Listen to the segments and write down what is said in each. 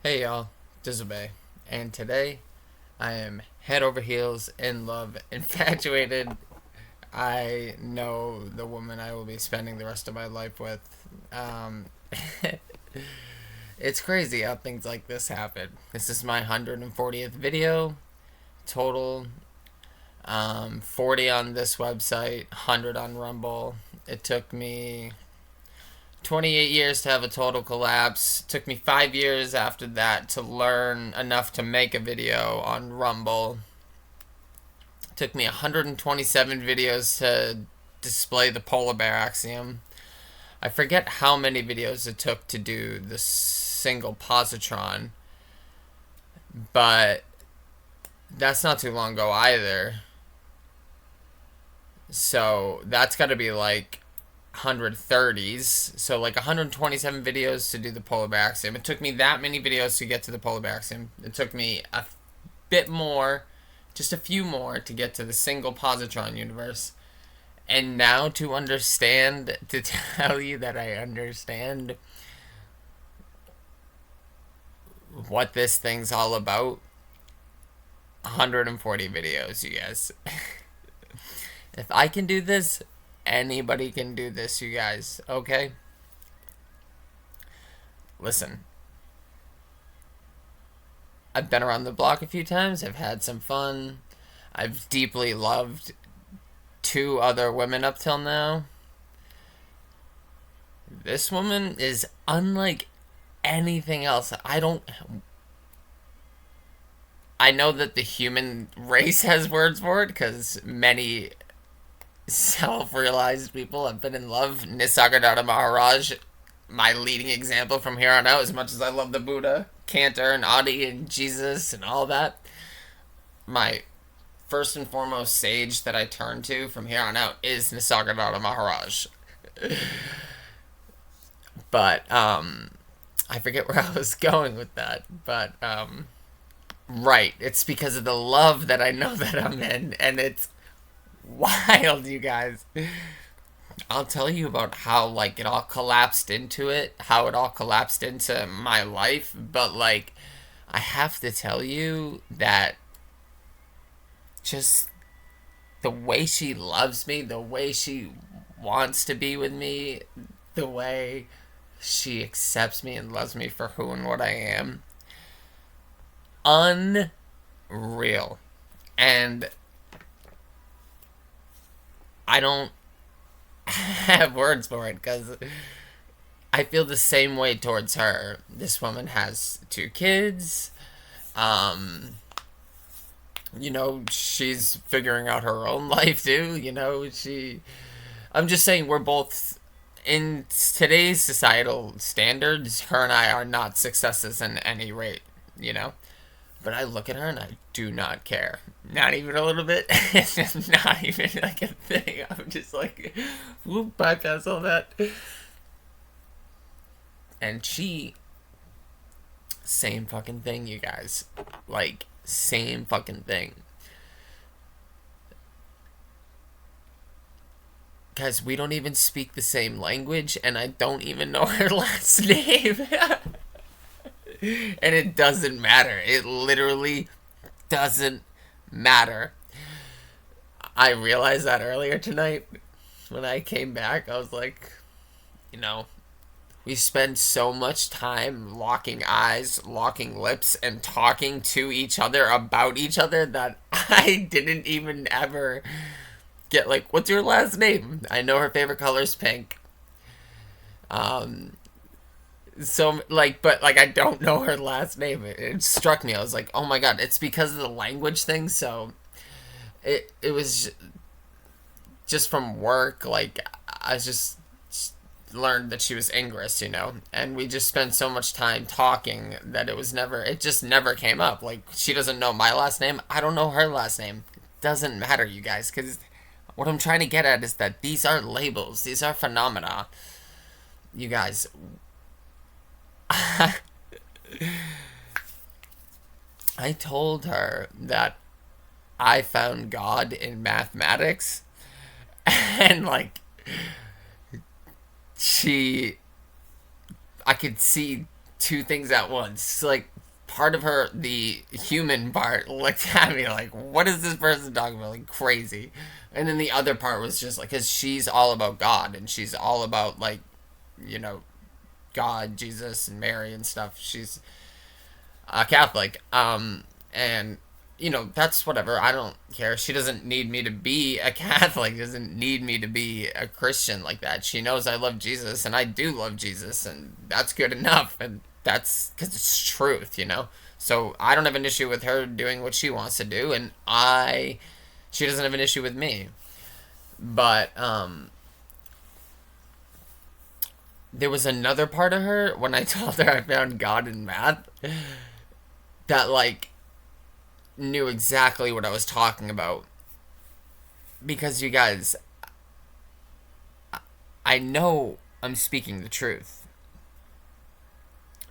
Hey y'all, Disobey, and today I am head over heels in love, infatuated. I know the woman I will be spending the rest of my life with. Um, it's crazy how things like this happen. This is my 140th video total. 40 on this website, 100 on Rumble. It took me 28 years to have a total collapse. Took me 5 years after that to learn enough to make a video on Rumble. Took me 127 videos to display the polar bear axiom. I forget how many videos it took to do the single positron, but that's not too long ago either. So that's got to be like 130s, so like 127 videos to do the polar bear axiom. It took me that many videos to get to the polar bear axiom. It took me a bit more, just a few more, to get to the single positron universe. And now to understand, to tell you that I understand what this thing's all about, 140 videos, you guys. If I can do this, anybody can do this, you guys, okay? Listen, I've been around the block a few times. I've had some fun. I've deeply loved two other women up till now. This woman is unlike anything else. I know that the human race has words for it because many self-realized people have been in love. Nisargadatta Maharaj, my leading example from here on out, as much as I love the Buddha, Cantor, and Adi, and Jesus, and all that. My first and foremost sage that I turn to from here on out is Nisargadatta Maharaj. But, I forget where I was going with that. But, right. It's because of the love that I know that I'm in, and it's wild, you guys. I'll tell you about how like it all collapsed into it, how it all collapsed into my life, but like I have to tell you that just the way she loves me, the way she wants to be with me, the way she accepts me and loves me for who and what I am, unreal. And I don't have words for it because I feel the same way towards her. This woman has two kids. Um, she's figuring out her own life too. I'm just saying we're both in today's societal standards. Her and I are not successes in any rate. You know. But I look at her and I do not care. Not even a little bit. It's just not even like a thing. I'm just like, whoop, bypass all that. And she, same fucking thing, you guys. Like, same fucking thing. Guys, we don't even speak the same language, and I don't even know her last name. And it doesn't matter. It literally doesn't matter. I realized that earlier tonight when I came back. I was like, you know, we spend so much time locking eyes, locking lips, and talking to each other about each other that I didn't even ever get like, what's your last name? I know her favorite color is pink. Um, so like, but like, I don't know her last name. It struck me. I was like, oh my god, it's because of the language thing. So it was just from work. Like, I just learned that she was Ingress, and we just spent so much time talking that it just never came up. Like, she doesn't know my last name. I don't know her last name. It doesn't matter, you guys, because what I'm trying to get at is that these are labels. These are phenomena. You guys, I told her that I found God in mathematics, and she, I could see two things at once. Like, part of her, the human part, looked at me like, what is this person talking about? Like, crazy. And then the other part was just like, because she's all about God and she's all about, like, you know, God, Jesus, and Mary and stuff. She's a Catholic. And, you know, that's whatever. I don't care. She doesn't need me to be a Catholic, doesn't need me to be a Christian like that. She knows I love Jesus, and I do love Jesus, and that's good enough. And that's because it's truth, you know? So I don't have an issue with her doing what she wants to do, and she doesn't have an issue with me. But, there was another part of her when I told her I found God in math that, like, knew exactly what I was talking about. Because, you guys, I know I'm speaking the truth.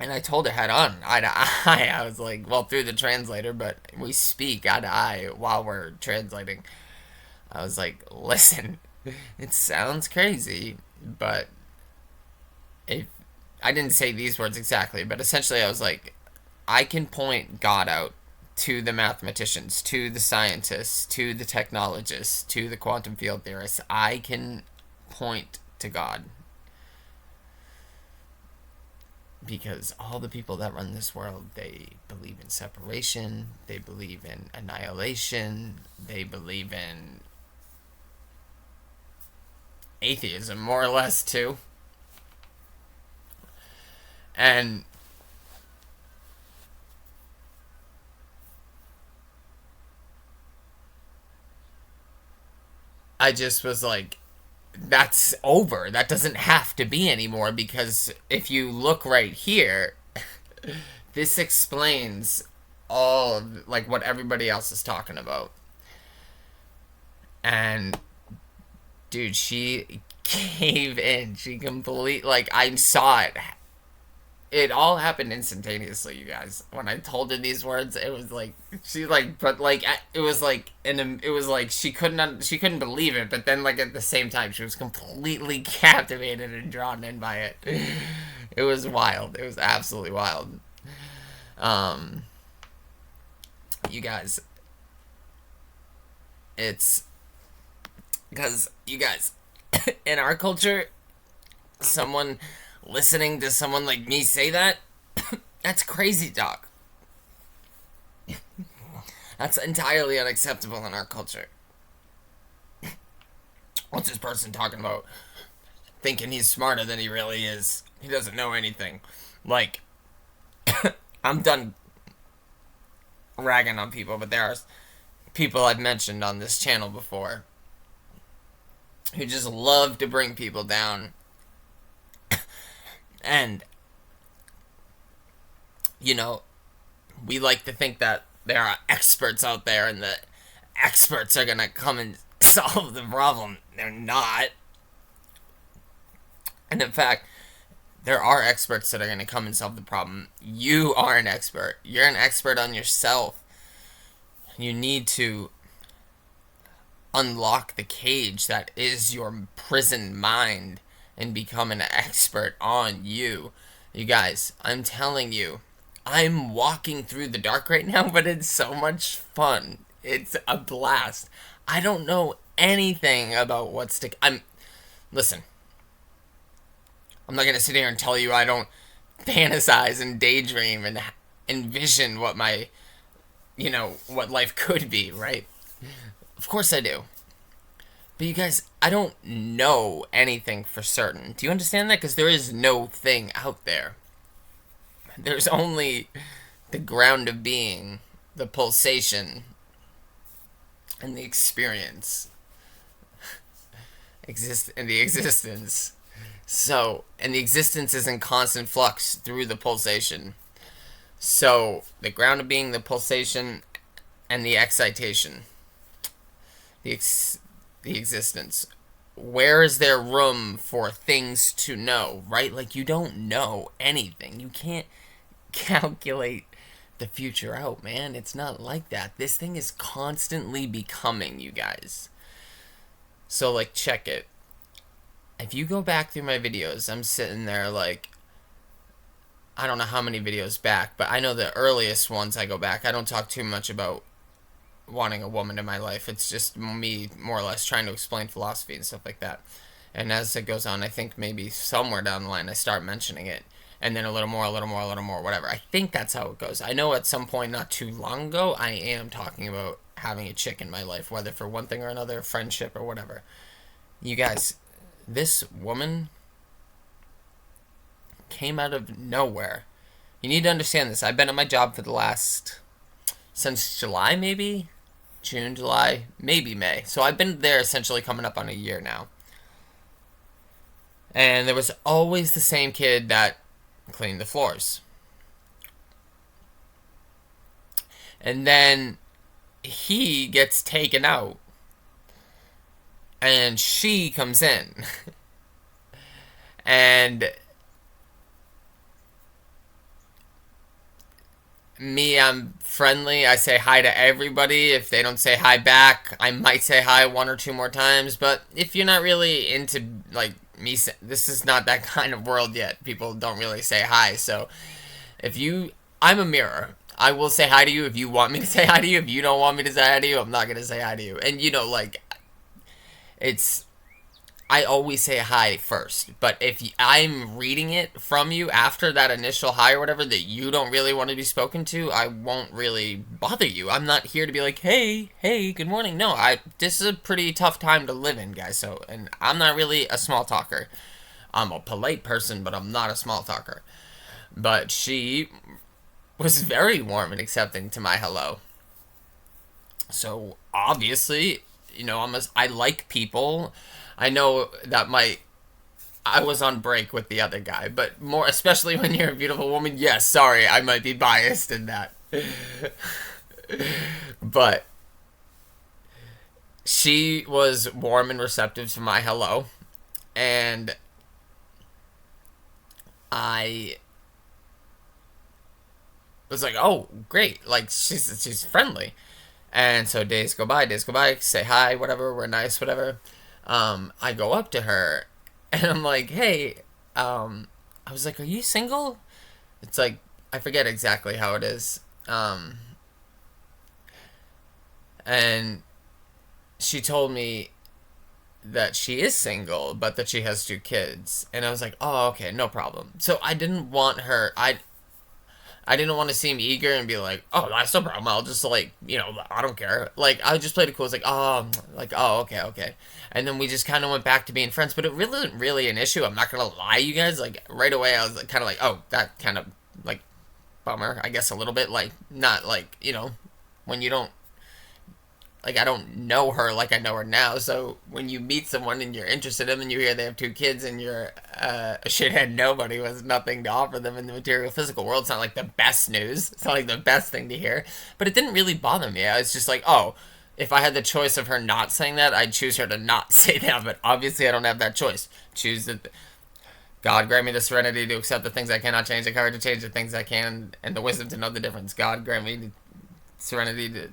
And I told her head on, eye to eye. I was like, well, through the translator, but we speak eye to eye while we're translating. I was like, listen, it sounds crazy, but if I didn't say these words exactly, but essentially I was like, I can point God out to the mathematicians, to the scientists, to the technologists, to the quantum field theorists. I can point to God. Because all the people that run this world, they believe in separation, they believe in annihilation, they believe in atheism, more or less, too. And I just was like, that's over. That doesn't have to be anymore, because if you look right here, this explains all of, like, what everybody else is talking about. And dude, she gave in. She like, I saw it. It all happened instantaneously, you guys. When I told her these words, it was like she like, but like it was like, it was like she couldn't believe it, but then like at the same time she was completely captivated and drawn in by it. It was wild. It was absolutely wild. Um, you guys, it's because you guys, in our culture, someone listening to someone like me say that, that's crazy talk. That's entirely unacceptable in our culture. What's this person talking about? Thinking he's smarter than he really is. He doesn't know anything. Like, I'm done ragging on people, but there are people I've mentioned on this channel before who just love to bring people down. And, you know, we like to think that there are experts out there and the experts are going to come and solve the problem. They're not. And in fact, there are experts that are going to come and solve the problem. You are an expert. You're an expert on yourself. You need to unlock the cage that is your prison mind and become an expert on you. You guys, I'm telling you, I'm walking through the dark right now, but it's so much fun. It's a blast. I don't know anything about what's to... Listen, I'm not going to sit here and tell you I don't fantasize and daydream and envision what my, what life could be, right? Of course I do. But you guys, I don't know anything for certain. Do you understand that? Because there is no thing out there. There's only the ground of being, the pulsation, and the experience. And the existence. So, and the existence is in constant flux through the pulsation. So, the ground of being, the pulsation, and the excitation. The existence. Where is there room for things to know, right? Like, you don't know anything. You can't calculate the future out, man. It's not like that. This thing is constantly becoming, you guys. So, like, check it. If you go back through my videos, I'm sitting there like, I don't know how many videos back, but I know the earliest ones I go back. I don't talk too much about wanting a woman in my life. It's just me more or less trying to explain philosophy and stuff like that. And as it goes on, I think maybe somewhere down the line I start mentioning it. And then a little more, a little more, a little more, whatever. I think that's how it goes. I know at some point not too long ago, I am talking about having a chick in my life, whether for one thing or another, friendship or whatever. You guys, this woman came out of nowhere. You need to understand this. I've been at my job for the last, since July maybe? June, July, maybe May. So I've been there essentially coming up on a year now. And there was always the same kid that cleaned the floors. And then he gets taken out. And she comes in. And me, I'm friendly. I say hi to everybody. If they don't say hi back, I might say hi one or two more times. But if you're not really into, like, me, this is not that kind of world yet. People don't really say hi. So if you, I'm a mirror. I will say hi to you if you want me to say hi to you. If you don't want me to say hi to you, I'm not going to say hi to you. And, you know, like, it's, I always say hi first, but if I'm reading it from you after that initial hi or whatever that you don't really want to be spoken to, I won't really bother you. I'm not here to be like, hey, good morning. No, this is a pretty tough time to live in, guys. So, and I'm not really a small talker. I'm a polite person, but I'm not a small talker. But she was very warm and accepting to my hello. So obviously, you know, I like people. I know that I was on break with the other guy, but more especially when you're a beautiful woman. Yes, sorry, I might be biased in that. But she was warm and receptive to my hello, and I was like, "Oh, great! Like she's friendly." And so days go by, say hi, whatever, we're nice, whatever. I go up to her and I'm like, hey, I was like, are you single? It's like, I forget exactly how it is. And she told me that she is single, but that she has two kids. And I was like, oh, okay, no problem. So I didn't want her, I didn't want to seem eager and be like, oh, that's no problem. I'll just, like, you know, I don't care. Like, I just played it cool. It's like, okay. And then we just kind of went back to being friends. But it really isn't really an issue. I'm not going to lie, you guys. Like, right away, I was like, kind of like, oh, that kind of, like, bummer, I guess, a little bit. Like, not, like, you know, when you don't, like, I don't know her like I know her now. So when you meet someone and you're interested in them and you hear they have two kids and you're a shithead nobody with nothing to offer them in the material physical world, it's not like the best news. It's not like the best thing to hear. But it didn't really bother me. I was just like, oh, if I had the choice of her not saying that, I'd choose her to not say that. But obviously I don't have that choice. Choose the God grant me the serenity to accept the things I cannot change, the courage to change the things I can, and the wisdom to know the difference. God grant me the serenity to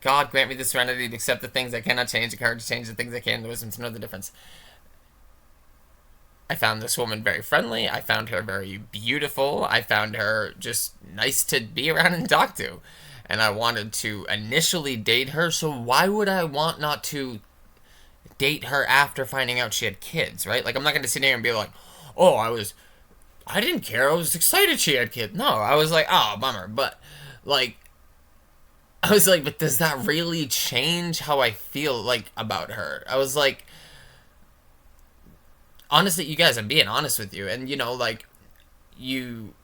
God grant me the serenity to accept the things I cannot change, the courage to change the things I can, the wisdom to know the difference. I found this woman very friendly. I found her very beautiful. I found her just nice to be around and talk to. And I wanted to initially date her, so why would I want not to date her after finding out she had kids, right? Like, I'm not going to sit here and be like, oh, I didn't care. I was excited she had kids. No, I was like, oh, bummer. But, like, I was like, but does that really change how I feel, like, about her? I was like, honestly, you guys, I'm being honest with you. And, you know, like, you,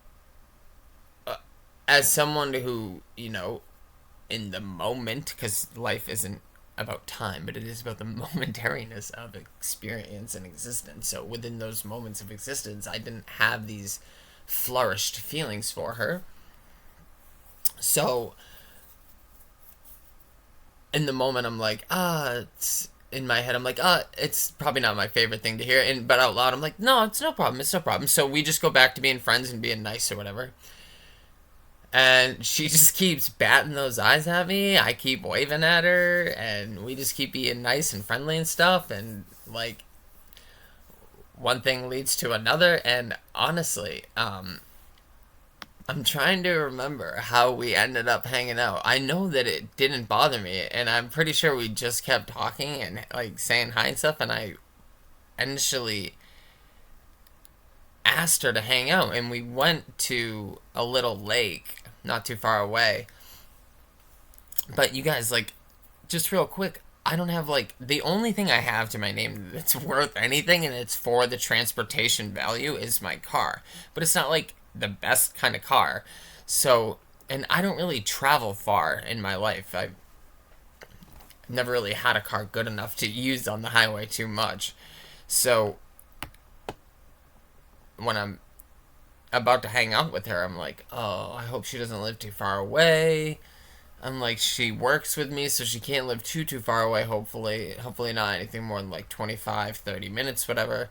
as someone who, you know, in the moment, because life isn't about time, but it is about the momentariness of experience and existence. So within those moments of existence, I didn't have these flourished feelings for her. So in the moment, I'm like, it's in my head, I'm like, it's probably not my favorite thing to hear. But out loud, I'm like, no, it's no problem. It's no problem. So we just go back to being friends and being nice or whatever. And she just keeps batting those eyes at me. I keep waving at her, and we just keep being nice and friendly and stuff. And, like, one thing leads to another. And honestly, I'm trying to remember how we ended up hanging out. I know that it didn't bother me, and I'm pretty sure we just kept talking and like saying hi and stuff. And I initially asked her to hang out, and we went to a little lake not too far away. But you guys, like, just real quick, I don't have like the only thing I have to my name that's worth anything, and it's for the transportation value is my car. But it's not like the best kind of car. So, and I don't really travel far in my life. I've never really had a car good enough to use on the highway too much. So, when I'm about to hang out with her, I'm like, oh, I hope she doesn't live too far away. I'm like, she works with me, so she can't live too far away. Hopefully not anything more than like 25, 30 minutes, whatever.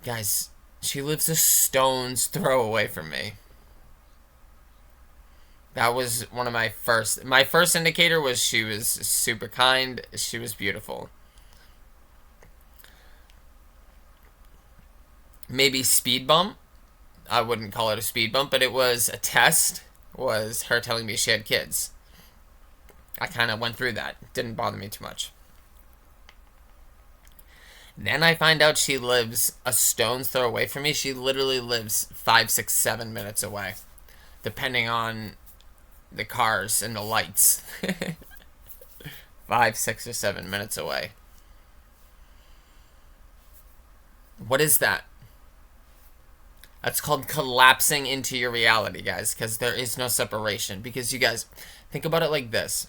Guys, she lives a stone's throw away from me. That was one of my first. My first indicator was she was super kind. She was beautiful. Maybe speed bump. I wouldn't call it a speed bump, but it was a test. Was her telling me she had kids. I kind of went through that. Didn't bother me too much. Then I find out she lives a stone's throw away from me. She literally lives 5, 6, 7 minutes away, depending on the cars and the lights. 5, 6, or 7 minutes away. What is that? That's called collapsing into your reality, guys, because there is no separation. Because you guys, think about it like this.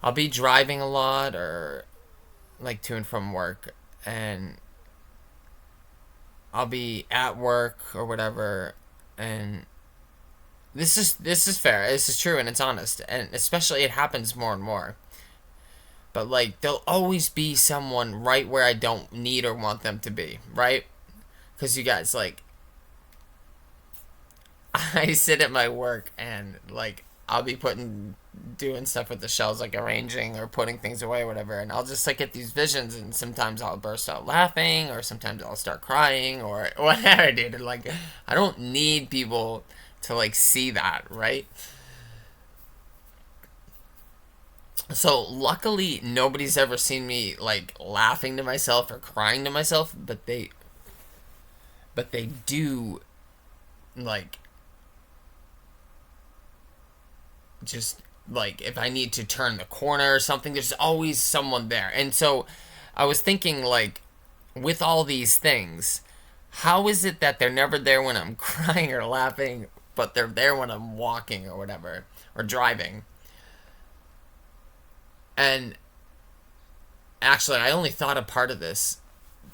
I'll be driving a lot or like to and from work, and I'll be at work or whatever, and this is fair. This is true and it's honest, and especially it happens more and more. But like there'll always be someone right where I don't need or want them to be, right? Because you guys, like, I sit at my work and like I'll be doing stuff with the shelves, like arranging or putting things away or whatever, and I'll just like get these visions, and sometimes I'll burst out laughing, or sometimes I'll start crying, or whatever, dude. Like, I don't need people to like see that, right? So luckily nobody's ever seen me like laughing to myself or crying to myself, but they do like just like if I need to turn the corner or something, there's always someone there. And so I was thinking, like, with all these things, how is it that they're never there when I'm crying or laughing, but they're there when I'm walking or whatever, or driving? And actually, I only thought a part of this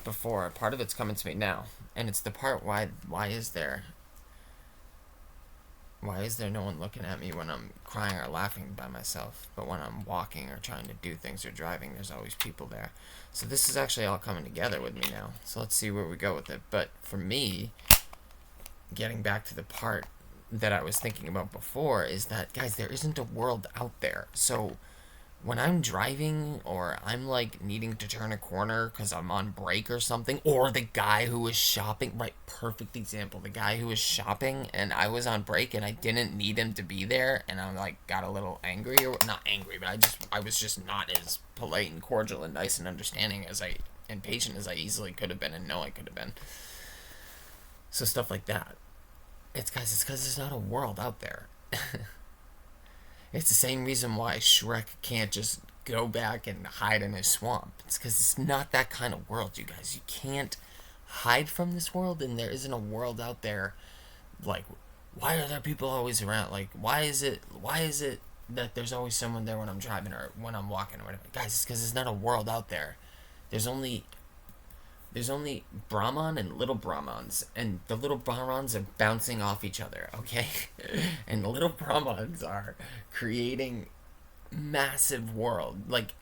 before. Part of it's coming to me now, and it's the part why is there no one looking at me when I'm crying or laughing by myself? But when I'm walking or trying to do things or driving, there's always people there. So this is actually all coming together with me now. So let's see where we go with it. But for me, getting back to the part that I was thinking about before is that, guys, there isn't a world out there. So when I'm driving or I'm like needing to turn a corner because I'm on break or something, or the guy who was shopping, right? Perfect example. The guy who was shopping and I was on break and I didn't need him to be there, and I like got a little angry, or not angry, but I was just not as polite and cordial and nice and understanding and patient as I easily could have been and know I could have been. So stuff like that. It's because there's not a world out there. It's the same reason why Shrek can't just go back and hide in his swamp. It's because it's not that kind of world, you guys. You can't hide from this world, and there isn't a world out there. Like, why are there people always around? Like, why is it that there's always someone there when I'm driving or when I'm walking or whatever? Guys, it's because there's not a world out there. There's only there's only Brahman and little Brahmans, and the little Brahmans are bouncing off each other, okay? And the little Brahmans are creating massive world. Like,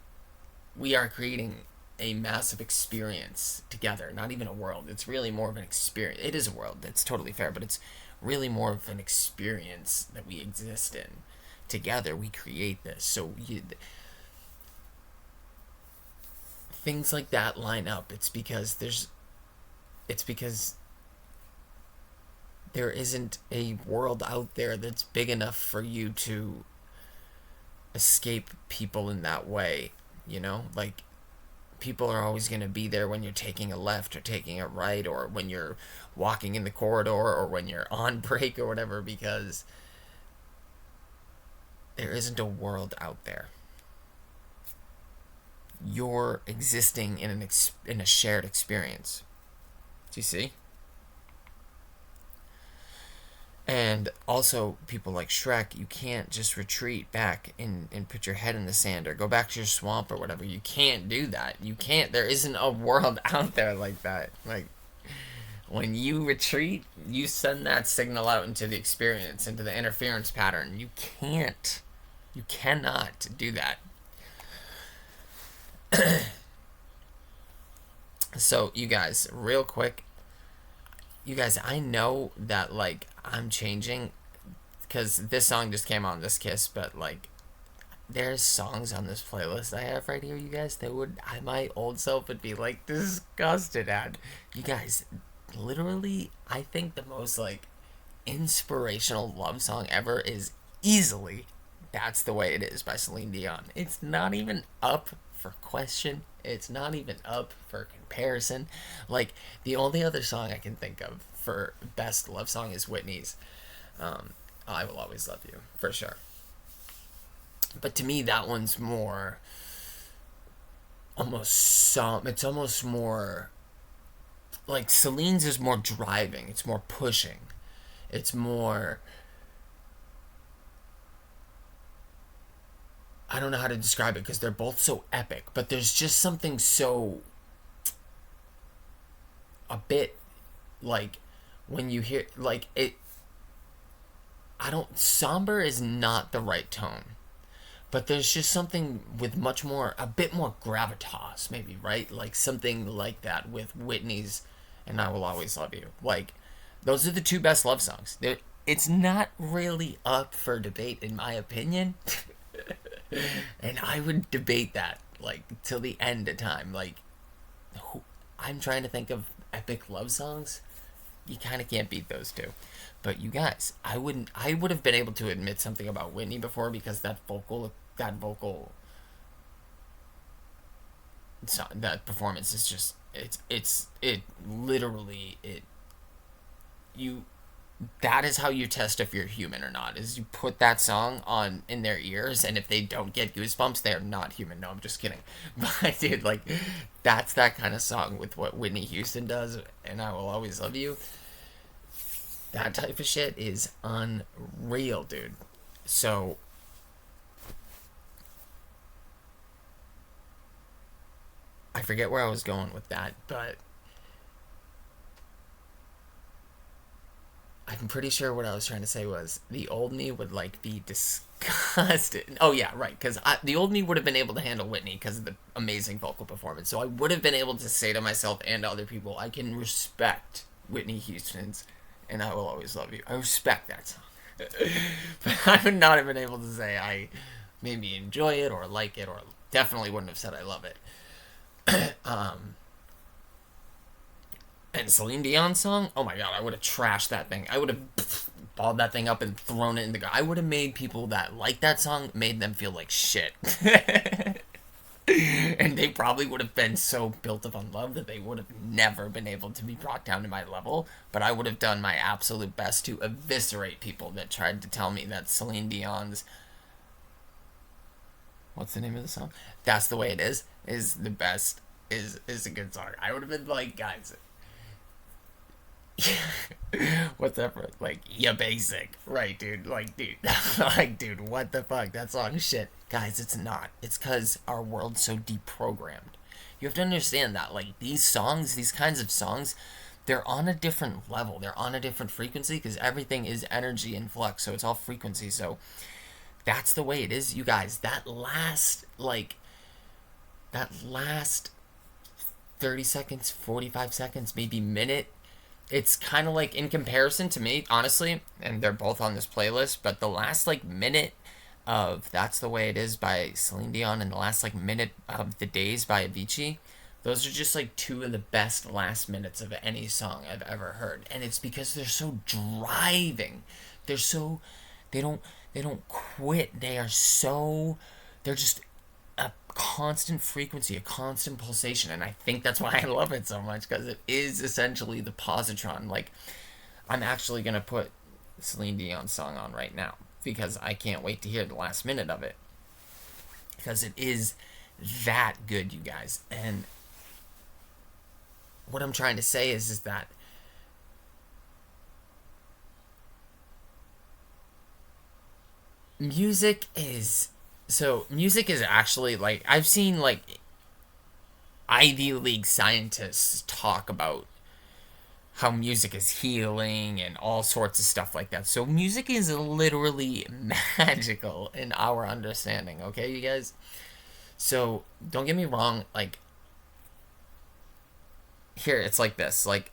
we are creating a massive experience together. Not even a world. It's really more of an experience. It is a world. That's totally fair, but it's really more of an experience that we exist in. Together, we create this. So things like that line up. It's because there isn't a world out there that's big enough for you to escape people in that way, you know? Like, people are always going to be there when you're taking a left or taking a right, or when you're walking in the corridor, or when you're on break or whatever, because there isn't a world out there. You're existing in in a shared experience. Do you see? And also, people like Shrek, you can't just retreat back and put your head in the sand or go back to your swamp or whatever. You can't do that. You can't. There isn't a world out there like that. Like, when you retreat, you send that signal out into the experience, into the interference pattern. You can't. You cannot do that. So, you guys, real quick, you guys, I know that, like, I'm changing because this song just came on this Kiss, but, like, there's songs on this playlist I have right here, you guys, that my old self would be, like, disgusted at. You guys, literally, I think the most, like, inspirational love song ever is easily That's the Way It Is by Celine Dion. It's not even up for question. It's not even up for comparison. Like, the only other song I can think of for best love song is Whitney's I Will Always Love You, for sure. But to me, that one's more it's almost more like Celine's is more driving, it's more pushing, it's more, I don't know how to describe it because they're both so epic, but there's just something so a bit like when you hear like it, I don't, somber is not the right tone, but there's just something with much more, a bit more gravitas, maybe, right? Like something like that with Whitney's and I Will Always Love You. Like, those are the two best love songs. It's not really up for debate, in my opinion. And I would debate that, like, till the end of time. Like, I'm trying to think of epic love songs. You kind of can't beat those two. But you guys, I would have been able to admit something about Whitney before because that performance is just, it literally, you, that is how you test if you're human or not, is you put that song on in their ears, and if they don't get goosebumps, they're not human. No, I'm just kidding. But dude, like, that's that kind of song with what Whitney Houston does, and I Will Always Love You. That type of shit is unreal, dude. So, I forget where I was going with that, but I'm pretty sure what I was trying to say was the old me would, like, be disgusted. Oh yeah, right, because the old me would have been able to handle Whitney because of the amazing vocal performance. So I would have been able to say to myself and to other people, I can respect Whitney Houston's and I Will Always Love You. I respect that song. But I would not have been able to say I maybe enjoy it or like it, or definitely wouldn't have said I love it. And Celine Dion song, oh my god, I would have trashed that thing. I would have balled that thing up and thrown it in the guy. I would have made people that like that song, made them feel like shit. And they probably would have been so built up on love that they would have never been able to be brought down to my level. But I would have done my absolute best to eviscerate people that tried to tell me that Celine Dion's, what's the name of the song? That's the Way It is the best, is a good song. I would have been like, guys, what's up, like, you basic, right, dude? Like, dude, like, dude, what the fuck? That song shit, guys. It's not. It's because our world's so deprogrammed. You have to understand that, like, these songs, these kinds of songs, they're on a different level. They're on a different frequency because everything is energy in flux. So it's all frequency. So that's the way it is, you guys. That last 30 seconds, 45 seconds, maybe minute, it's kind of like, in comparison to me, honestly, and they're both on this playlist, but the last, like, minute of That's the Way It Is by Celine Dion and the last, like, minute of The Days by Avicii, Those are just like two of the best last minutes of any song I've ever heard. And it's because they're so driving. They're so they don't they don't quit. They're just a constant frequency, a constant pulsation, and I think that's why I love it so much, because it is essentially the positron. Like, I'm actually gonna put Celine Dion's song on right now because I can't wait to hear the last minute of it, because it is that good, you guys. And what I'm trying to say is that music is music is actually, like, I've seen like Ivy League scientists talk about how music is healing and all sorts of stuff like that. So music is literally magical in our understanding, okay, you guys? So don't get me wrong, like, here it's like this, like,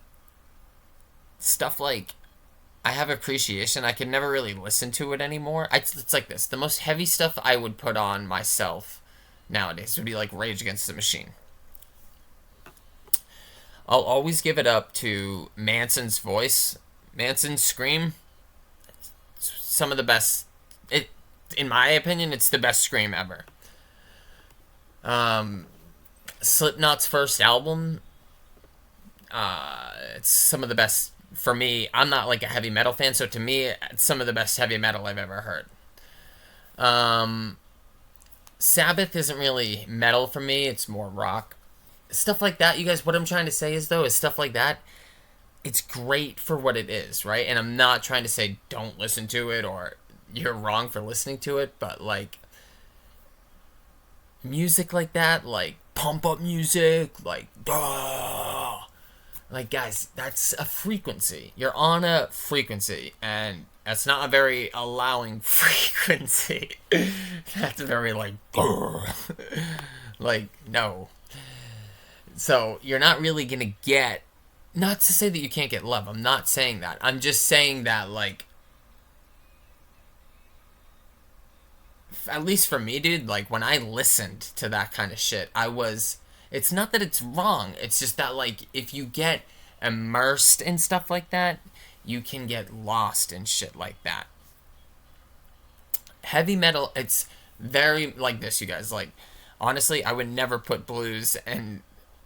stuff like, I have appreciation. I can never really listen to it anymore. It's like this. The most heavy stuff I would put on myself nowadays would be like Rage Against the Machine. I'll always give it up to Manson's voice. Manson's scream. Some of the best. It, in my opinion, it's the best scream ever. Slipknot's first album. It's some of the best for me. I'm not like a heavy metal fan, so to me, it's some of the best heavy metal I've ever heard. Sabbath isn't really metal for me, it's more rock. Stuff like that, you guys, what I'm trying to say is, though, is stuff like that, it's great for what it is, right? And I'm not trying to say don't listen to it or you're wrong for listening to it, but like music like that, like pump up music, like like, guys, that's a frequency. You're on a frequency, and that's not a very allowing frequency. That's very like like, no. So you're not really gonna get, not to say that you can't get love, I'm not saying that, I'm just saying that, like, at least for me, dude, like, when I listened to that kind of shit, it's not that it's wrong, it's just that, like, if you get immersed in stuff like that, you can get lost in shit like that. Heavy metal, it's very like this, you guys. Like, honestly, I would never put blues, and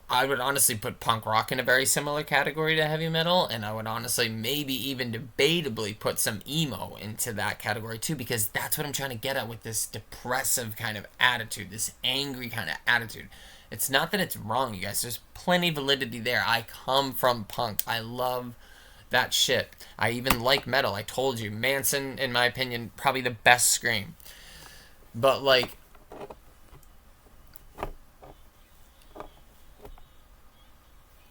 I would honestly put punk rock in a very similar category to heavy metal, and I would honestly maybe even debatably put some emo into that category too, because that's what I'm trying to get at with this depressive kind of attitude, this angry kind of attitude. It's not that it's wrong, you guys. There's plenty of validity there. I come from punk. I love that shit. I even like metal. I told you, Manson, in my opinion, probably the best scream. But, like,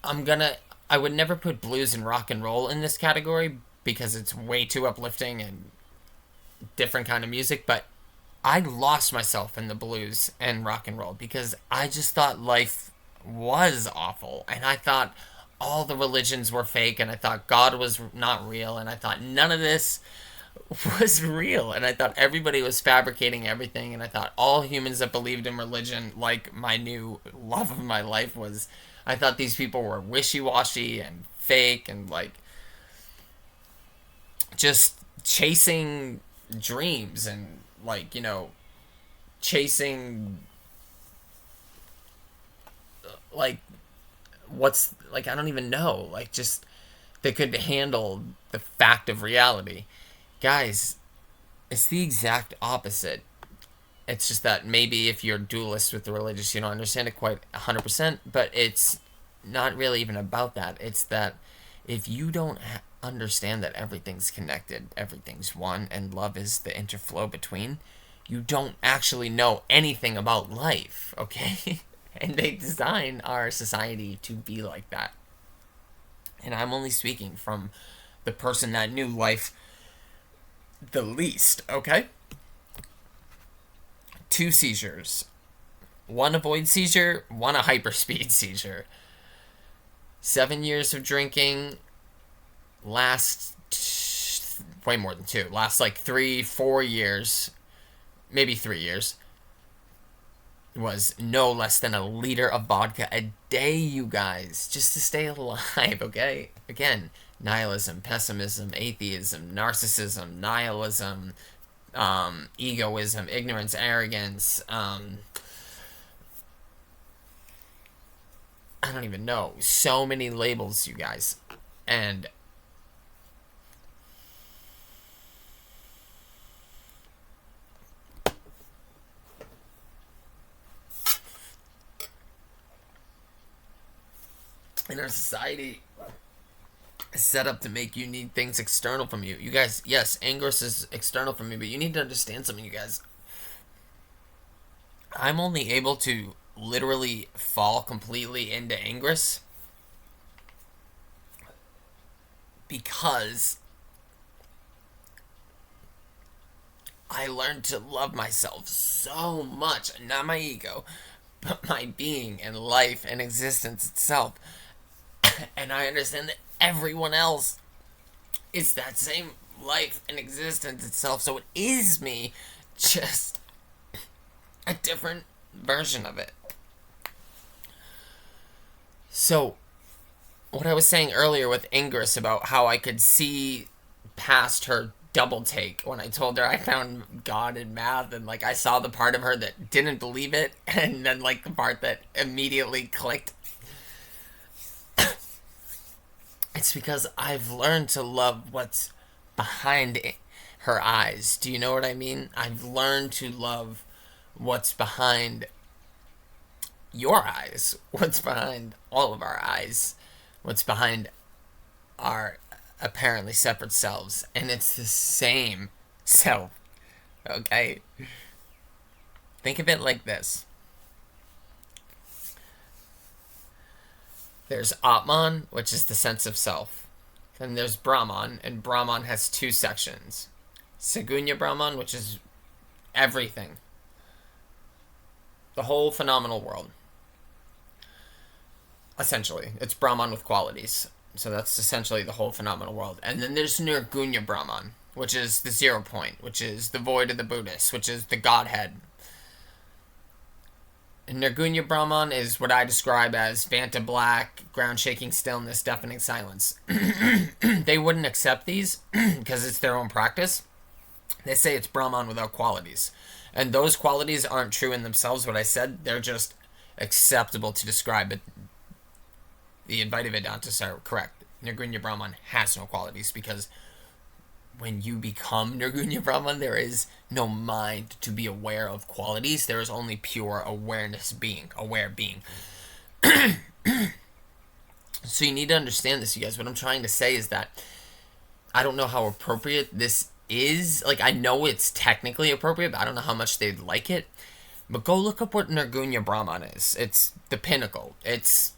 I would never put blues and rock and roll in this category because it's way too uplifting and different kind of music, but I lost myself in the blues and rock and roll because I just thought life was awful, and I thought all the religions were fake, and I thought God was not real, and I thought none of this was real, and I thought everybody was fabricating everything, and I thought all humans that believed in religion, like my new love of my life, was, I thought these people were wishy-washy and fake and, like, just chasing dreams and, like, chasing, like, what's, like, I don't even know, like, just they could handle the fact of reality. Guys, it's the exact opposite. It's just that maybe if you're dualist with the religious, you don't understand it quite 100%, but it's not really even about that. It's that if you don't understand that everything's connected, everything's one, and love is the interflow between, you don't actually know anything about life, okay? And they design our society to be like that. And I'm only speaking from the person that knew life the least, okay? 2 seizures. 1 avoid seizure, 1 a hyperspeed seizure. 7 years of drinking. Last way more than 2. Last like 3-4 years. Maybe 3 years. was no less than a liter of vodka a day, you guys, just to stay alive, okay? Again, nihilism, pessimism, atheism, narcissism, nihilism, egoism, ignorance, arrogance, I don't even know. So many labels, you guys. And in our society, is set up to make you need things external from you. You guys, yes, Angus is external from me, but you need to understand something, you guys. I'm only able to literally fall completely into Angus because I learned to love myself so much, not my ego, but my being and life and existence itself. And I understand that everyone else is that same life and existence itself. So it is me, just a different version of it. So, what I was saying earlier with Ingress about how I could see past her double take when I told her I found God in math, and like I saw the part of her that didn't believe it, and then like the part that immediately clicked. It's because I've learned to love what's behind her eyes. Do you know what I mean? I've learned to love what's behind your eyes, what's behind all of our eyes, what's behind our apparently separate selves. And it's the same self, okay? Think of it like this. There's Atman, which is the sense of self. Then there's Brahman, and Brahman has two sections. Segunya Brahman, which is everything. The whole phenomenal world. Essentially. It's Brahman with qualities. So that's essentially the whole phenomenal world. And then there's Nirgunya Brahman, which is the 0 point, which is the void of the Buddhist, which is the Godhead. Nirgunya Brahman is what I describe as Vanta Black, ground shaking stillness, deafening silence. They wouldn't accept these because it's their own practice. They say it's Brahman without qualities. And those qualities aren't true in themselves, what I said. They're just acceptable to describe it. The Advaita Vedantas are correct. Nirgunya Brahman has no qualities because when you become Nirgunya Brahman, there is no mind to be aware of qualities. There is only pure awareness being, aware being. So you need to understand this, you guys. What I'm trying to say is that I don't know how appropriate this is. Like, I know it's technically appropriate, but I don't know how much they'd like it. But go look up what Nirgunya Brahman is. It's the pinnacle. It's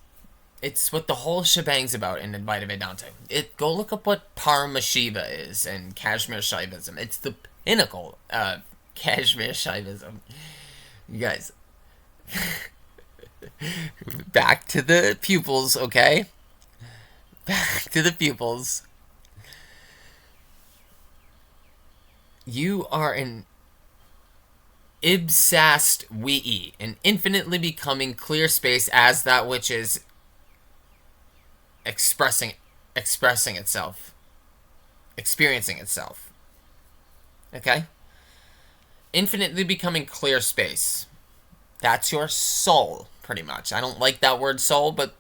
what the whole shebang's about in Advaita Vedanta. Go look up what Paramashiva is in Kashmir Shaivism. It's the pinnacle of Kashmir Shaivism. You guys, back to the pupils, okay? Back to the pupils. You are an Ibsast Wii, an infinitely becoming clear space as that which is expressing itself, experiencing itself. Okay? Infinitely becoming clear space. That's your soul, pretty much. I don't like that word soul, but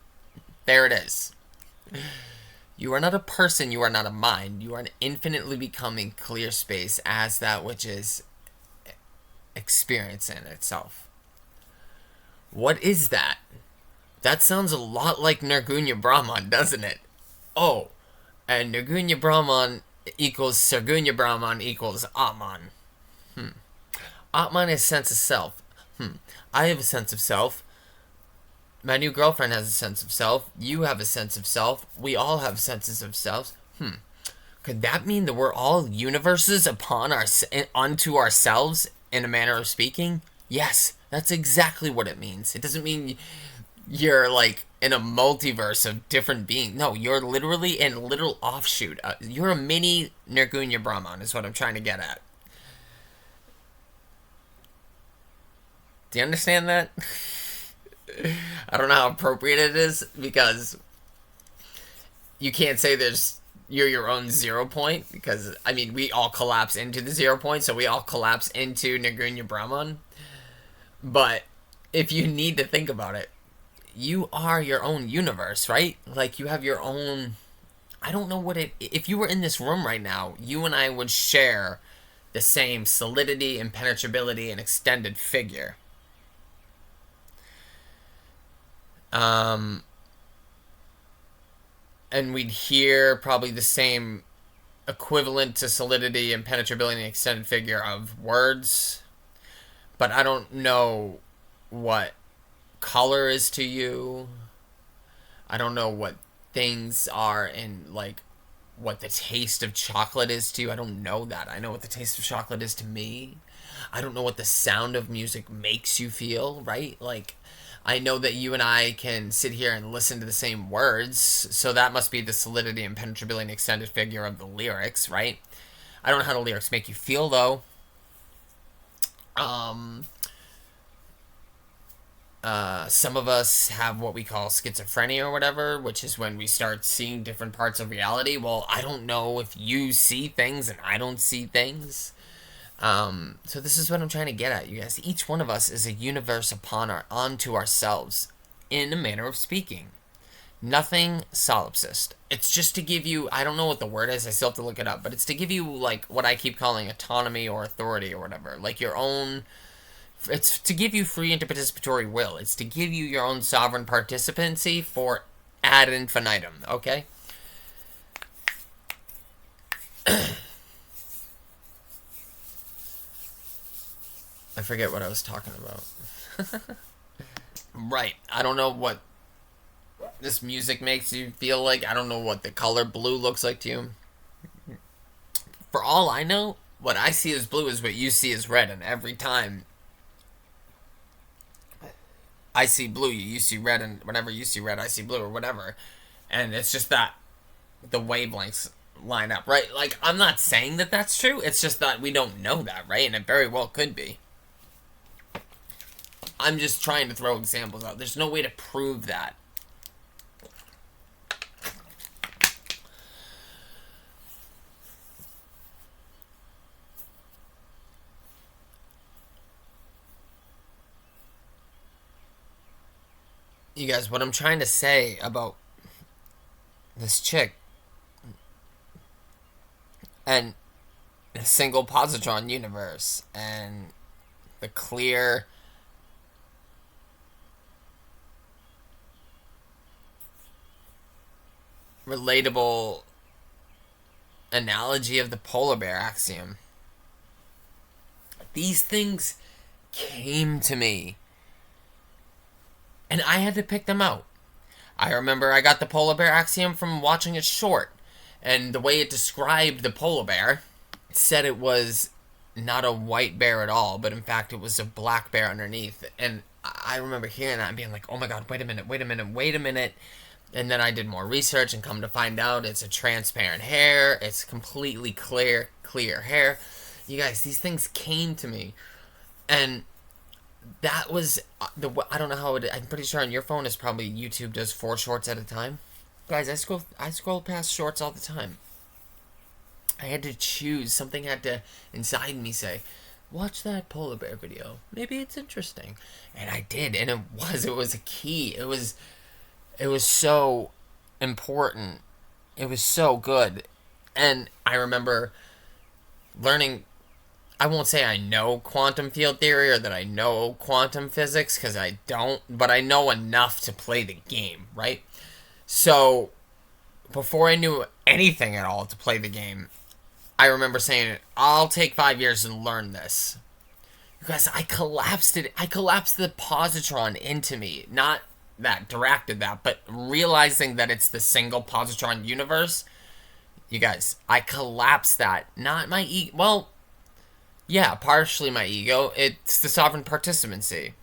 there it is. You are not a person, you are not a mind. You are an infinitely becoming clear space as that which is experiencing itself. What is that? That sounds a lot like Nirgunya Brahman, doesn't it? Oh, and Nirgunya Brahman equals Sargunya Brahman equals Atman. Atman is sense of self. I have a sense of self. My new girlfriend has a sense of self. You have a sense of self. We all have senses of self. Could that mean that we're all universes unto ourselves, in a manner of speaking? Yes, that's exactly what it means. It doesn't mean you're like in a multiverse of different beings. No, you're literally in a little offshoot. You're a mini Nirgunya Brahman is what I'm trying to get at. Do you understand that? I don't know how appropriate it is because you can't say you're your own 0 point because I mean we all collapse into the 0 point, so we all collapse into Nagunya Brahman. But if you need to think about it, you are your own universe, right? Like you have your own. I don't know what it. If you were in this room right now, you and I would share the same solidity, impenetrability, and extended figure. Um, and we'd hear probably the same equivalent to solidity, impenetrability, and extended figure of words. But I don't know what color is to you. I don't know what things are in like what the taste of chocolate is to you. I don't know that. I know what the taste of chocolate is to me. I don't know what the sound of music makes you feel, right? Like I know that you and I can sit here and listen to the same words, so that must be the solidity and penetrability and extended figure of the lyrics, right? I don't know how the lyrics make you feel though. Um some of us have what we call schizophrenia or whatever, which is when we start seeing different parts of reality. Well, I don't know if you see things and I don't see things. So this is what I'm trying to get at, you guys. Each one of us is a universe onto ourselves, in a manner of speaking. Nothing solipsist. It's just to give you, I don't know what the word is, I still have to look it up, but it's to give you, like, what I keep calling autonomy or authority or whatever. Like, your own, it's to give you free and participatory will. It's to give you your own sovereign participancy for ad infinitum, okay? I forget what I was talking about. Right. I don't know what this music makes you feel like. I don't know what the color blue looks like to you. For all I know, what I see as blue is what you see as red, and every time I see blue, you see red, and whenever you see red, I see blue, or whatever. And it's just that the wavelengths line up, right? Like, I'm not saying that that's true, it's just that we don't know that, right? And it very well could be. I'm just trying to throw examples out. There's no way to prove that. You guys, what I'm trying to say about this chick and the single positron universe and the clear relatable analogy of the polar bear axiom. These things came to me and I had to pick them out. I remember I got the polar bear axiom from watching a short, and the way it described the polar bear, it said it was not a white bear at all, but in fact it was a black bear underneath. And I remember hearing that and being like, oh my god, wait a minute, wait a minute, wait a minute. And then I did more research and come to find out it's a transparent hair. It's completely clear hair. You guys, these things came to me. And that was I don't know how I'm pretty sure on your phone is probably YouTube does 4 shorts at a time. Guys, I scroll past shorts all the time. I had to choose. Something had to inside me say, watch that polar bear video. Maybe it's interesting. And I did, and it was a key. It was so important. It was so good. And I remember learning, I won't say I know quantum field theory or that I know quantum physics, because I don't, but I know enough to play the game, right? So, before I knew anything at all to play the game, I remember saying, I'll take 5 years and learn this. You guys, I collapsed it. I collapsed the positron into me. Not that directed that, but realizing that it's the single positron universe. You guys, I collapsed that. Not my ego. Well, yeah, partially my ego. It's the sovereign participancy.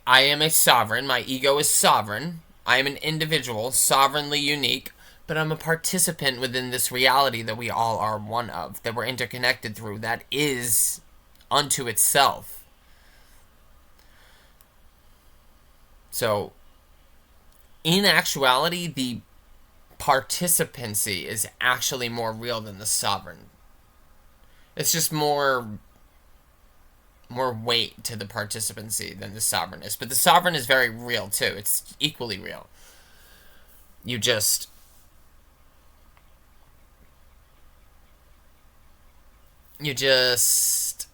I am a sovereign. My ego is sovereign. I am an individual, sovereignly unique, but I'm a participant within this reality that we all are one of, that we're interconnected through, that is unto itself. So, in actuality, the participancy is actually more real than the sovereign. It's just more weight to the participancy than the sovereign is. But the sovereign is very real too. It's equally real. You just you just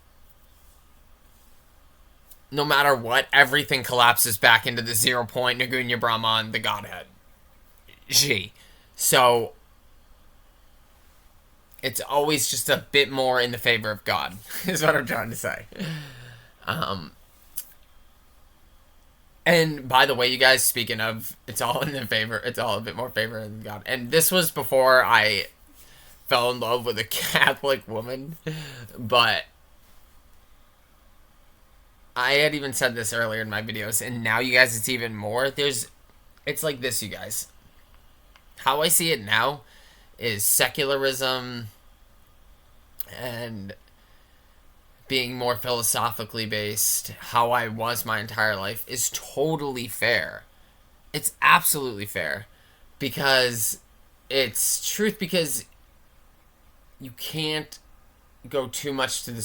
no matter what, everything collapses back into the 0 point Nagunya Brahman, the Godhead. G. So it's always just a bit more in the favor of God, is what I'm trying to say. Um, and by the way, you guys, speaking of, it's all in the favor, it's all a bit more favor than God. And this was before I fell in love with a Catholic woman, but I had even said this earlier in my videos, and now you guys, it's even more. It's like this, you guys. How I see it now is secularism and being more philosophically based, how I was my entire life, is totally fair. It's absolutely fair because it's truth, because you can't go too much to the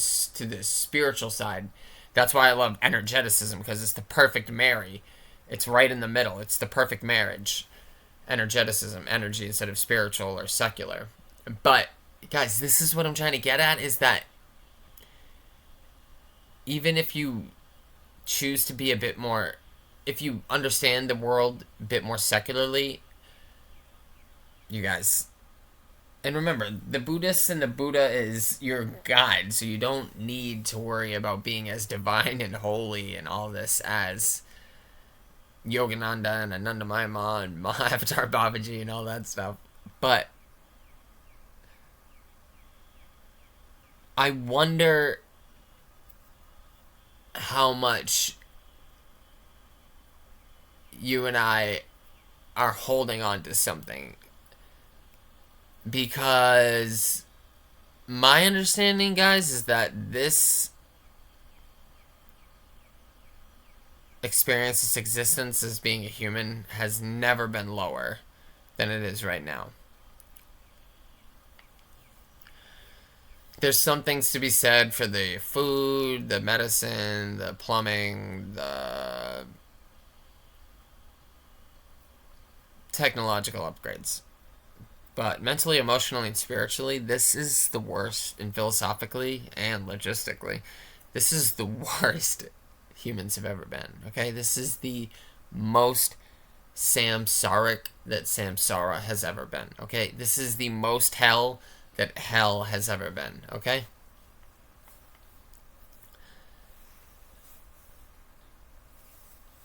spiritual side. That's why I love energeticism, because it's the perfect marry. It's right in the middle. It's the perfect marriage. Energeticism, energy instead of spiritual or secular. But guys, this is what I'm trying to get at, is that even if you choose to be a bit more, if you understand the world a bit more secularly, you guys, and remember, the Buddhists and the Buddha is your guide, so you don't need to worry about being as divine and holy and all this as Yogananda and Anandamaya and Mahavatar Babaji and all that stuff. But I wonder how much you and I are holding on to something, because my understanding, guys, is that this experience, this existence as being a human, has never been lower than it is right now. There's some things to be said for the food, the medicine, the plumbing, the technological upgrades. But mentally, emotionally, and spiritually, this is the worst, and philosophically and logistically, this is the worst humans have ever been. Okay? This is the most samsaric that samsara has ever been. Okay? This is the most hell that hell has ever been. Okay?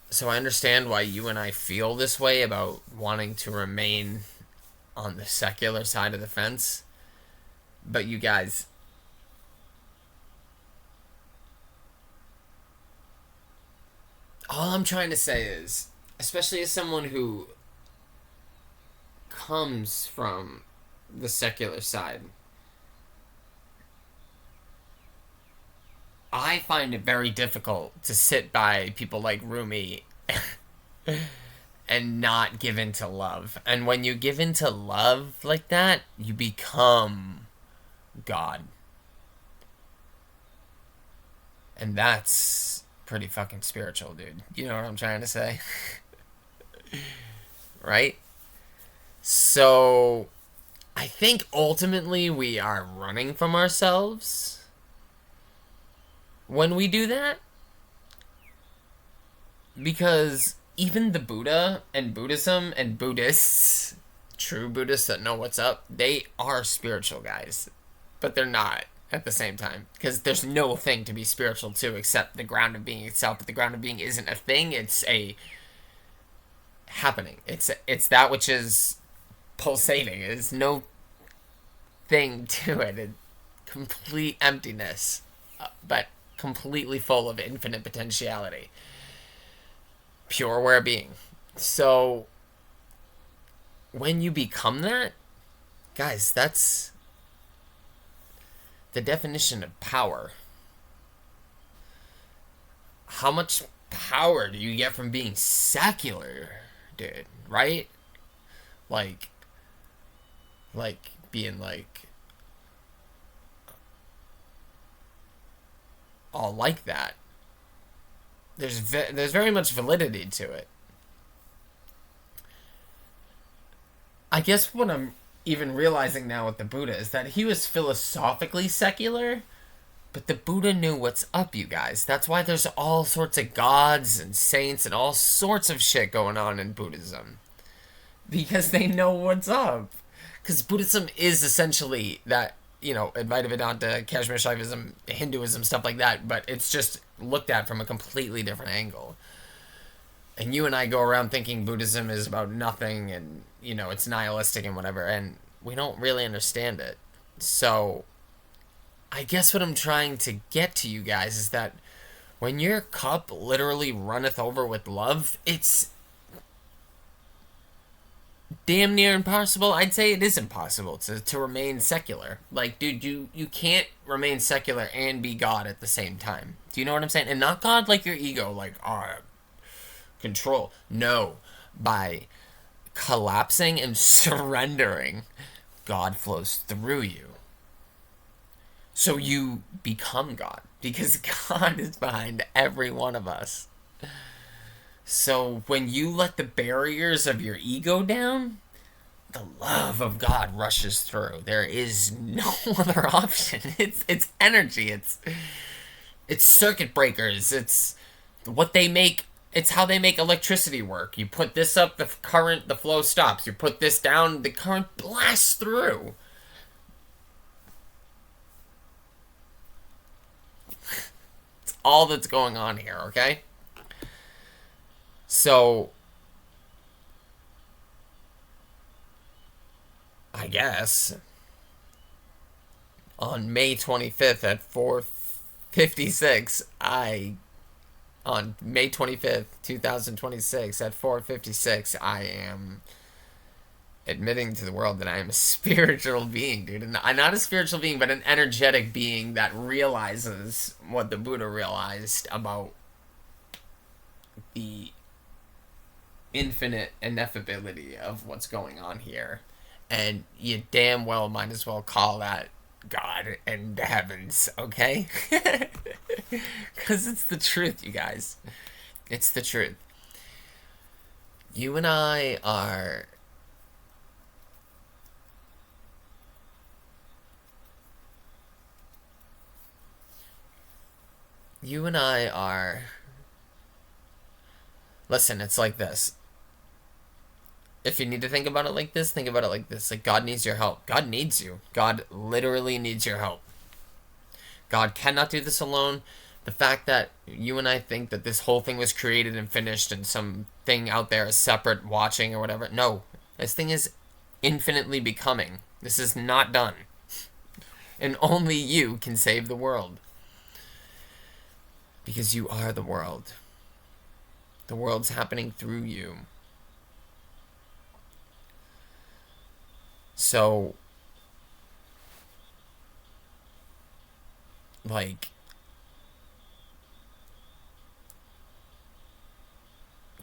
So I understand why you and I feel this way about wanting to remain on the secular side of the fence. But you guys, all I'm trying to say is, especially as someone who comes from the secular side, I find it very difficult to sit by people like Rumi and not give in to love. And when you give in to love like that, you become God. And that's pretty fucking spiritual, dude. You know what I'm trying to say? Right? So, I think ultimately we are running from ourselves when we do that. Because even the Buddha and Buddhism and Buddhists, true Buddhists that know what's up, they are spiritual, guys. But they're not at the same time. Because there's no thing to be spiritual to except the ground of being itself. But the ground of being isn't a thing, it's a happening. It's that which is pulsating. There's no thing to it. It's complete emptiness. But completely full of infinite potentiality. Pure aware being. So when you become that, guys, that's the definition of power. How much power do you get from being secular, dude? Right? Like, being like all like that. There's very much validity to it. I guess what I'm even realizing now with the Buddha is that he was philosophically secular, but the Buddha knew what's up, you guys. That's why there's all sorts of gods and saints and all sorts of shit going on in Buddhism. Because they know what's up. Because Buddhism is essentially that, Advaita Vedanta, Kashmir Shaivism, Hinduism, stuff like that, but it's just looked at from a completely different angle. And you and I go around thinking Buddhism is about nothing and, it's nihilistic and whatever, and we don't really understand it. So, I guess what I'm trying to get to you guys is that when your cup literally runneth over with love, it's damn near impossible. I'd say it is impossible to remain secular. Like, dude, you can't remain secular and be God at the same time. Do you know what I'm saying? And not God like your ego, like, control. No. By collapsing and surrendering, God flows through you. So you become God. Because God is behind every one of us. So when you let the barriers of your ego down, the love of God rushes through. There is no other option. It's energy. It's circuit breakers. It's what they make. It's how they make electricity work. You put this up, the flow stops. You put this down, the current blasts through. It's all that's going on here, okay? So, I guess on May 25th at 4:56, on May 25th, 2026 at 4:56, I am admitting to the world that I am a spiritual being, dude. And I'm not a spiritual being, but an energetic being that realizes what the Buddha realized about the infinite ineffability of what's going on here. And you damn well might as well call that God and the heavens, okay? Because it's the truth, you guys. It's the truth. You and I are. You and I are. Listen, it's like this. If you need to think about it like this, think about it like this. Like, God needs your help. God needs you. God literally needs your help. God cannot do this alone. The fact that you and I think that this whole thing was created and finished and some thing out there is separate watching or whatever. No. This thing is infinitely becoming. This is not done. And only you can save the world. Because you are the world. The world's happening through you. So, like,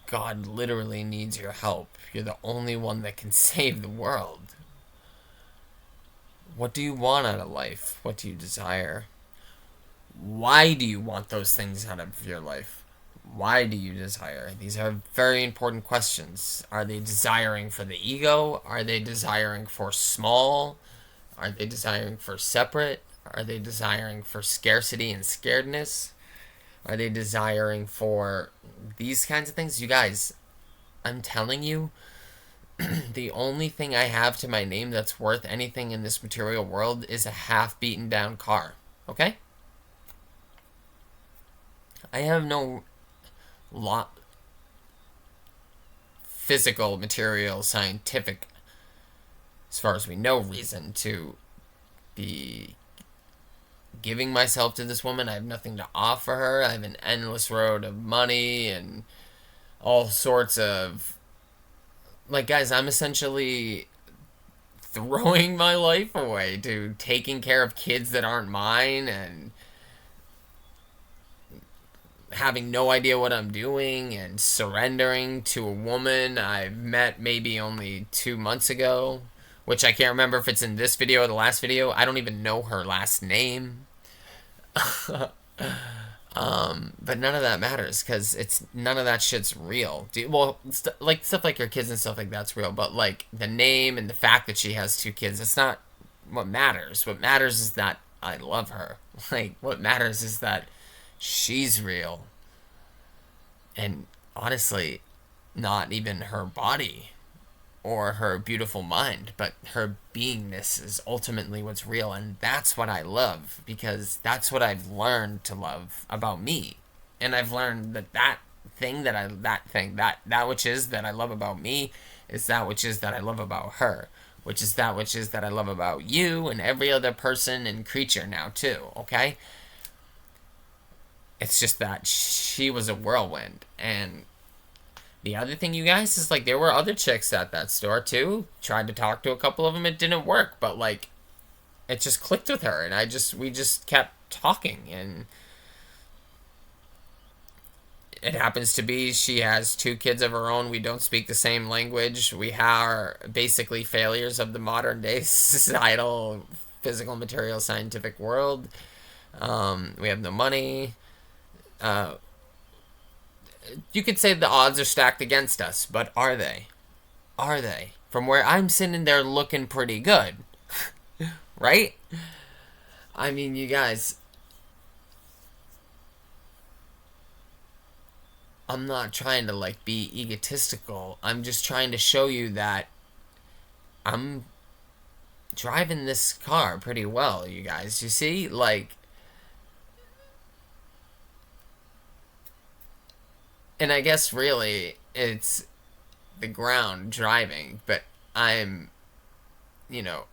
God literally needs your help. You're the only one that can save the world. What do you want out of life? What do you desire? Why do you want those things out of your life? Why do you desire? These are very important questions. Are they desiring for the ego? Are they desiring for small? Are they desiring for separate? Are they desiring for scarcity and scaredness? Are they desiring for these kinds of things? You guys, I'm telling you, the only thing I have to my name that's worth anything in this material world is a half beaten down car. Okay? I have no lot physical, material, scientific, as far as we know, reason to be giving myself to this woman. I have nothing to offer her. I have an endless road of money and all sorts of, like, guys, I'm essentially throwing my life away to taking care of kids that aren't mine and having no idea what I'm doing and surrendering to a woman I've met maybe only 2 months ago, which I can't remember if it's in this video or the last video. I don't even know her last name. But none of that matters because it's none of that shit's real. Well, like stuff like her kids and stuff like that's real, but like the name and the fact that she has 2 kids, it's not what matters. What matters is that I love her. Like what matters is that she's real. And honestly, not even her body or her beautiful mind, but her beingness is ultimately what's real. And that's what I love because that's what I've learned to love about me. And I've learned that that which is that I love about me is that which is that I love about her, which is that I love about you and every other person and creature now too, okay? It's just that she was a whirlwind. And the other thing, you guys, is like there were other chicks at that store too. Tried to talk to a couple of them, it didn't work, but like it just clicked with her, and we just kept talking, and it happens to be she has 2 kids of her own. We don't speak the same language. We are basically failures of the modern day societal, physical, material, scientific world. We have no money. Uh, you could say the odds are stacked against us, but are they? Are they? From where I'm sitting there looking pretty good. Right? I mean, you guys, I'm not trying to like be egotistical. I'm just trying to show you that I'm driving this car pretty well, you guys. You see? Like, and I guess really it's the ground driving, but I'm, you know,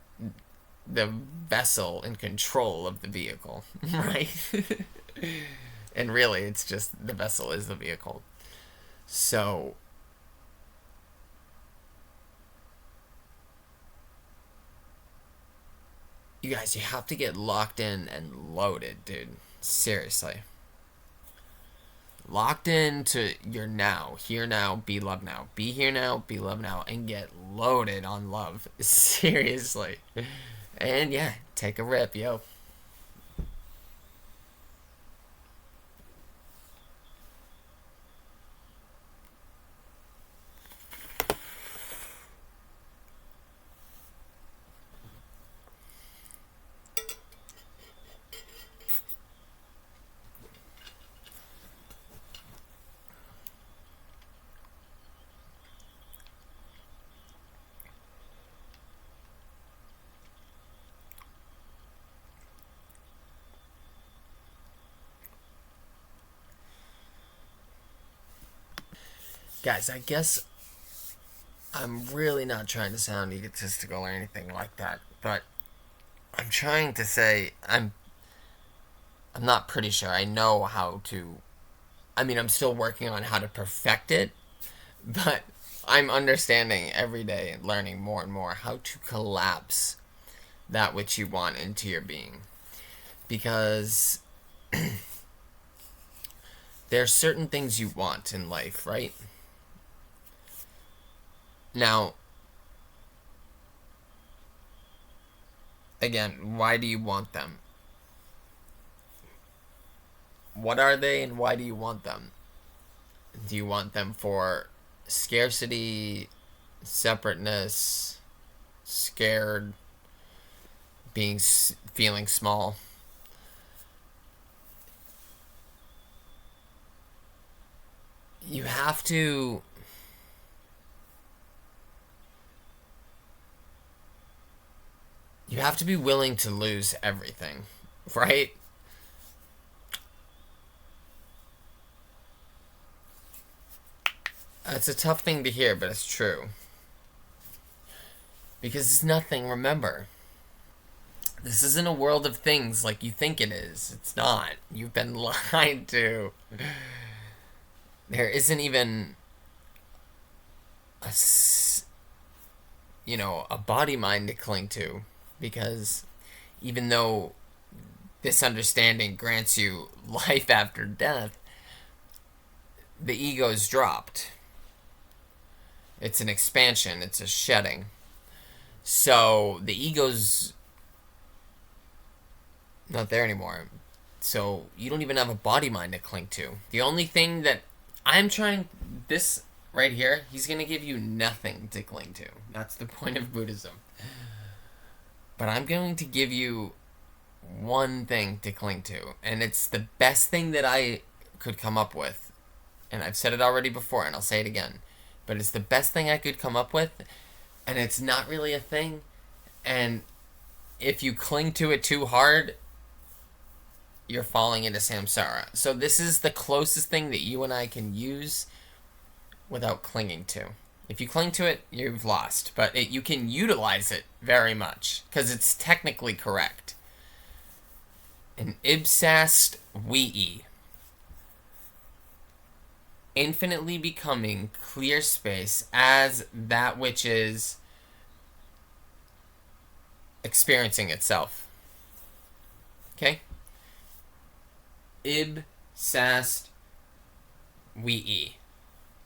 the vessel in control of the vehicle, right? And really, it's just the vessel is the vehicle. So, you guys, you have to get locked in and loaded, dude. Seriously. Locked into your now. Here now, be loved now. Be here now, be loved now. And get loaded on love. Seriously. And yeah, take a rip, yo. Guys, I guess I'm really not trying to sound egotistical or anything like that, but I'm trying to say I'm not pretty sure I know how to. I mean, I'm still working on how to perfect it, but I'm understanding every day and learning more and more how to collapse that which you want into your being. Because there's certain things you want in life, right? Now, again, why do you want them? What are they and why do you want them? Do you want them for scarcity, separateness, scared, feeling small? You have to be willing to lose everything, right? It's a tough thing to hear, but it's true. Because it's nothing, remember. This isn't a world of things like you think it is. It's not. You've been lied to. There isn't even a, a body mind to cling to. Because even though this understanding grants you life after death, the ego is dropped. It's an expansion, it's a shedding. So the ego's not there anymore. So you don't even have a body mind to cling to. The only thing that I'm trying, this right here, he's going to give you nothing to cling to. That's the point of Buddhism. But I'm going to give you one thing to cling to. And it's the best thing that I could come up with. And I've said it already before, and I'll say it again. But it's the best thing I could come up with. And it's not really a thing. And if you cling to it too hard, you're falling into samsara. So this is the closest thing that you and I can use without clinging to. If you cling to it, you've lost. But you can utilize it very much, because it's technically correct. An ibsast wii. Infinitely becoming clear space as that which is experiencing itself. Okay? Ib sast wii.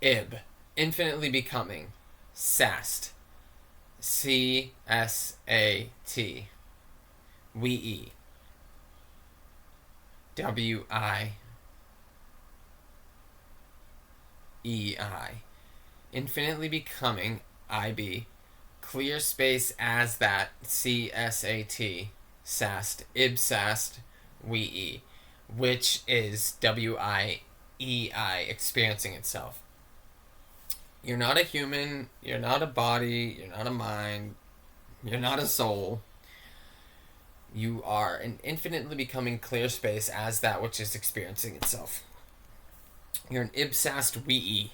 Ib. Infinitely becoming. Sast. C-S-A-T. Wii. W-I-E-I. Infinitely becoming. I-B. Clear space as that. C-S-A-T. Sast. Ibsast. Wii. Which is W-I-E-I, experiencing itself. You're not a human, you're not a body, you're not a mind, you're not a soul. You are an infinitely becoming clear space as that which is experiencing itself. You're an ibsast wii.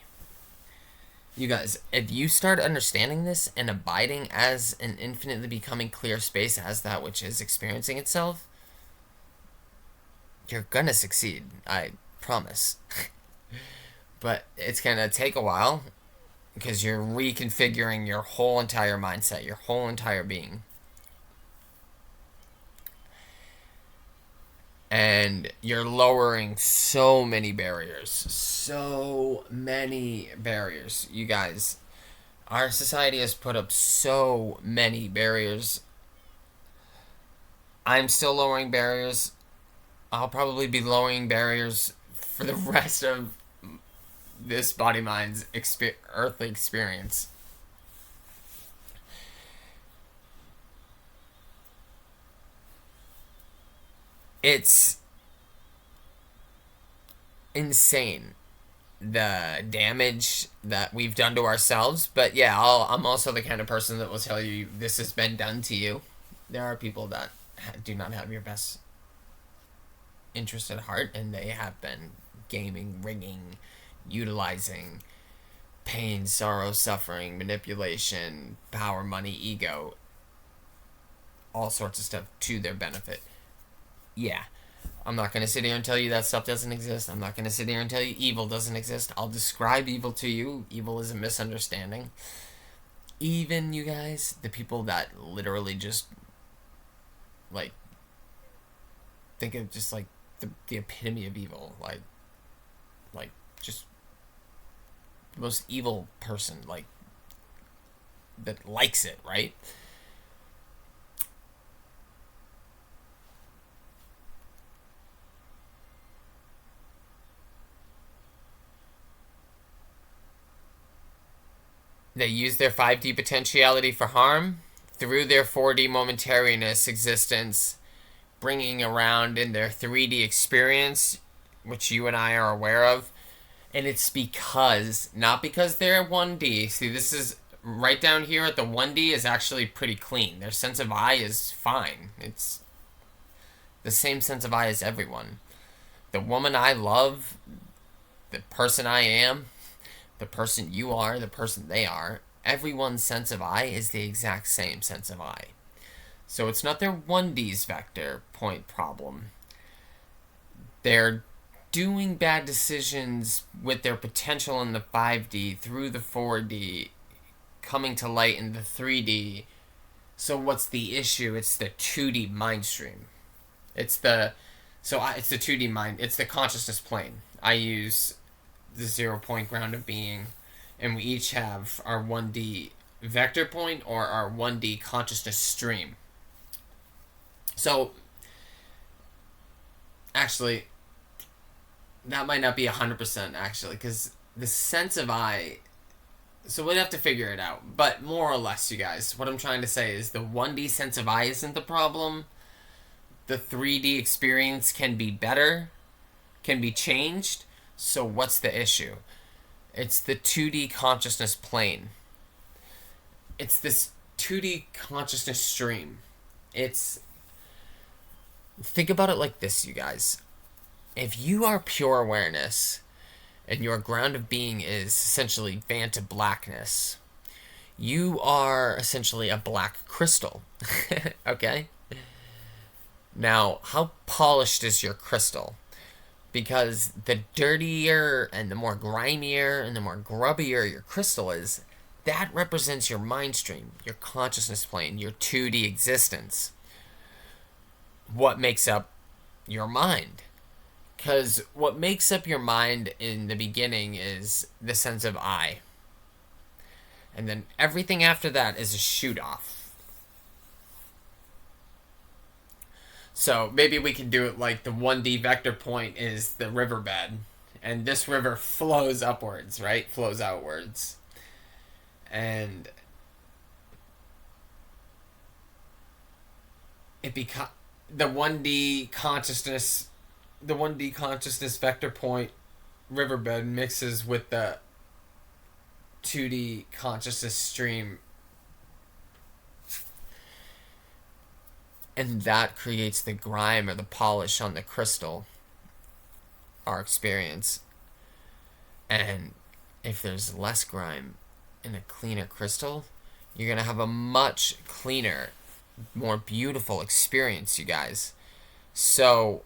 You guys, if you start understanding this and abiding as an infinitely becoming clear space as that which is experiencing itself, you're gonna succeed, I promise. But it's gonna take a while, because you're reconfiguring your whole entire mindset, your whole entire being. And you're lowering so many barriers. So many barriers. You guys, our society has put up so many barriers. I'm still lowering barriers. I'll probably be lowering barriers for the rest of this body mind's earthly experience. It's insane, the damage that we've done to ourselves. But yeah, I'm also the kind of person that will tell you this has been done to you. There are people that do not have your best interest at heart, and they have been gaming, rigging, utilizing pain, sorrow, suffering, manipulation, power, money, ego, all sorts of stuff to their benefit. Yeah, I'm not going to sit here and tell you that stuff doesn't exist. I'm not going to sit here and tell you evil doesn't exist. I'll describe evil to you. Evil is a misunderstanding. Even, you guys, the people that literally just, like, think of just, like, the epitome of evil. Like, just the most evil person, like, that likes it, right? They use their 5D potentiality for harm through their 4D momentariness existence, bringing around in their 3D experience, which you and I are aware of. And it's because, not because they're 1D. See, this is right down here at the 1D is actually pretty clean. Their sense of I is fine. It's the same sense of I as everyone. The woman I love, the person I am, the person you are, the person they are, everyone's sense of I is the exact same sense of I. So it's not their 1D's vector point problem. They're doing bad decisions with their potential in the 5D through the 4D, coming to light in the 3D. So what's the issue? It's the 2D mind stream. It's the 2D mind. It's the consciousness plane. I use the 0 point ground of being, and we each have our 1D vector point or our 1D consciousness stream. So, actually, that might not be 100% actually, because the sense of I. So we'd have to figure it out. But more or less, you guys, what I'm trying to say is the 1D sense of I isn't the problem. The 3D experience can be better, can be changed. So what's the issue? It's the 2D consciousness plane. It's this 2D consciousness stream. It's. Think about it like this, you guys. If you are pure awareness and your ground of being is essentially Vanta blackness, you are essentially a black crystal. Okay? Now, how polished is your crystal? Because the dirtier and the more grimier and the more grubbier your crystal is, that represents your mind stream, your consciousness plane, your 2D existence. What makes up your mind? Because what makes up your mind in the beginning is the sense of I. And then everything after that is a shoot off. So maybe we could do it like the 1D vector point is the riverbed. And this river flows upwards, right? Flows outwards. And it becomes the 1D consciousness vector point riverbed mixes with the 2D consciousness stream, and that creates the grime or the polish on the crystal, our experience. And if there's less grime in a cleaner crystal, you're gonna have a much cleaner, more beautiful experience, you guys. So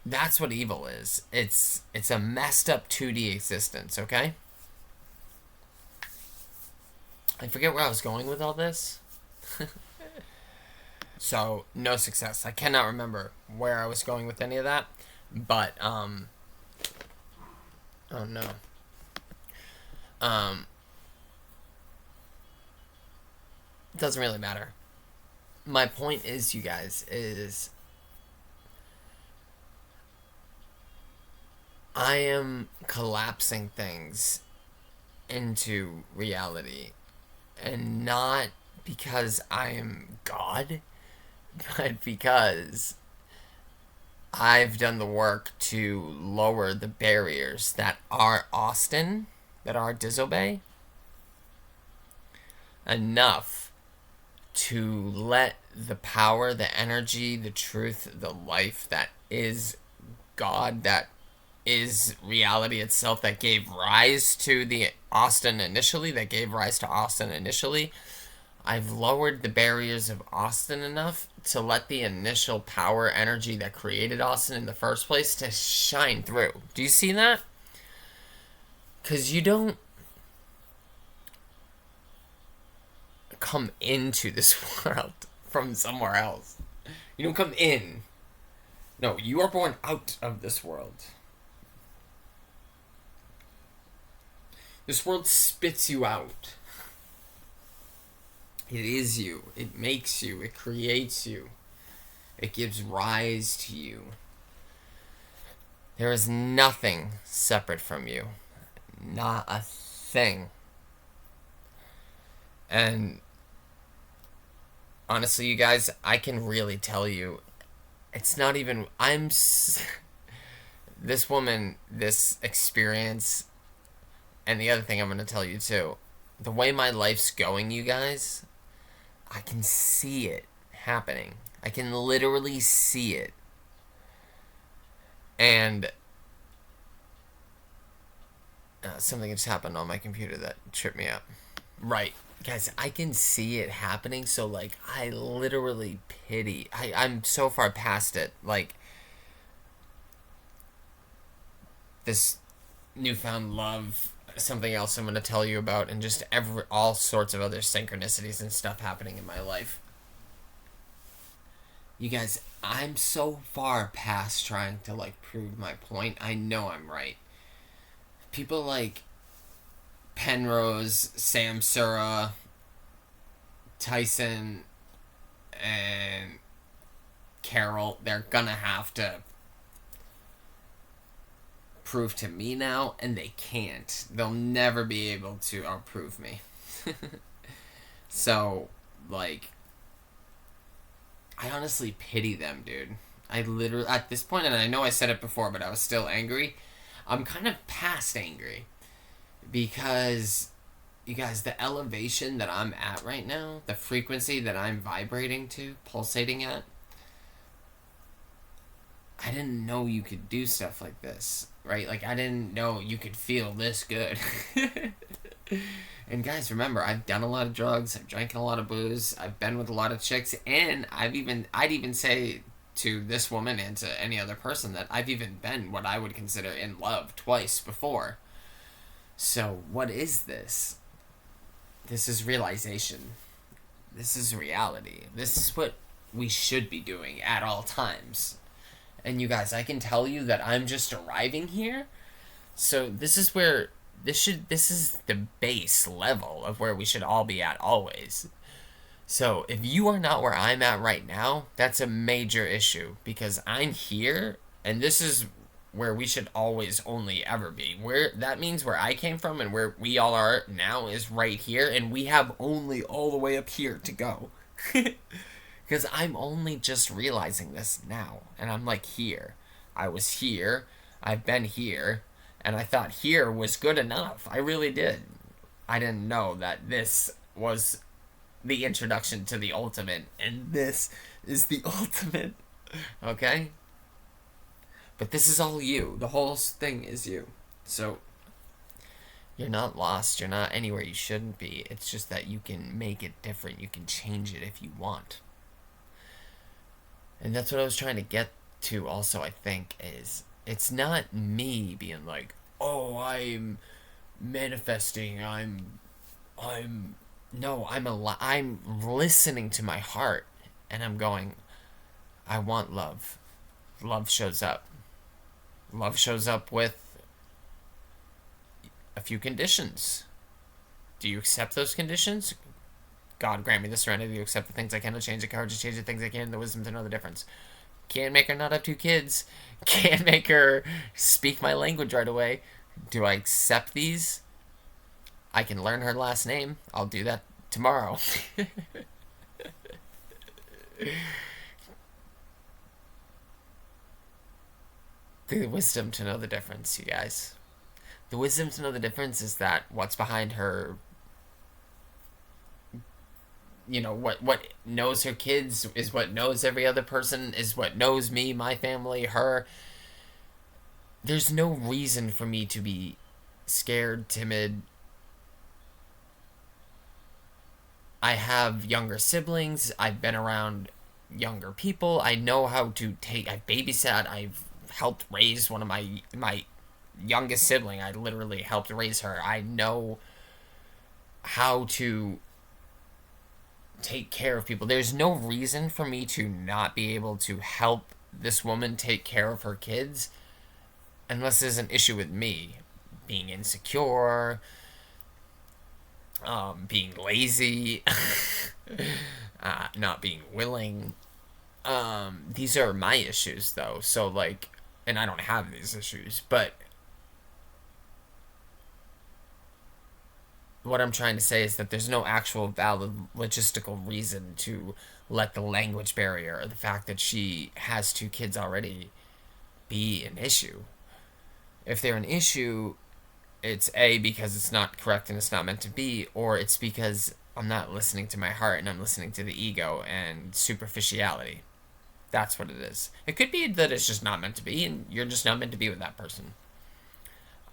that's what evil is. It's a messed up 2D existence, okay? I forget where I was going with all this. So, no success. I cannot remember where I was going with any of that. But, oh no. It doesn't really matter. My point is, you guys, is I am collapsing things into reality. And not because I am God, but because I've done the work to lower the barriers that are Austin, that are Disobey, enough to let the power, the energy, the truth, the life that is God, that is reality itself, that gave rise to the Austin initially, I've lowered the barriers of Austin enough to let the initial power energy that created Austin in the first place to shine through. Do you see that? Because you don't come into this world from somewhere else. You don't come in. No, you are born out of this world. This world spits you out. It is you. It makes you. It creates you. It gives rise to you. There is nothing separate from you. Not a thing. And honestly, you guys, I can really tell you, it's not even. This woman, this experience, and the other thing I'm going to tell you too, the way my life's going, you guys, I can see it happening. I can literally see it. And something just happened on my computer that tripped me up. Right. Guys, I can see it happening, so, like, I literally pity. I'm so far past it. Like, this newfound love, something else I'm going to tell you about, and just all sorts of other synchronicities and stuff happening in my life. You guys, I'm so far past trying to like prove my point. I know I'm right. People like Penrose, Samsura, Tyson, and Carol, they're gonna have to prove to me now, and they can't. They'll never be able to outprove me. So, like, I honestly pity them, dude. I literally, at this point, and I know I said it before, but I was still angry. I'm kind of past angry because, you guys, the elevation that I'm at right now, the frequency that I'm vibrating to, pulsating at, I didn't know you could do stuff like this, right? Like, I didn't know you could feel this good. And guys, remember, I've done a lot of drugs, I've drank a lot of booze, I've been with a lot of chicks, and I'd even say to this woman and to any other person that I've even been what I would consider in love twice before. So, what is this? This is realization. This is reality. This is what we should be doing at all times. And you guys, I can tell you that I'm just arriving here. So this is where this is the base level of where we should all be at always. So if you are not where I'm at right now, that's a major issue because I'm here and this is where we should always only ever be. Where that means where I came from and where we all are now is right here and we have only all the way up here to go. Because I'm only just realizing this now. And I'm like, here. I was here. I've been here. And I thought here was good enough. I really did. I didn't know that this was the introduction to the ultimate. And this is the ultimate. Okay? But this is all you. The whole thing is you. So, you're not lost. You're not anywhere you shouldn't be. It's just that you can make it different. You can change it if you want. And that's what I was trying to get to also, I think, is it's not me being like, oh, I'm manifesting, I'm no, I'm listening to my heart and I'm going, I want love. Love shows up. Love shows up with a few conditions. Do you accept those conditions? God grant me the serenity to accept the things I cannot change, the courage to change the things I can, the wisdom to know the difference. Can't make her not have two kids. Can't make her speak my language right away. Do I accept these? I can learn her last name. I'll do that tomorrow. The wisdom to know the difference, you guys. The wisdom to know the difference is that what's behind her, what knows her kids is what knows every other person, is what knows me, my family, her. There's no reason for me to be scared, timid. I have younger siblings. I've been around younger people. I know how to I've babysat. I've helped raise one of my youngest sibling. I literally helped raise her. I know how to take care of people. There's no reason for me to not be able to help this woman take care of her kids unless there's an issue with me being insecure, being lazy, not being willing. These are my issues though. So like, and I don't have these issues, but what I'm trying to say is that there's no actual valid logistical reason to let the language barrier or the fact that she has two kids already be an issue. If they're an issue, it's A, because it's not correct and it's not meant to be, or it's because I'm not listening to my heart and I'm listening to the ego and superficiality. That's what it is. It could be that it's just not meant to be and you're just not meant to be with that person.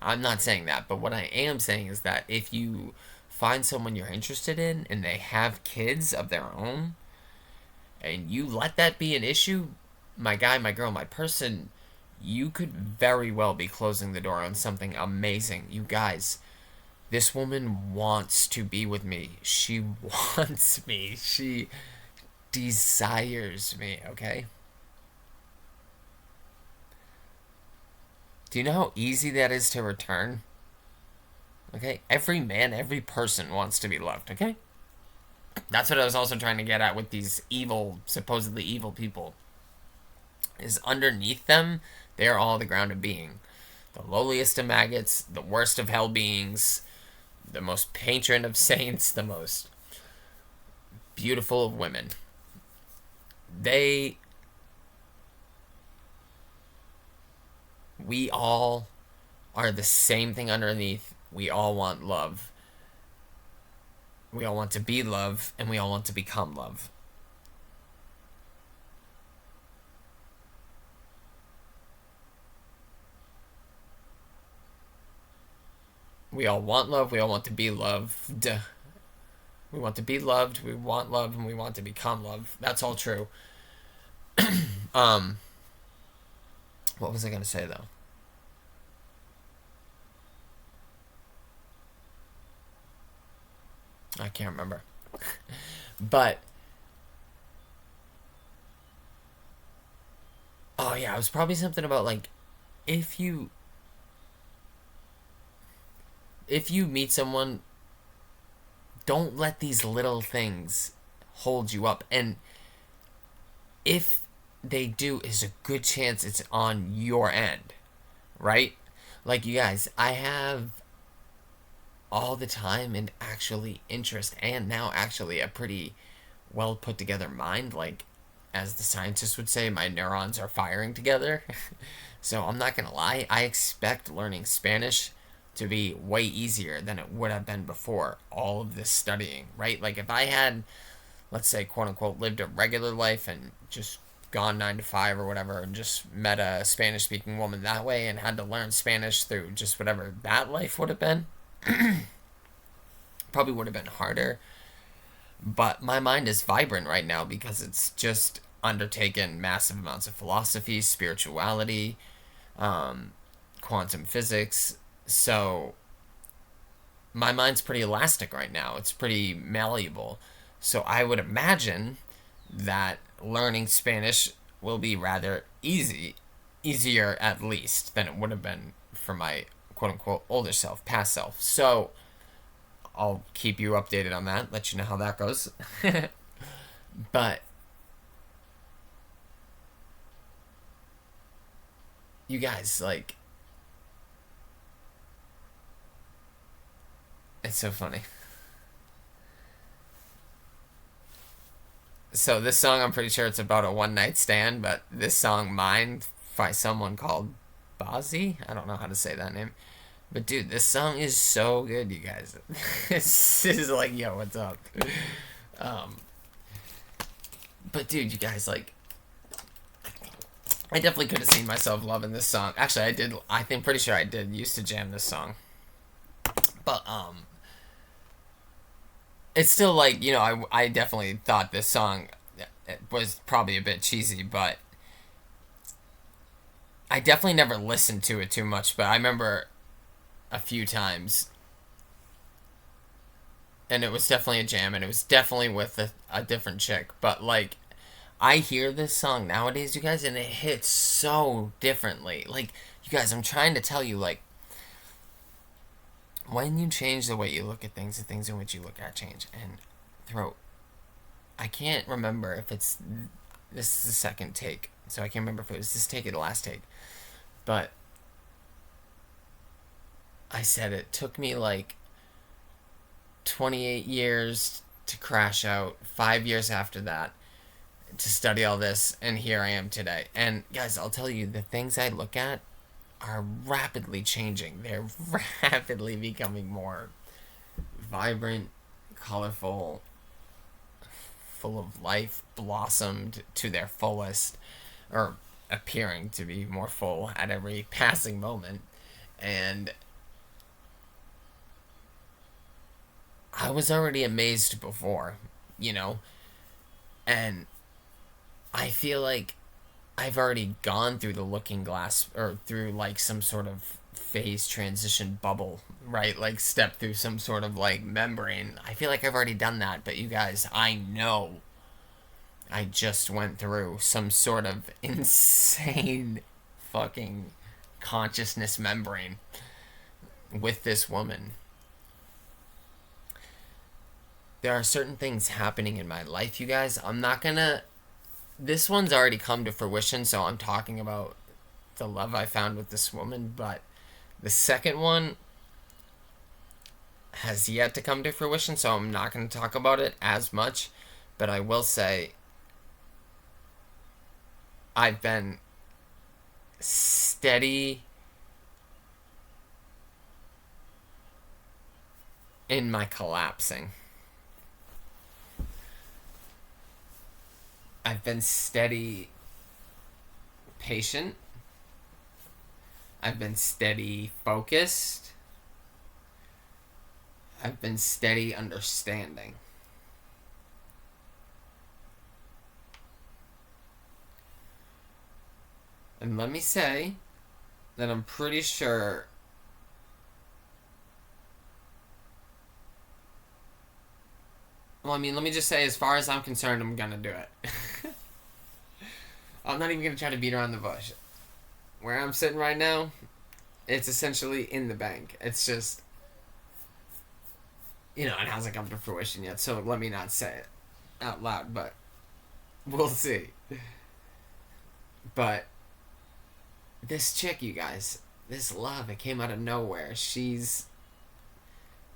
I'm not saying that, but what I am saying is that if you find someone you're interested in and they have kids of their own and you let that be an issue, my guy, my girl, my person, you could very well be closing the door on something amazing. You guys, this woman wants to be with me. She wants me. desires me, okay? Do you know how easy that is to return? Okay? Every man, every person wants to be loved, okay? That's what I was also trying to get at with these evil, supposedly evil people. Is underneath them, they are all the ground of being. The lowliest of maggots, the worst of hell beings, the most patron of saints, the most beautiful of women. They. We all are the same thing underneath. We all want love. We all want to be love, and we all want to become love. We all want love. We all want to be loved. We want to be loved. We want love, and we want to become love. That's all true. Um, what was I gonna say though? I can't remember. But oh yeah, it was probably something about like if you if you meet someone, don't let these little things hold you up. And if they do, is a good chance it's on your end, right? Like you guys, I have all the time and actually interest and now actually a pretty well put together mind. Like, as the scientists would say, my neurons are firing together. So I'm not gonna lie, I expect learning Spanish to be way easier than it would have been before all of this studying, right? Like, if I had, let's say, quote unquote, lived a regular life and just gone 9 to 5 or whatever and just met a Spanish speaking woman that way and had to learn Spanish through just whatever that life would have been, probably would have been harder. But my mind is vibrant right now because it's just undertaken massive amounts of philosophy, spirituality, um, quantum physics. So my mind's pretty elastic right now. It's pretty malleable. So I would imagine that learning Spanish will be rather easier at least than it would have been for my quote unquote older self, past self. So I'll keep you updated on that, let you know how that goes. But you guys, like, it's so funny. So this song, I'm pretty sure it's about a one night stand, but this song, "Mine," by someone called Bazzi. I don't know how to say that name. But dude, this song is so good, you guys. This is like, yo, what's up? Um, but dude, you guys, like, I definitely could have seen myself loving this song. Actually, I did. I think pretty sure I did used to jam this song. But it's still like, I definitely thought this song was probably a bit cheesy, but I definitely never listened to it too much. But I remember a few times, and it was definitely a jam, and it was definitely with a different chick. But like, I hear this song nowadays, you guys, and it hits so differently. Like, you guys, I'm trying to tell you, like, when you change the way you look at things, the things in which you look at change. And throat, I can't remember if it's this is the second take, so I can't remember if it was this take or the last take. But I said it took me like 28 years to crash out, 5 years after that to study all this, and here I am today. And guys, I'll tell you, the things I look at are rapidly changing. They're rapidly becoming more vibrant, colorful, full of life, blossomed to their fullest, or appearing to be more full at every passing moment. And I was already amazed before, you know, and I feel like I've already gone through the looking glass or through like some sort of phase transition bubble, right? Like step through some sort of like membrane. I feel like I've already done that, but you guys, I know I just went through some sort of insane fucking consciousness membrane with this woman. There are certain things happening in my life, you guys. I'm not gonna. This one's already come to fruition, so I'm talking about the love I found with this woman, but the second one has yet to come to fruition, so I'm not going to talk about it as much. But I will say I've been steady in my collapsing. I've been steady patient. I've been steady focused. I've been steady understanding. And let me say that I'm pretty sure well, I mean, let me just say, as far as I'm concerned, I'm gonna do it. I'm not even gonna try to beat around the bush. Where I'm sitting right now, it's essentially in the bank. It's just, it hasn't come to fruition yet, so let me not say it out loud, but we'll see. But this chick, you guys, this love, it came out of nowhere. She's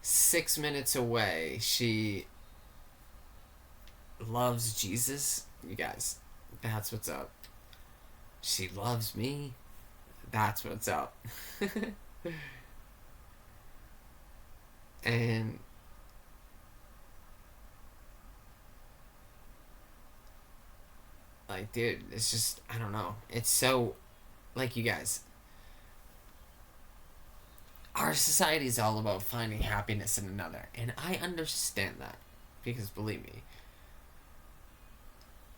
6 minutes away. She loves Jesus, you guys. That's what's up. She loves me. That's what's up. And like, dude, it's just, I don't know. It's so, like, you guys, our society is all about finding happiness in another, and I understand that, because believe me,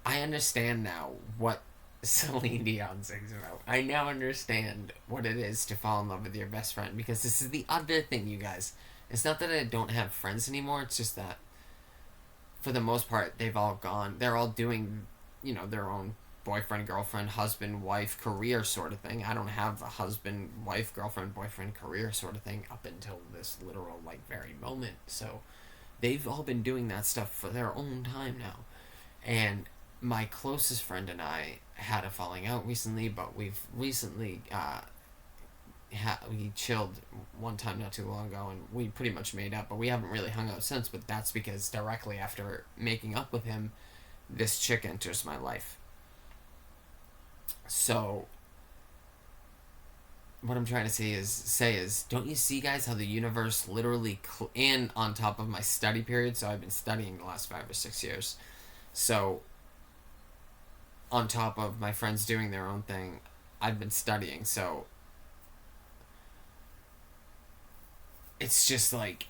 I understand now what Celine Dion sings about. I now understand what it is to fall in love with your best friend, because this is the other thing, you guys. It's not that I don't have friends anymore, it's just that for the most part they've all gone. They're all doing, their own boyfriend, girlfriend, husband, wife, career sort of thing. I don't have a husband, wife, girlfriend, boyfriend, career sort of thing up until this literal, very moment. So they've all been doing that stuff for their own time now. And my closest friend and I had a falling out recently, but we've recently we chilled one time not too long ago, and we pretty much made up, but we haven't really hung out since. But that's because directly after making up with him, this chick enters my life. So what I'm trying to say is, don't you see, guys, how the universe literally and on top of my study period, so I've been studying the last 5 or 6 years, so on top of my friends doing their own thing, I've been studying. So it's just like,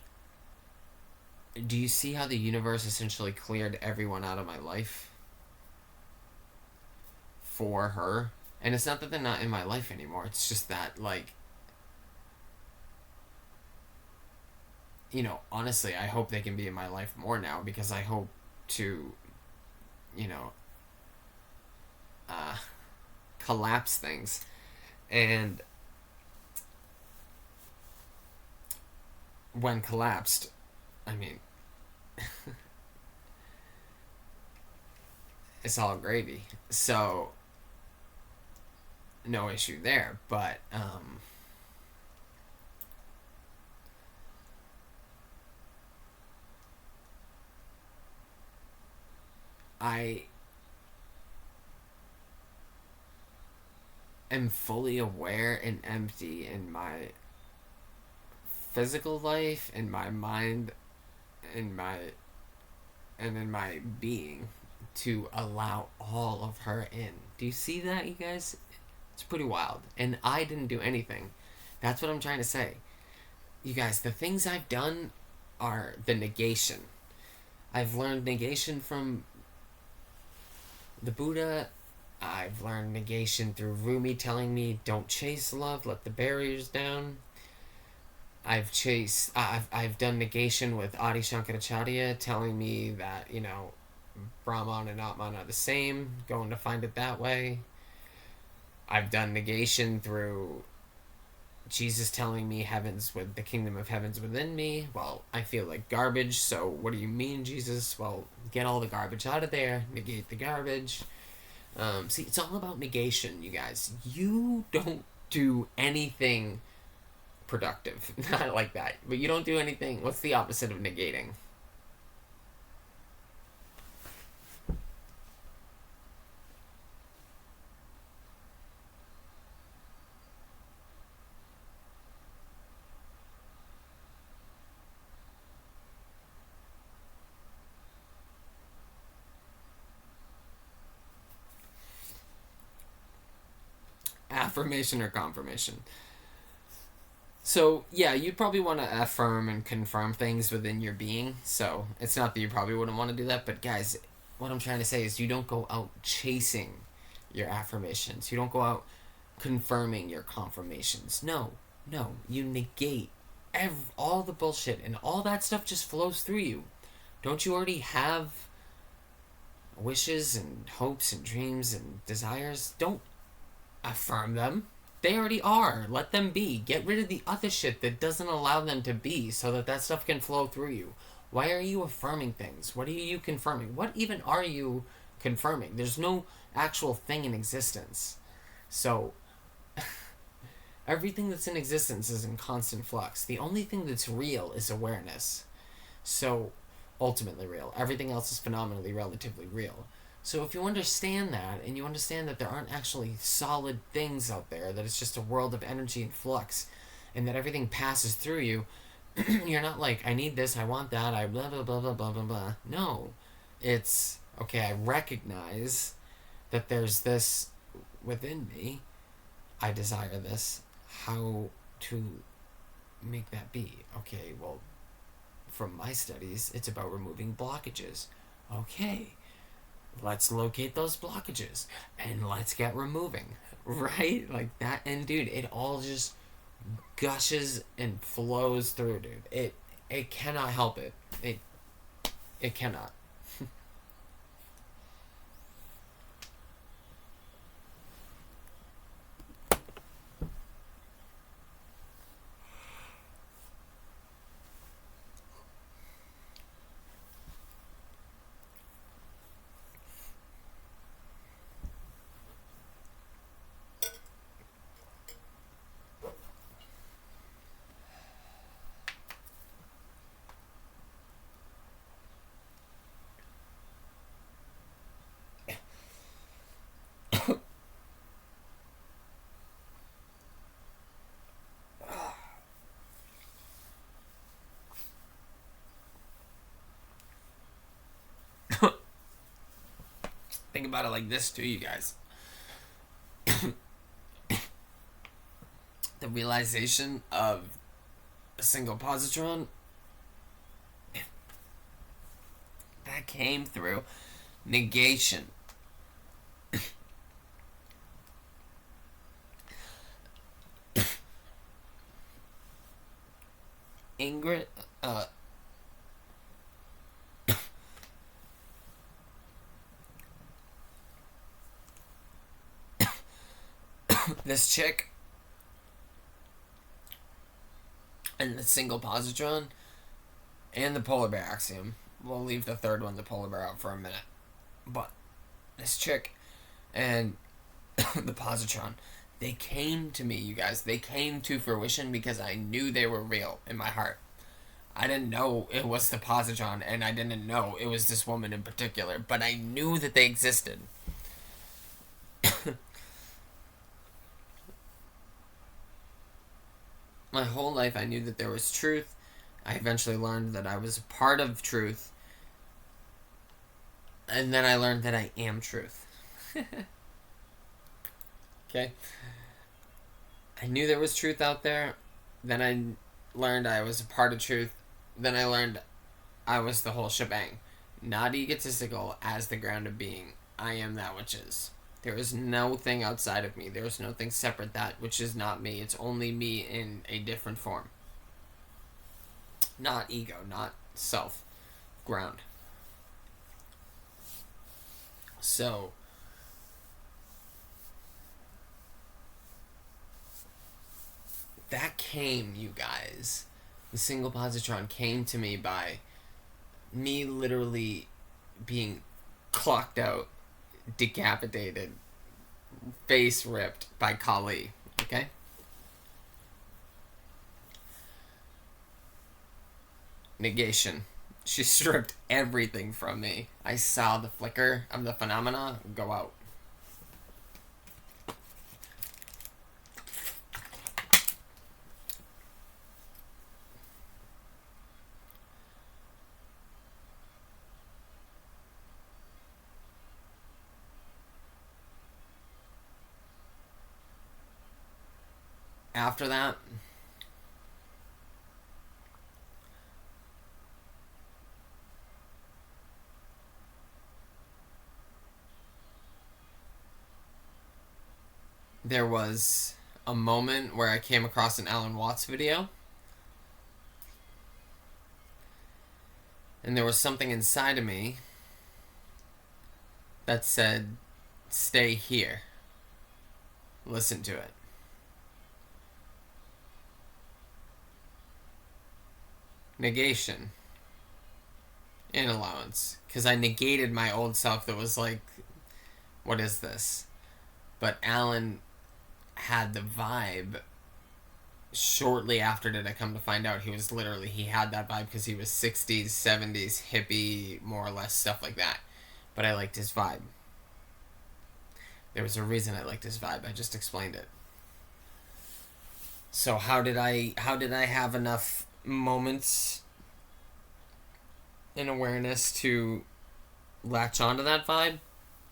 do you see how the universe essentially cleared everyone out of my life for her? And it's not that they're not in my life anymore. It's just that, honestly, I hope they can be in my life more now, because I hope to, collapse things. And when collapsed, I mean, it's all gravy. So, no issue there. But, I am fully aware and empty in my physical life, in my mind, in my and in my being, to allow all of her in. Do you see that, you guys? It's pretty wild. And I didn't do anything. That's what I'm trying to say. You guys, the things I've done are the negation. I've learned negation from the Buddha. I've learned negation through Rumi telling me, don't chase love, let the barriers down. I've done negation with Adi Shankaracharya telling me that, Brahman and Atman are the same, going to find it that way. I've done negation through Jesus telling me heaven's with the kingdom of heaven's within me. Well, I feel like garbage, so what do you mean, Jesus? Well, get all the garbage out of there, negate the garbage. See, it's all about negation, you guys. You don't do anything productive. Not like that. But you don't do anything. What's the opposite of negating? Affirmation or confirmation? So, yeah, you'd probably want to affirm and confirm things within your being. So, it's not that you probably wouldn't want to do that, but guys, what I'm trying to say is you don't go out chasing your affirmations. You don't go out confirming your confirmations. No, no, you negate all the bullshit, and all that stuff just flows through you. Don't you already have wishes and hopes and dreams and desires? Don't affirm them. They already are. Let them be. Get rid of the other shit that doesn't allow them to be so that that stuff can flow through you. Why are you affirming things? What are you confirming? What even are you confirming? There's no actual thing in existence. So, everything that's in existence is in constant flux. The only thing that's real is awareness. So, ultimately real. Everything else is phenomenally relatively real. So if you understand that, and you understand that there aren't actually solid things out there, that it's just a world of energy and flux, and that everything passes through you, you're not like, I need this, I want that, I blah blah blah blah blah blah blah. No. It's, okay, I recognize that there's this within me. I desire this. How to make that be? Okay, well, from my studies, it's about removing blockages. Okay, let's locate those blockages and let's get removing, right? Like that. And dude, it all just gushes and flows through, dude. It cannot help it. It cannot. Think about it like this too, you guys. The realization of a single positron that came through negation. Ingrid, this chick and the single positron and the polar bear axiom. We'll leave the third one, the polar bear, out for a minute. But this chick and the positron, they came to me, you guys. They came to fruition because I knew they were real in my heart. I didn't know it was the positron, and I didn't know it was this woman in particular, but I knew that they existed. My whole life I knew that there was truth. I eventually learned that I was a part of truth. And then I learned that I am truth. Okay? I knew there was truth out there. Then I learned I was a part of truth. Then I learned I was the whole shebang. Not egotistical as the ground of being. I am that which is. There is no thing outside of me. There is no thing separate that which is not me. It's only me in a different form. Not ego, not self. Ground. So that came, you guys. The single positron came to me by me literally being clocked out, decapitated, face ripped by Kali. Okay? Negation. She stripped everything from me. I saw the flicker of the phenomena go out. After that, there was a moment where I came across an Alan Watts video, and there was something inside of me that said, "Stay here. Listen to it." Negation and allowance. Because I negated my old self that was like, what is this? But Alan had the vibe. Shortly after did I come to find out he had that vibe because he was 60s, 70s, hippie, more or less, stuff like that. But I liked his vibe. There was a reason I liked his vibe. I just explained it. So how did I have enough moments in awareness to latch onto that vibe?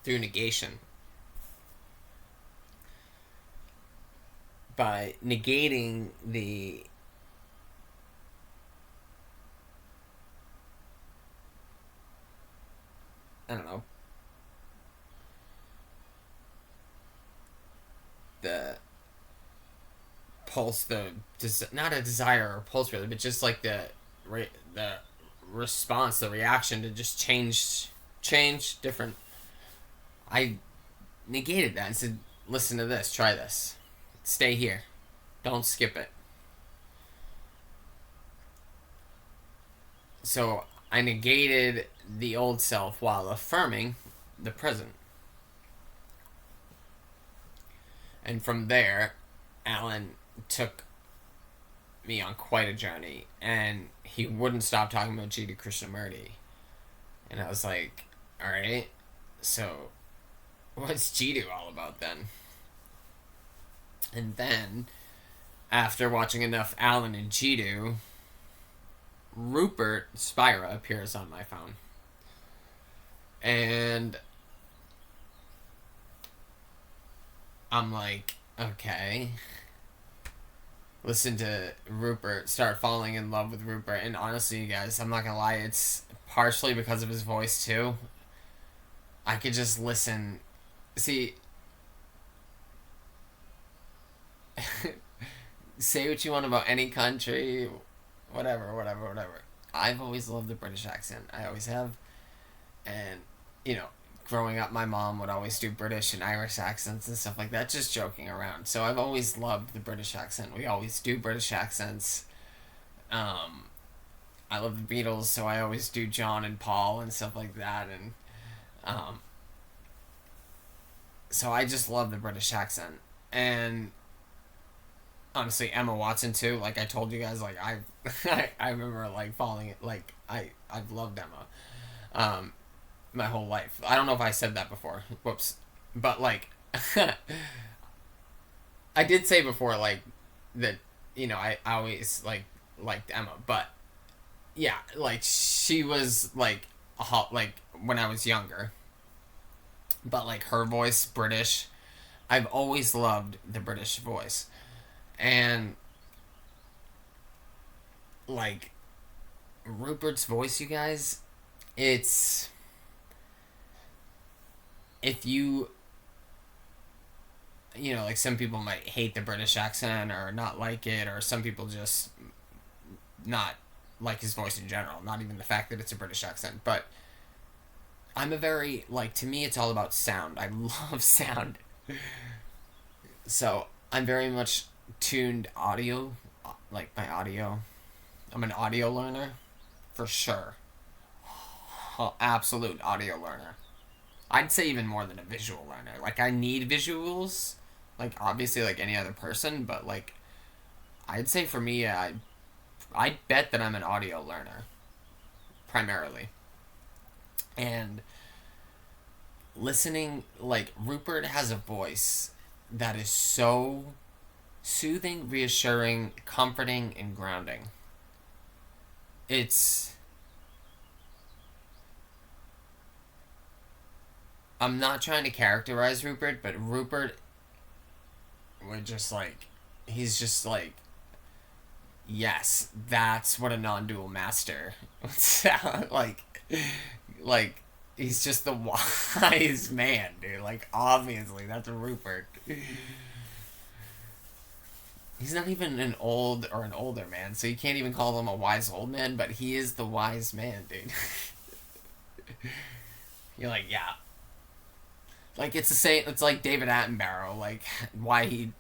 Through negation. By negating the I don't know, the pulse, not a desire or pulse really, but just like the response, the reaction to just change different. I negated that and said, "Listen to this, try this, stay here, don't skip it." So I negated the old self while affirming the present. And from there, Alan took me on quite a journey, and he wouldn't stop talking about Jiddu Krishnamurti. And I was like, alright, so what's Jiddu all about then? And then, after watching enough Alan and Jiddu, Rupert Spira appears on my phone. And I'm like, okay. Listen to Rupert, start falling in love with Rupert. And honestly, you guys, I'm not gonna lie, it's partially because of his voice too. I could just listen. See, say what you want about any country, whatever. I've always loved the British accent. I always have. And, you know, growing up, my mom would always do British and Irish accents and stuff like that, just joking around. So I've always loved the British accent. We always do British accents. I love the Beatles, so I always do John and Paul and stuff like that. And so I just love the British accent. And honestly, Emma Watson too. Like I told you guys, like I remember like falling like I've loved Emma. My whole life. I don't know if I said that before. Whoops. But like I did say before like that, you know, I always like liked Emma, but yeah, like she was like a hot like when I was younger. But like her voice, British. I've always loved the British voice. And like Rupert's voice, you guys, it's if you know, like some people might hate the British accent or not like it, or some people just not like his voice in general, not even the fact that it's a British accent. But I'm a very, like, to me, it's all about sound. I love sound. So I'm very much tuned audio, like my audio. I'm an audio learner, for sure. Absolute audio learner. I'd say even more than a visual learner. Like, I need visuals, like, obviously, like any other person, but, like, I'd say for me, I bet that I'm an audio learner, primarily. And listening, like, Rupert has a voice that is so soothing, reassuring, comforting, and grounding. It's. I'm not trying to characterize Rupert, but Rupert would just like. He's just like. Yes, that's what a non dual master would sound like. Like, he's just the wise man, dude. Like, obviously, that's Rupert. He's not even an old or an older man, so you can't even call him a wise old man, but he is the wise man, dude. You're like, yeah. Like, it's the same, it's like David Attenborough, like, why he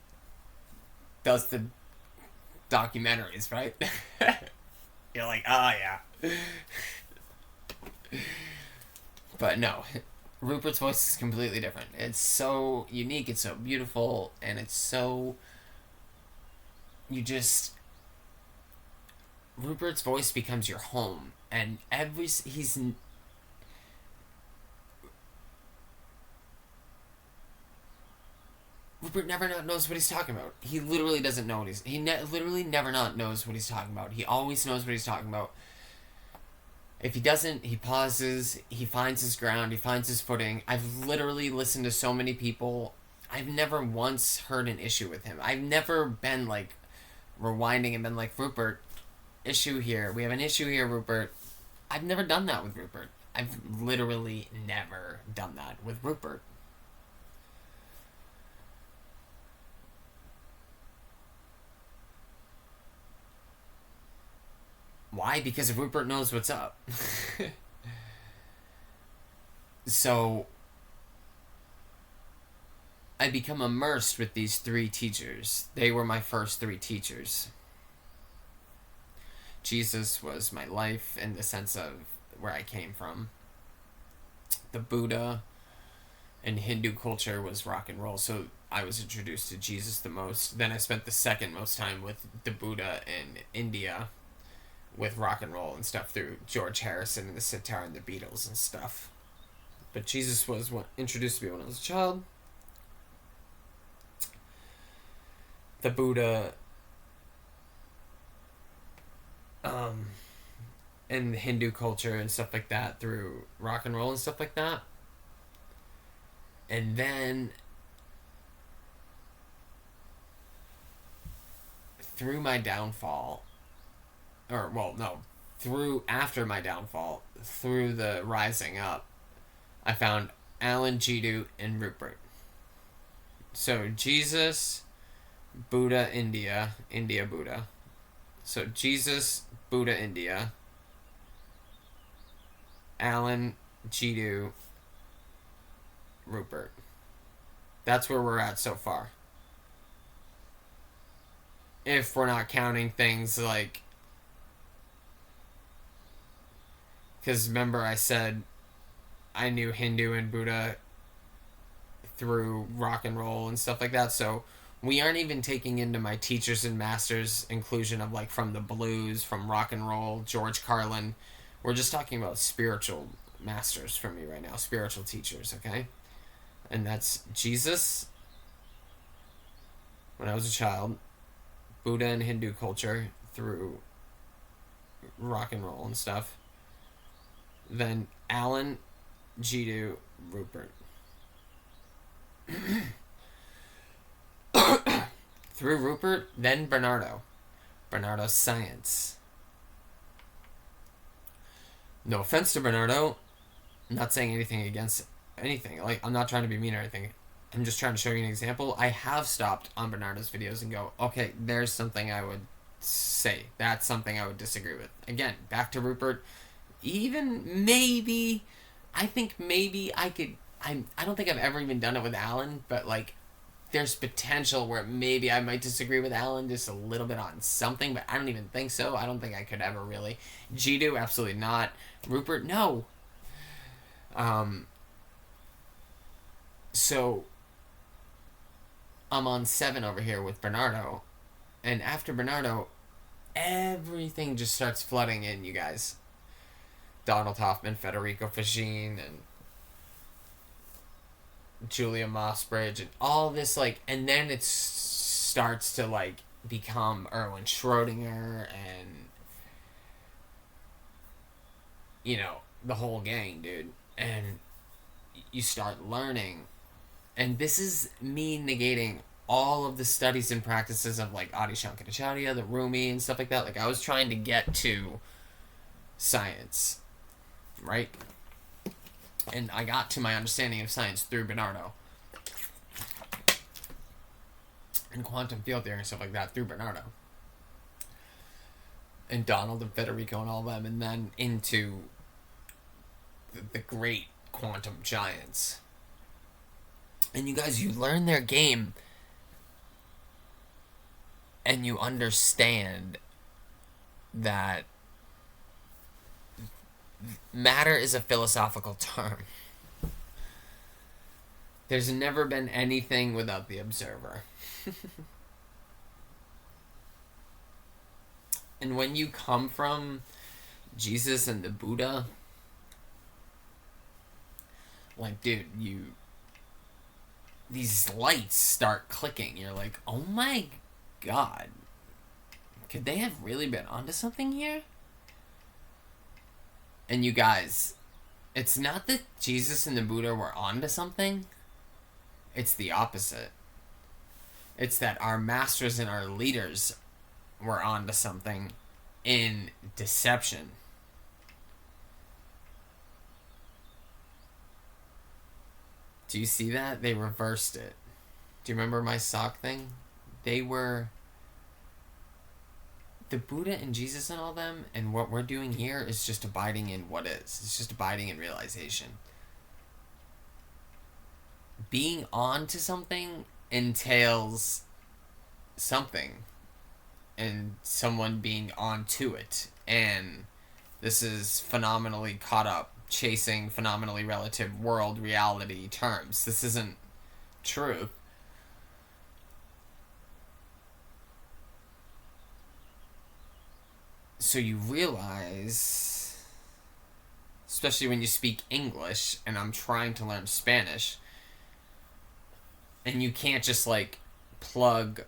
does the documentaries, right? You're like, oh, yeah. But no, Rupert's voice is completely different. It's so unique, it's so beautiful, and it's so. You just. Rupert's voice becomes your home, and he's. Rupert never not knows what he's talking about. He literally doesn't know what he's. Literally never not knows what he's talking about. He always knows what he's talking about. If he doesn't, he pauses, he finds his ground, he finds his footing. I've literally listened to so many people. I've never once heard an issue with him. I've never been like rewinding and been like, Rupert, issue here. We have an issue here, Rupert. I've never done that with Rupert. I've literally never done that with Rupert. Why? Because Rupert knows what's up. So I become immersed with these three teachers. They were my first three teachers. Jesus was my life in the sense of where I came from. The Buddha in Hindu culture was rock and roll, so I was introduced to Jesus the most. Then I spent the second most time with the Buddha in India with rock and roll and stuff through George Harrison and the sitar and the Beatles and stuff. But Jesus was what introduced me when I was a child. The Buddha, and Hindu culture and stuff like that through rock and roll and stuff like that. And then through my downfall, or well, no, through after my downfall, through the rising up, I found Alan, Jiddu, and Rupert. So Jesus, Buddha, India, India, Buddha. So Jesus, Buddha, India, Alan, Jiddu, Rupert. That's where we're at so far. If we're not counting things like. Because remember, I said I knew Hindu and Buddha through rock and roll and stuff like that. So we aren't even taking into my teachers and masters inclusion of like from the blues, from rock and roll, George Carlin. We're just talking about spiritual masters for me right now, spiritual teachers, okay? And that's Jesus when I was a child, Buddha and Hindu culture through rock and roll and stuff. Then Alan, Jiddu, Rupert. Through Rupert, then Bernardo. Bernardo's science. No offense to Bernardo. I'm not saying anything against anything. Like, I'm not trying to be mean or anything. I'm just trying to show you an example. I have stopped on Bernardo's videos and go, okay, there's something I would say. That's something I would disagree with. Again, back to Rupert. Even maybe I think maybe I could. I don't think I've ever even done it with Alan, but like, there's potential where maybe I might disagree with Alan just a little bit on something, but I don't even think so. I don't think I could ever really. Jidu, absolutely not. Rupert, no. Um, so I'm on 7 over here with Bernardo, and after Bernardo, everything just starts flooding in, you guys. Donald Hoffman, Federico Fagin, and Julia Mossbridge, and all this, like, and then it starts to, like, become Erwin Schrodinger and, you know, the whole gang, dude. And you start learning. And this is me negating all of the studies and practices of, like, Adi Shankaracharya, the Rumi, and stuff like that. Like, I was trying to get to science, right? And I got to my understanding of science through Bernardo. And quantum field theory and stuff like that through Bernardo. And Donald and Federico and all of them. And then into the great quantum giants. And you guys, you learn their game. And you understand that matter is a philosophical term. There's never been anything without the observer. And when you come from Jesus and the Buddha, like, dude, these lights start clicking. You're like, oh my god, could they have really been onto something here? And you guys, it's not that Jesus and the Buddha were onto something. It's the opposite. It's that our masters and our leaders were onto something in deception. Do you see that? They reversed it. Do you remember my sock thing? They were... The Buddha and Jesus and all them, and what we're doing here is just abiding in what is. It's just abiding in realization. Being on to something entails something. And someone being on to it. And this is phenomenally caught up, chasing phenomenally relative world reality terms. This isn't truth. So you realize, especially when you speak English, and I'm trying to learn Spanish, and you can't just, like, plug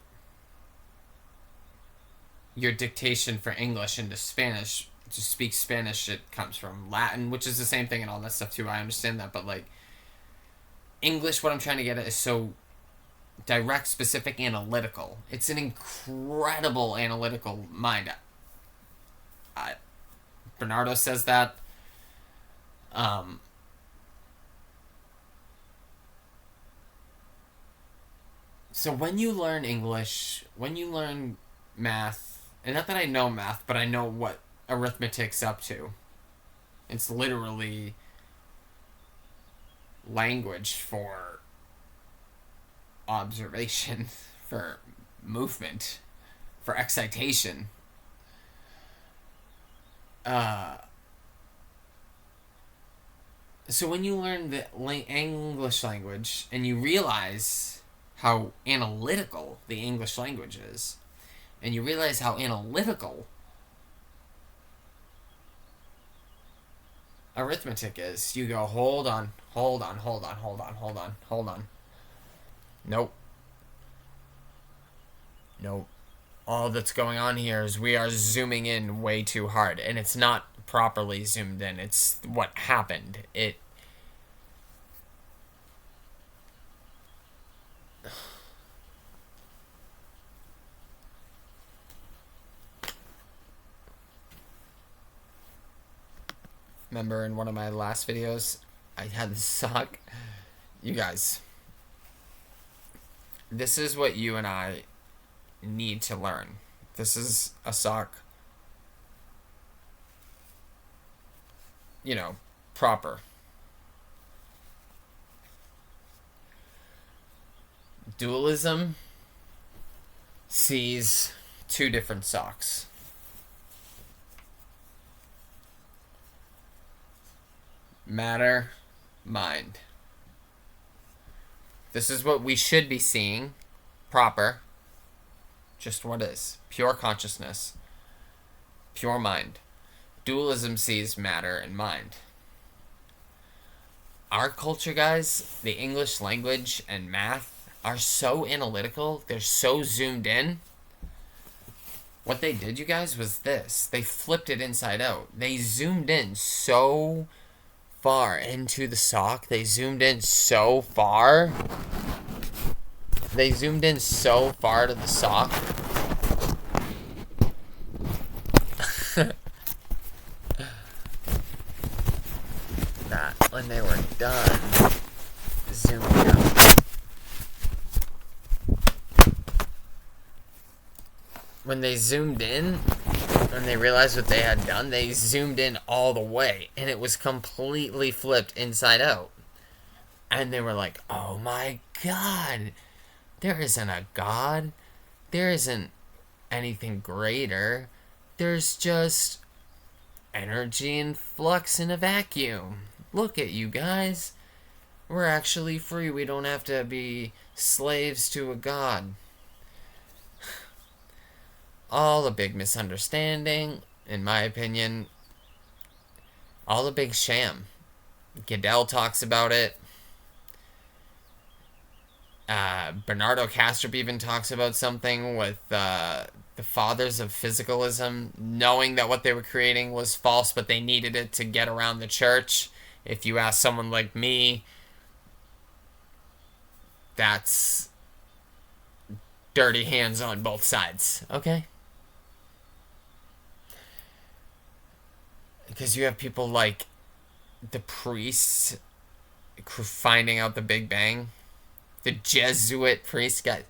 your dictation for English into Spanish. To speak Spanish, it comes from Latin, which is the same thing and all that stuff too. I understand that, but, like, English, what I'm trying to get at is so direct, specific, analytical. It's an incredible analytical mind. Bernardo says that. So when you learn English, when you learn math, and not that I know math, but I know what arithmetic's up to. It's literally language for observation, for movement, for excitation. So when you learn the English language and you realize how analytical the English language is, and you realize how analytical arithmetic is, you go, hold on. Nope. All that's going on here is we are zooming in way too hard, and it's not properly zoomed in. It's what happened. Remember in one of my last videos, I had this sock. You guys, this is what you and I need to learn. This is a sock, proper. Dualism sees two different socks. Matter, mind. This is what we should be seeing. Proper. Just what is. Pure consciousness. Pure mind. Dualism sees matter and mind. Our culture, guys, the English language and math are so analytical. They're so zoomed in. What they did, you guys, was this. They flipped it inside out. They zoomed in so far into the sock. They zoomed in so far. They zoomed in so far to the sock. That when they were done zooming out. When they zoomed in, when they realized what they had done, they zoomed in all the way, and it was completely flipped inside out. And they were like, oh my god, there isn't a god. There isn't anything greater. There's just energy and flux in a vacuum. Look at you guys. We're actually free. We don't have to be slaves to a god. All a big misunderstanding, in my opinion. All a big sham. Goodell talks about it. Bernardo Kastrup even talks about something with the fathers of physicalism, knowing that what they were creating was false, but they needed it to get around the church. If you ask someone like me, that's dirty hands on both sides, okay? Because you have people like the priests finding out the Big Bang, the Jesuit priest guy.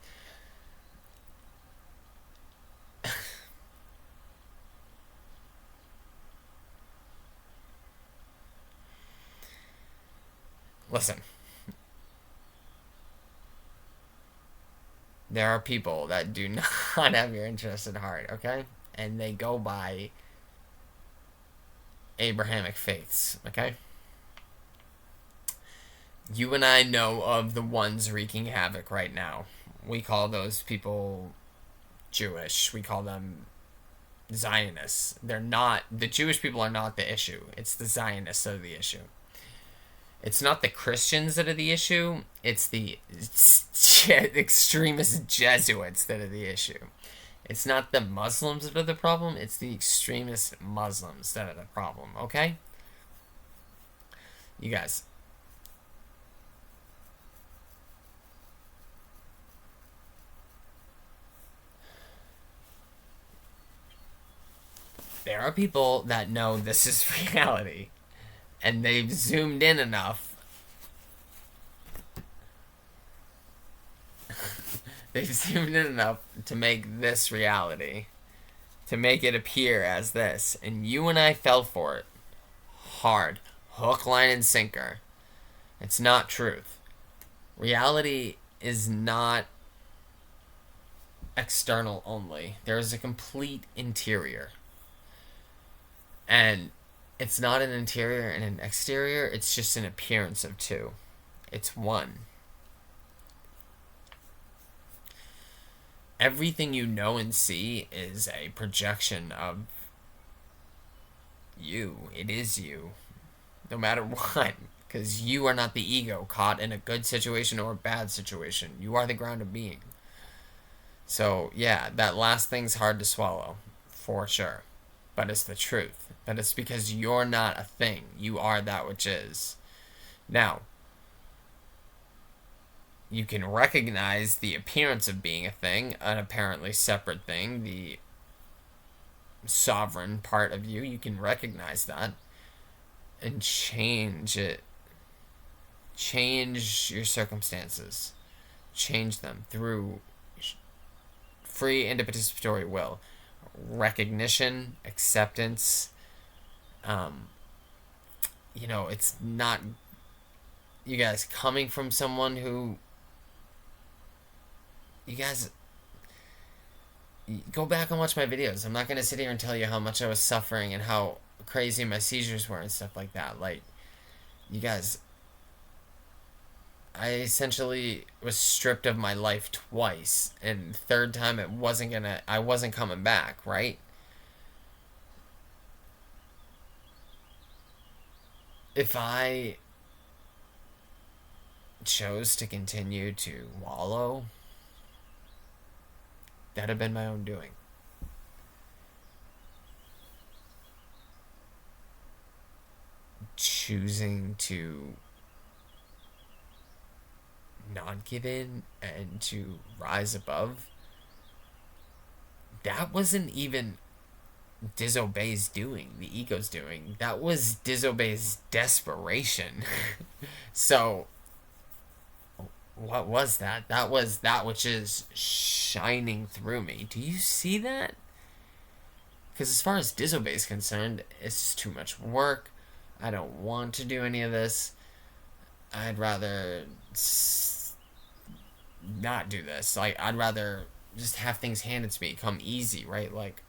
Listen, there are people that do not have your interest at heart, okay? And they go by Abrahamic faiths, okay? You and I know of the ones wreaking havoc right now. We call those people Jewish. We call them Zionists. They're not, the Jewish people are not the issue. It's the Zionists that are the issue. It's not the Christians that are the issue. It's the extremist Jesuits that are the issue. It's not the Muslims that are the problem. It's the extremist Muslims that are the problem, okay? You guys. There are people that know this is reality. And they've zoomed in enough. They've zoomed in enough to make this reality. To make it appear as this. And you and I fell for it. Hard. Hook, line, and sinker. It's not truth. Reality is not external only. There is a complete interior. And it's not an interior and an exterior. It's just an appearance of two. It's one. Everything you know and see is a projection of you. It is you. No matter what. Because you are not the ego caught in a good situation or a bad situation. You are the ground of being. So, yeah, that last thing's hard to swallow. For sure. But it's the truth. But it's because you're not a thing. You are that which is. Now, you can recognize the appearance of being a thing, an apparently separate thing, the sovereign part of you. You can recognize that and change it. Change your circumstances. Change them through free and participatory will. Recognition, acceptance. It's not, you guys, coming from someone who You guys, go back and watch my videos. I'm not going to sit here and tell you how much I was suffering and how crazy my seizures were and stuff like that. Like, you guys, I essentially was stripped of my life twice, and third time I wasn't coming back, right? If I chose to continue to wallow, that'd have been my own doing. Choosing to not give in and to rise above, that wasn't even Disobey's doing, the ego's doing. That was Disobey's desperation. So, what was that? That was that which is shining through me. Do you see that? Because as far as Disobey is concerned, it's just too much work. I don't want to do any of this. I'd rather not do this. Like, I'd rather just have things handed to me, come easy, right? Like,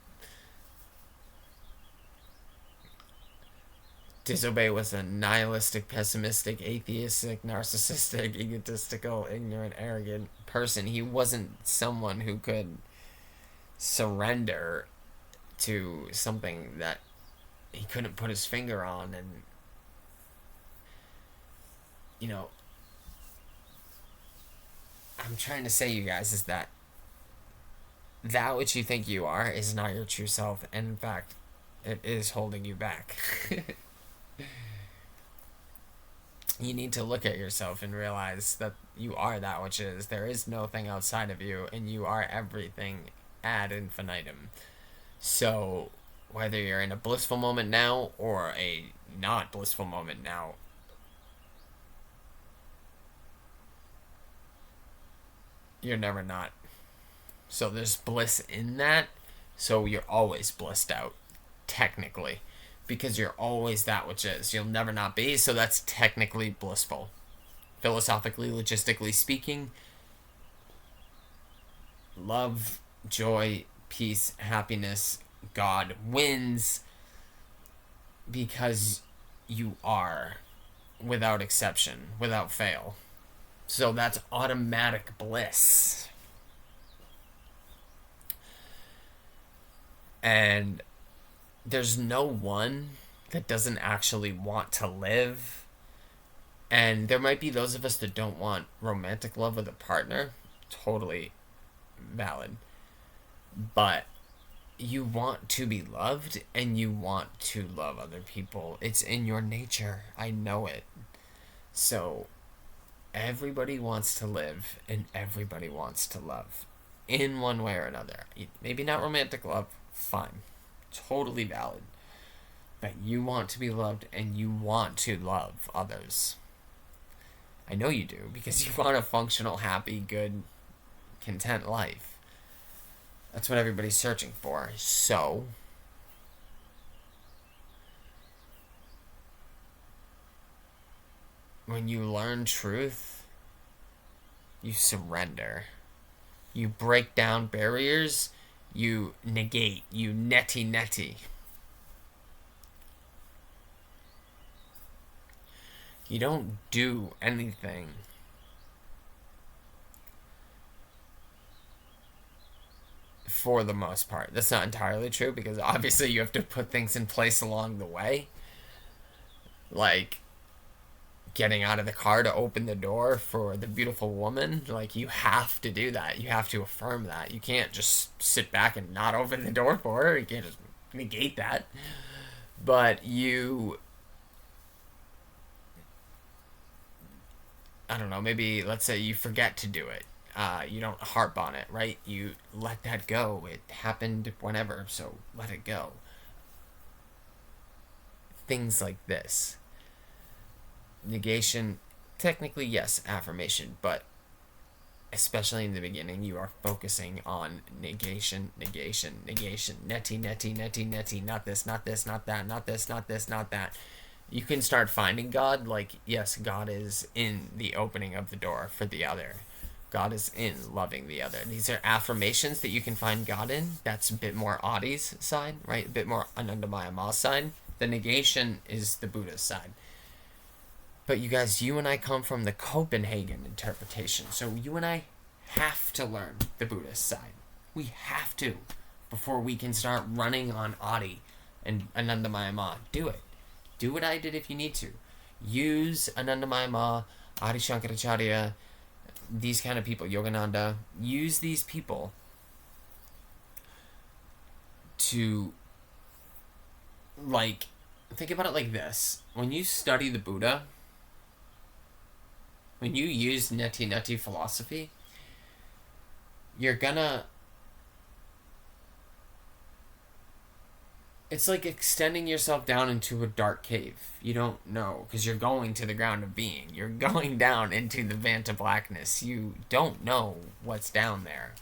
Disobey was a nihilistic, pessimistic, atheistic, narcissistic, egotistical, ignorant, arrogant person. He wasn't someone who could surrender to something that he couldn't put his finger on. And, you know, I'm trying to say, you guys, is that that which you think you are is not your true self. And in fact, it is holding you back. You need to look at yourself and realize that you are that which is. There is no thing outside of you, and you are everything ad infinitum. So, whether you're in a blissful moment now or a not blissful moment now, you're never not. So, there's bliss in that. So, you're always blissed out, technically, because you're always that which is. You'll never not be, so that's technically blissful. Philosophically, logistically speaking, love, joy, peace, happiness, God wins because you are, without exception, without fail. So that's automatic bliss. And there's no one that doesn't actually want to live. And there might be those of us that don't want romantic love with a partner. Totally valid. But you want to be loved and you want to love other people. It's in your nature. I know it. So everybody wants to live and everybody wants to love in one way or another. Maybe not romantic love, fine. Totally valid. But you want to be loved and you want to love others. I know you do because you want a functional, happy, good, content life. That's what everybody's searching for. So, when you learn truth, you surrender. You break down barriers. You negate. You neti. You don't do anything for the most part. That's not entirely true because obviously you have to put things in place along the way. Like getting out of the car to open the door for the beautiful woman. Like, you have to do that. You have to affirm that. You can't just sit back and not open the door for her. You can't just negate that. But you, I don't know, maybe let's say you forget to do it. You don't harp on it, right? You let that go. It happened whenever, so let it go. Things like this. Negation, technically, yes, affirmation, but especially in the beginning, you are focusing on negation. Neti, not this, not this, not that, not this, not this, not that. You can start finding God, like, yes, God is in the opening of the door for the other. God is in loving the other. These are affirmations that you can find God in. That's a bit more Adi's side, right? A bit more Anandamaya Ma's side. The negation is the Buddha's side. But you guys, you and I come from the Copenhagen interpretation. So you and I have to learn the Buddhist side. We have to before we can start running on Adi and Anandamaya Ma. Do it. Do what I did if you need to. Use Anandamaya Ma, Adi Shankaracharya, these kind of people, Yogananda. Use these people to, like, think about it like this. When you study the Buddha, when you use neti philosophy, you're gonna... It's like extending yourself down into a dark cave. You don't know, because you're going to the ground of being. You're going down into the Vanta blackness. You don't know what's down there.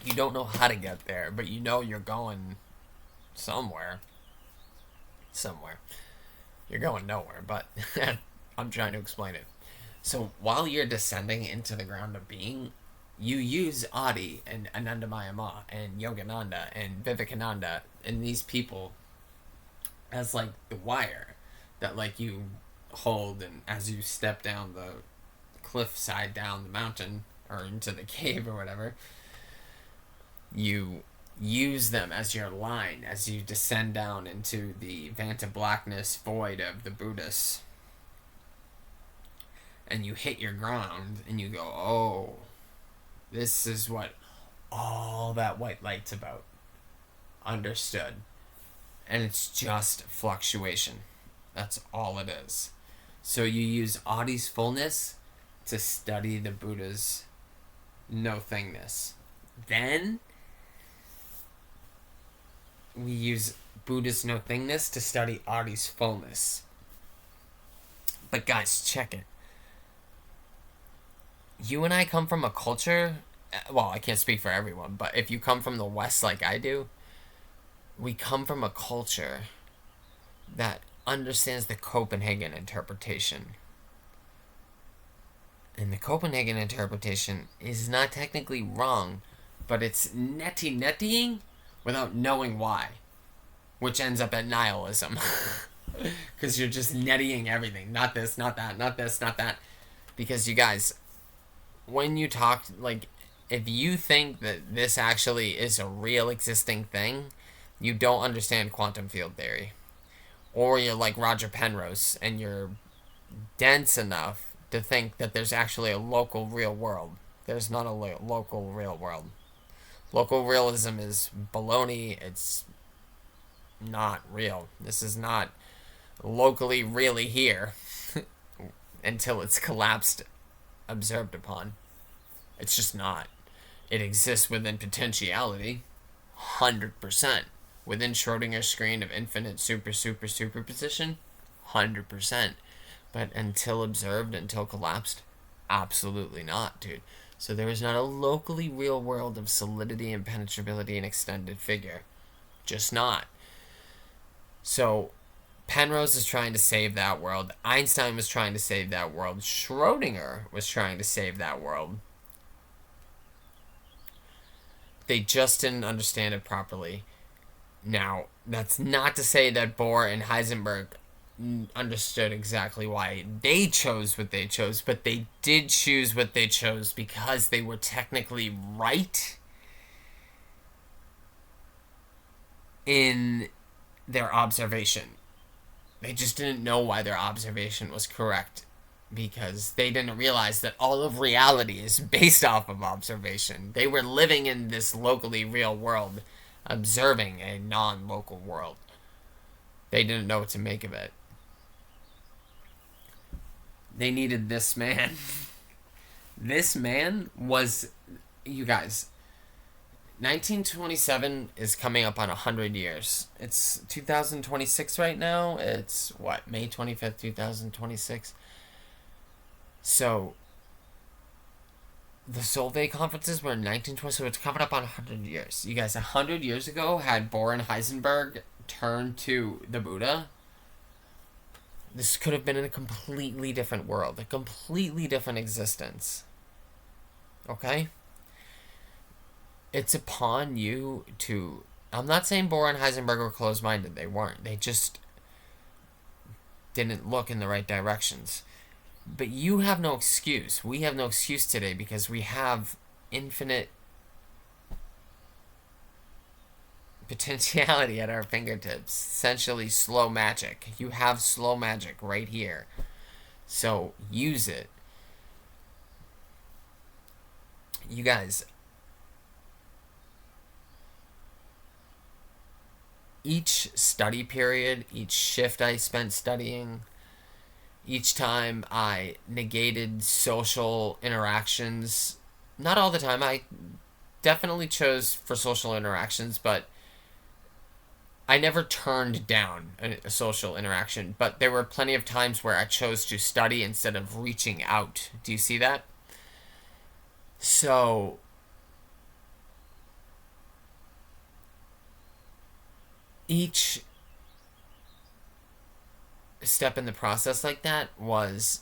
You don't know how to get there, but you know you're going somewhere. Somewhere. You're going nowhere, but I'm trying to explain it. So while you're descending into the ground of being, you use Adi and Anandamaya Ma and Yogananda and Vivekananda and these people as like the wire that like you hold, and as you step down the cliff side down the mountain or into the cave or whatever, you use them as your line as you descend down into the Vanta blackness void of the Buddhists. And you hit your ground and you go, oh, this is what all that white light's about. Understood. And it's just fluctuation. That's all it is. So you use Adi's fullness to study the Buddha's no-thingness. Then we use Buddha's no-thingness to study Adi's fullness. But guys, check it. You and I come from a culture, well, I can't speak for everyone, but if you come from the West like I do, we come from a culture that understands the Copenhagen interpretation. And the Copenhagen interpretation is not technically wrong, but it's netting without knowing why, which ends up at nihilism. Because you're just netting everything. Not this, not that, not this, not that. Because you guys... when you talk, like, if you think that this actually is a real existing thing, you don't understand quantum field theory. Or you're like Roger Penrose, and you're dense enough to think that there's actually a local real world. There's not a local real world. Local realism is baloney. It's not real. This is not locally really here until it's collapsed, observed upon. It's just not. It exists within potentiality, 100%. Within Schrodinger's screen of infinite superposition, 100%. But until observed, until collapsed, absolutely not, dude. So there is not a locally real world of solidity, impenetrability, and extended figure. Just not. So Penrose is trying to save that world. Einstein was trying to save that world. Schrodinger was trying to save that world. They just didn't understand it properly. Now, that's not to say that Bohr and Heisenberg understood exactly why they chose what they chose, but they did choose what they chose because they were technically right in their observation. They just didn't know why their observation was correct, because they didn't realize that all of reality is based off of observation. They were living in this locally real world, observing a non-local world. They didn't know what to make of it. They needed this man. This man was, you guys, 1927 is coming up on 100 years. It's 2026 right now. It's, what, May 25th, 2026? So, the Solvay conferences were in 1920, so it's coming up on 100 years. You guys, 100 years ago, had Bohr and Heisenberg turned to the Buddha, This could have been in a completely different world, a completely different existence. Okay? It's upon you to. I'm not saying Bohr and Heisenberg were closed minded. They weren't. They just didn't look in the right directions. But you have no excuse. We have no excuse today because we have infinite potentiality at our fingertips. Essentially, slow magic. You have slow magic right here. So use it. You guys, each study period, each shift I spent studying, each time I negated social interactions, not all the time, I definitely chose for social interactions, but I never turned down a social interaction, but there were plenty of times where I chose to study instead of reaching out. Do you see that? So, each step in the process like that was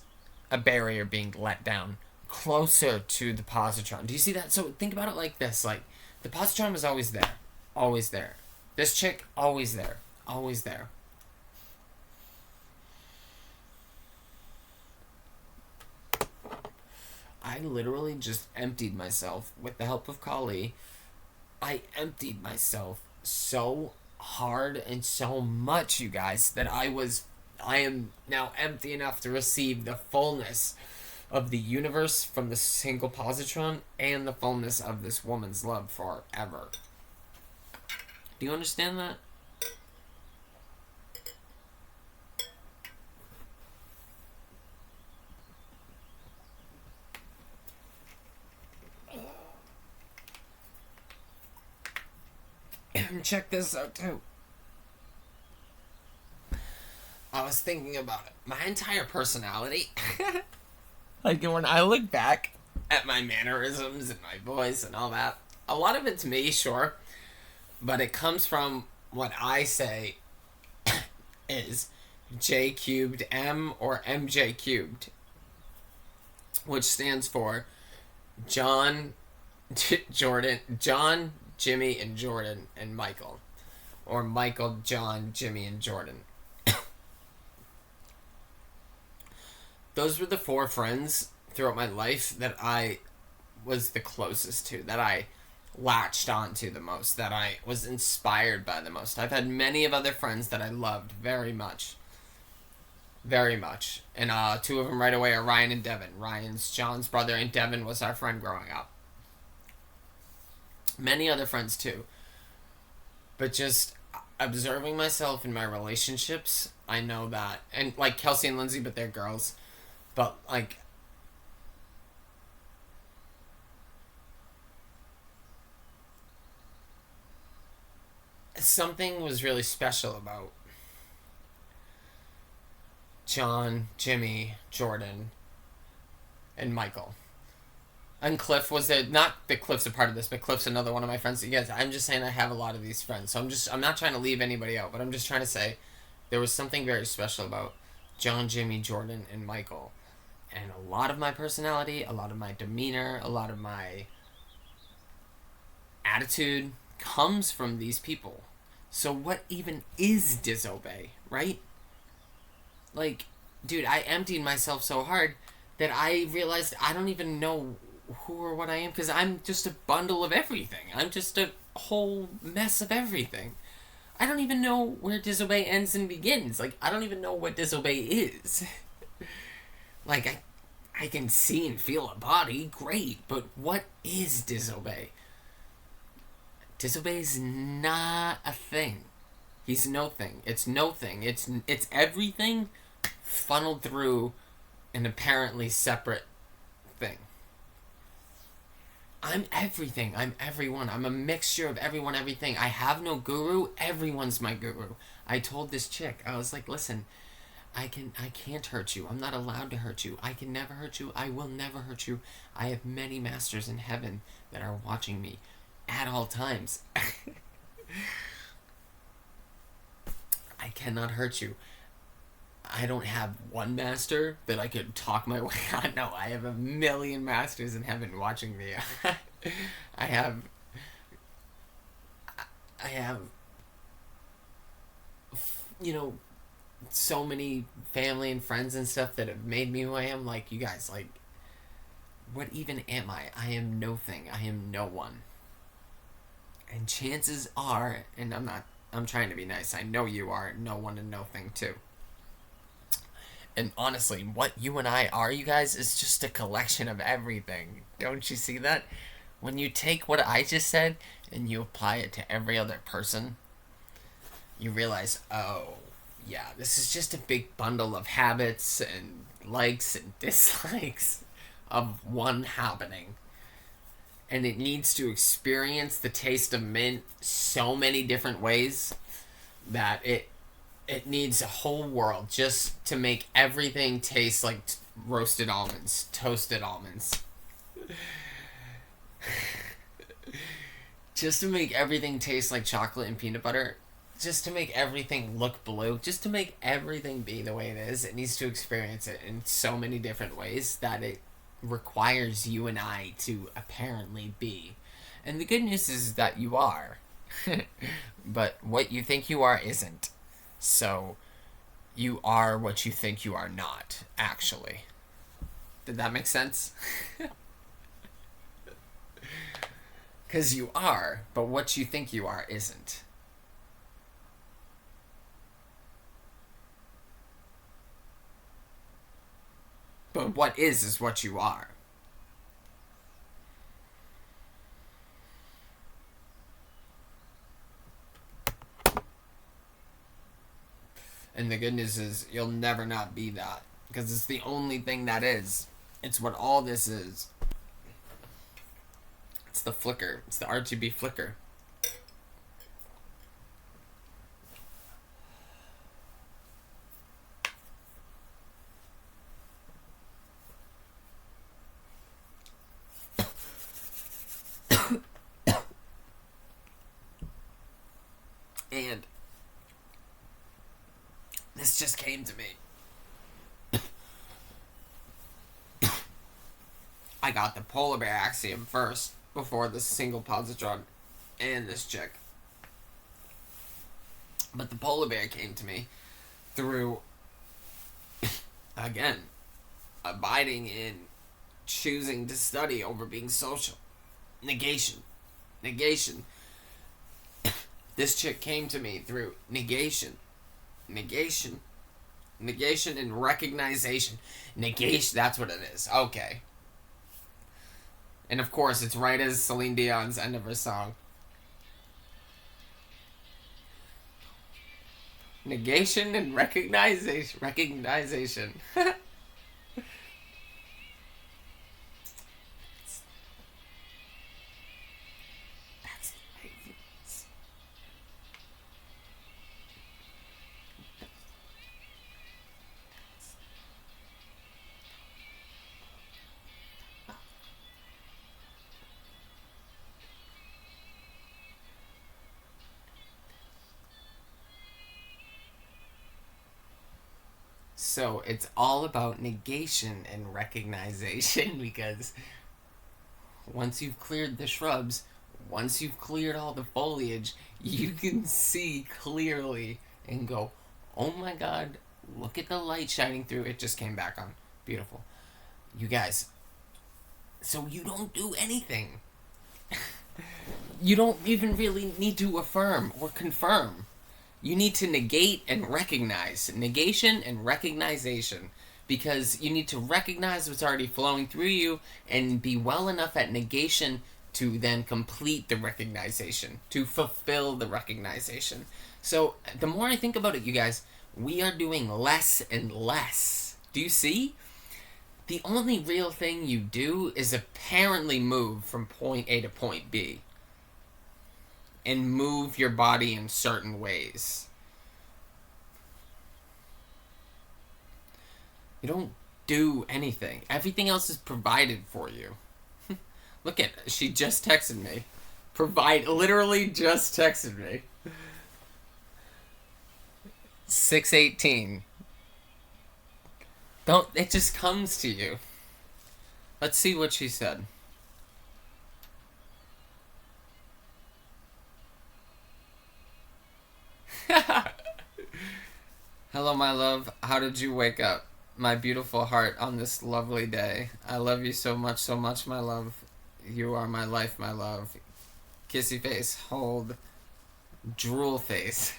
a barrier being let down closer to the positron. Do you see that? So, think about it like this, like, the positron was always there. Always there. This chick, always there. Always there. I literally just emptied myself with the help of Kali. I emptied myself so hard and so much, you guys, that I am now empty enough to receive the fullness of the universe from the single positron and the fullness of this woman's love forever. Do you understand that? Check this out too. I was thinking about it. My entire personality, like when I look back at my mannerisms and my voice and all that, a lot of it's me, sure, but it comes from what I say is J cubed M or MJ cubed, which stands for John, John, Jimmy, and Jordan, and Michael. Or Michael, John, Jimmy, and Jordan. Those were the four friends throughout my life that I was the closest to, that I latched onto the most, that I was inspired by the most. I've had many of other friends that I loved very much. Very much. And two of them right away are Ryan and Devin. Ryan's John's brother, and Devin was our friend growing up. Many other friends too. But just observing myself in my relationships, I know that. And like Kelsey and Lindsay, but they're girls. But like, something was really special about John, Jimmy, Jordan, and Michael. And Cliff was it? Not that Cliff's a part of this, but Cliff's another one of my friends. Yes, I'm just saying I have a lot of these friends, so I'm not trying to leave anybody out, but I'm just trying to say there was something very special about John, Jimmy, Jordan, and Michael, and a lot of my personality, a lot of my demeanor, a lot of my attitude comes from these people. So what even is disobey, right? Like, dude, I emptied myself so hard that I realized I don't even know who or what I am because I'm just a bundle of everything. I'm just a whole mess of everything. I don't even know where disobey ends and begins. Like, I don't even know what disobey is. Like, I can see and feel a body, great, but what is disobey? Disobey is not a thing. He's no thing. It's no thing. It's everything funneled through an apparently separate thing. I'm everything. I'm everyone. I'm a mixture of everyone, everything. I have no guru. Everyone's my guru. I told this chick, I was like, listen, I can't hurt you. I'm not allowed to hurt you. I can never hurt you. I will never hurt you. I have many masters in heaven that are watching me at all times. I cannot hurt you. I don't have one master that I could talk my way on. No, I have a million masters in heaven watching me. I have, I have, you know, so many family and friends and stuff that have made me who I am. Like, you guys, like, what even am I? I am no thing. I am no one. And chances are, and I'm trying to be nice. I know you are no one and no thing too. And honestly, what you and I are, you guys, is just a collection of everything. Don't you see that? When you take what I just said and you apply it to every other person, you realize, oh, yeah, this is just a big bundle of habits and likes and dislikes of one happening. And it needs to experience the taste of mint so many different ways that it needs a whole world just to make everything taste like roasted almonds, toasted almonds. Just to make everything taste like chocolate and peanut butter, just to make everything look blue, just to make everything be the way it is, it needs to experience it in so many different ways that it requires you and I to apparently be. And the good news is that you are. But what you think you are isn't. So, you are what you think you are not, actually. Did that make sense? Because you are, but what you think you are isn't. But what is what you are. And the good news is you'll never not be that. Because it's the only thing that is. It's what all this is. It's the flicker. It's the RGB flicker. And this just came to me. I got the polar bear axiom first before the single positron and this chick. But the polar bear came to me through, again, abiding in choosing to study over being social. Negation. Negation. This chick came to me through negation. Negation. Negation and recognition. Negation, that's what it is. Okay. And of course, it's right as Celine Dion's end of her song. Negation and recognition. Recognition. So it's all about negation and recognition because once you've cleared the shrubs, once you've cleared all the foliage, you can see clearly and go, oh my god, look at the light shining through. It just came back on. Beautiful. You guys, so you don't do anything. You don't even really need to affirm or confirm. You need to negate and recognize. Negation and recognition. Because you need to recognize what's already flowing through you and be well enough at negation to then complete the recognition, to fulfill the recognition. So the more I think about it, you guys, we are doing less and less. Do you see? The only real thing you do is apparently move from point A to point B. And move your body in certain ways. You don't do anything. Everything else is provided for you. Look at, she just texted me. Literally just texted me. 6:18. Don't. It just comes to you. Let's see what she said. Hello, my love. How did you wake up? My beautiful heart on this lovely day. I love you so much, my love. You are my life, my love. Kissy face, hold, drool face.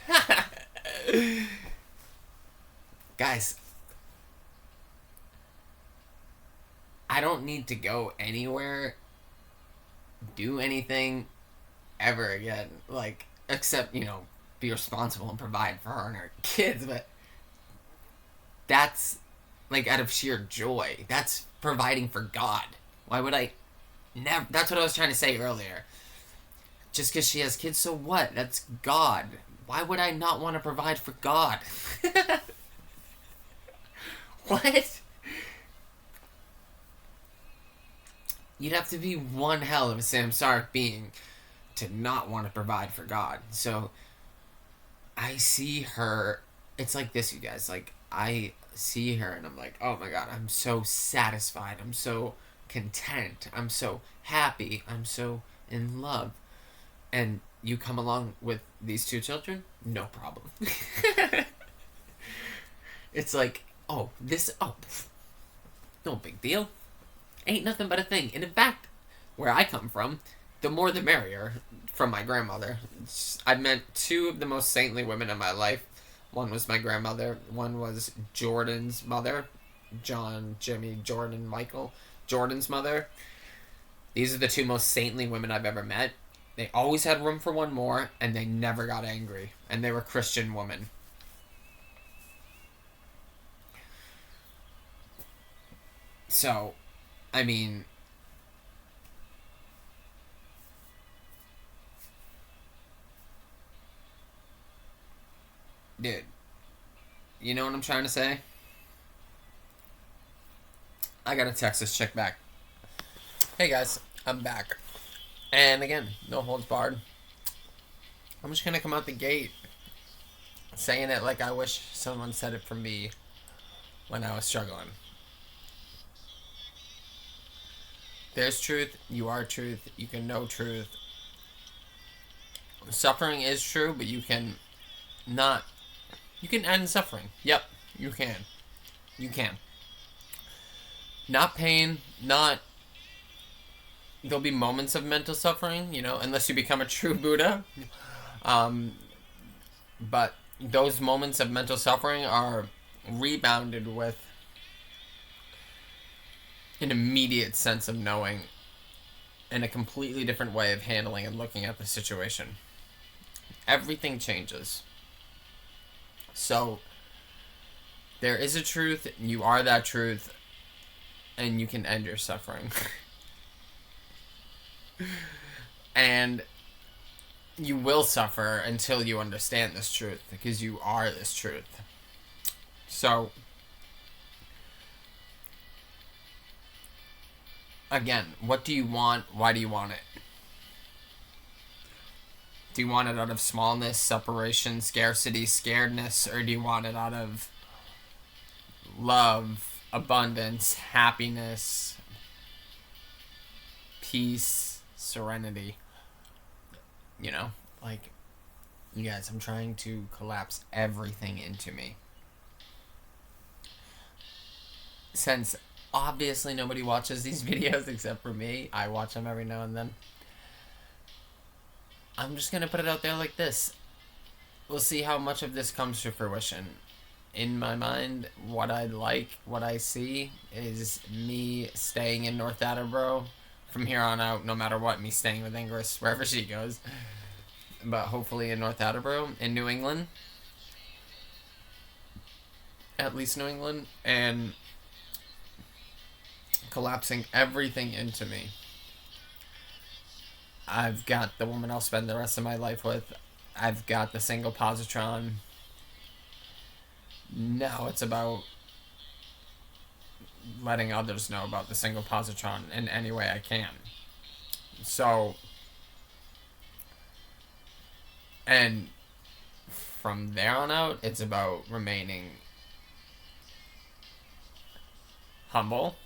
Guys, I don't need to go anywhere, do anything ever again. Like, except, be responsible and provide for her and her kids, but that's like out of sheer joy. That's providing for God. Why would I never? That's what I was trying to say earlier. Just because she has kids, so what? That's God. Why would I not want to provide for God? What? You'd have to be one hell of a samsaric being to not want to provide for God. So I see her. It's like this, you guys. Like, I see her and I'm like, oh my God, I'm so satisfied. I'm so content. I'm so happy. I'm so in love. And you come along with these two children, no problem. It's like, no big deal. Ain't nothing but a thing. And in fact, where I come from, the more the merrier from my grandmother. I've met two of the most saintly women in my life. One was my grandmother. One was Jordan's mother. John, Jimmy, Jordan, Michael. Jordan's mother. These are the two most saintly women I've ever met. They always had room for one more, and they never got angry. And they were Christian women. So, I mean, dude, you know what I'm trying to say? I gotta text this chick back. Hey guys, I'm back. And again, no holds barred. I'm just gonna come out the gate saying it like I wish someone said it for me when I was struggling. There's truth, you are truth, you can know truth. Suffering is true, but you can not. You can end suffering. Yep, you can. You can. Not pain, not. There'll be moments of mental suffering, unless you become a true Buddha. But those moments of mental suffering are rebounded with an immediate sense of knowing and a completely different way of handling and looking at the situation. Everything changes. So, there is a truth, you are that truth, and you can end your suffering. And you will suffer until you understand this truth, because you are this truth. So, again, what do you want? Why do you want it? Do you want it out of smallness, separation, scarcity, scaredness, or do you want it out of love, abundance, happiness, peace, serenity? Like, you guys, I'm trying to collapse everything into me. Since obviously nobody watches these videos except for me, I watch them every now and then. I'm just going to put it out there like this. We'll see how much of this comes to fruition. In my mind, what I like, what I see, is me staying in North Attleboro from here on out, no matter what, me staying with Ingris wherever she goes. But hopefully in North Attleboro, in New England. At least New England. And collapsing everything into me. I've got the woman I'll spend the rest of my life with. I've got the single positron. Now it's about letting others know about the single positron in any way I can. So, and from there on out, it's about remaining humble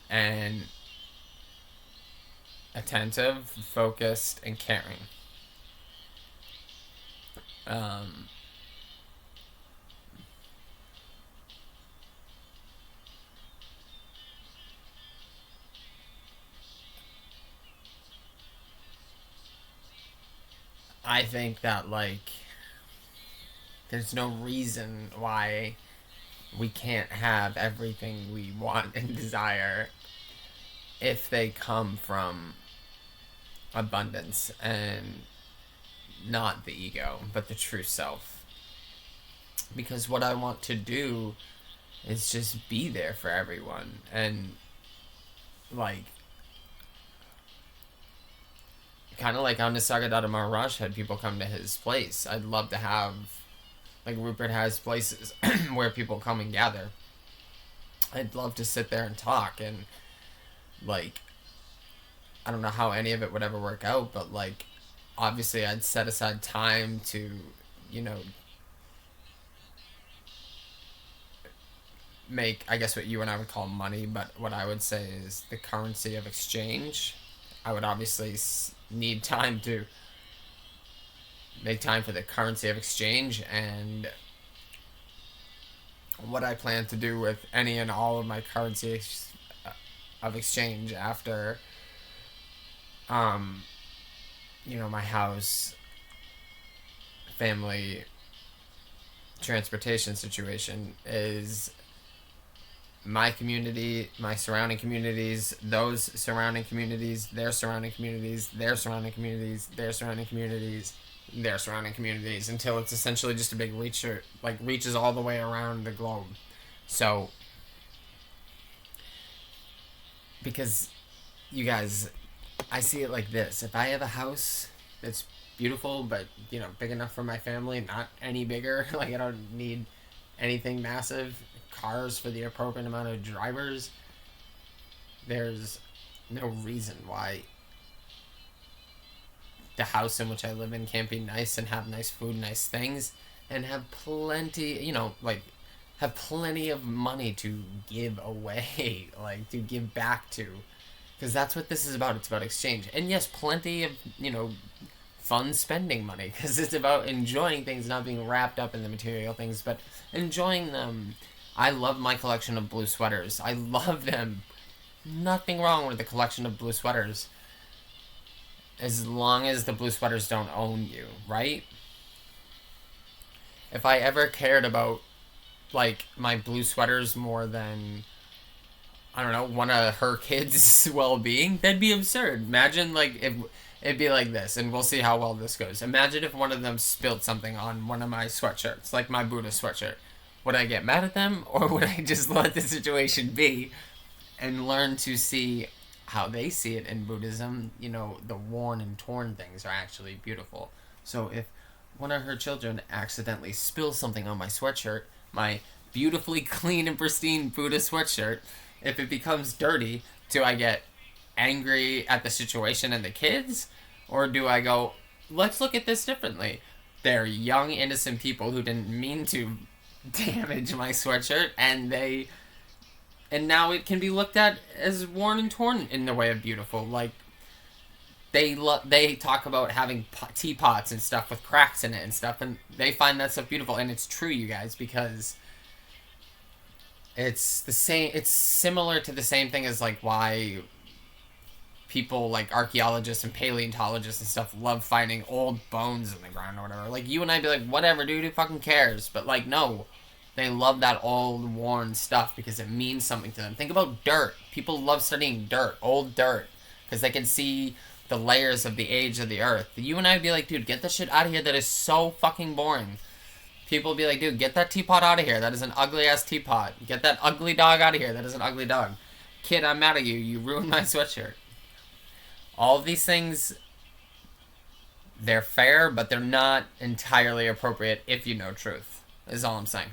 and attentive, focused, and caring. Um, I think that, like, there's no reason why we can't have everything we want and desire if they come from abundance and not the ego, but the true self. Because what I want to do is just be there for everyone. And, like, kind of like how Nisargadatta Maharaj had people come to his place. I'd love to have, like Rupert has places where people come and gather. I'd love to sit there and talk and, like, I don't know how any of it would ever work out, but, like, obviously I'd set aside time to, you know, make, I guess, what you and I would call money, but what I would say is the currency of exchange. I would obviously need time to make time for the currency of exchange, and what I plan to do with any and all of my currency of exchange after, um, you know, my house, family, transportation situation is my community, my surrounding communities, those surrounding communities, their surrounding communities, their surrounding communities, their surrounding communities, their surrounding communities, until it's essentially just a big reacher, like reaches all the way around the globe. So, because you guys, I see it like this: if I have a house that's beautiful, but you know, big enough for my family, not any bigger, like I don't need anything massive, cars for the appropriate amount of drivers, there's no reason why the house in which I live in can't be nice and have nice food, nice things, and have plenty, you know, like, have plenty of money to give away, like, to give back to. Because that's what this is about. It's about exchange. And yes, plenty of, you know, fun spending money. Because it's about enjoying things, not being wrapped up in the material things, but enjoying them. I love my collection of blue sweaters. I love them. Nothing wrong with the collection of blue sweaters. As long as the blue sweaters don't own you, right? If I ever cared about, like, my blue sweaters more than, I don't know, one of her kids' well-being, that'd be absurd. Imagine, like, if it'd be like this, and we'll see how well this goes. Imagine if one of them spilled something on one of my sweatshirts, like my Buddha sweatshirt. Would I get mad at them, or would I just let the situation be and learn to see how they see it in Buddhism? You know, the worn and torn things are actually beautiful. So if one of her children accidentally spills something on my sweatshirt, my beautifully clean and pristine Buddha sweatshirt, if it becomes dirty, do I get angry at the situation and the kids? Or do I go, let's look at this differently? They're young, innocent people who didn't mean to damage my sweatshirt, and now it can be looked at as worn and torn in the way of beautiful. Like, they talk about having teapots and stuff with cracks in it and stuff, and they find that stuff beautiful, and it's true, you guys, because it's the same. It's similar to the same thing as, like, why people like archaeologists and paleontologists and stuff love finding old bones in the ground or whatever. Like, you and I'd be like, whatever, dude, who fucking cares? But, like, no, they love that old, worn stuff because it means something to them. Think about dirt. People love studying dirt, old dirt, because they can see the layers of the age of the earth. You and I would be like, dude, get that shit out of here. That is so fucking boring. People would be like, dude, get that teapot out of here. That is an ugly-ass teapot. Get that ugly dog out of here. That is an ugly dog. Kid, I'm mad at you. You ruined my sweatshirt. All of these things, they're fair, but they're not entirely appropriate if you know truth, is all I'm saying.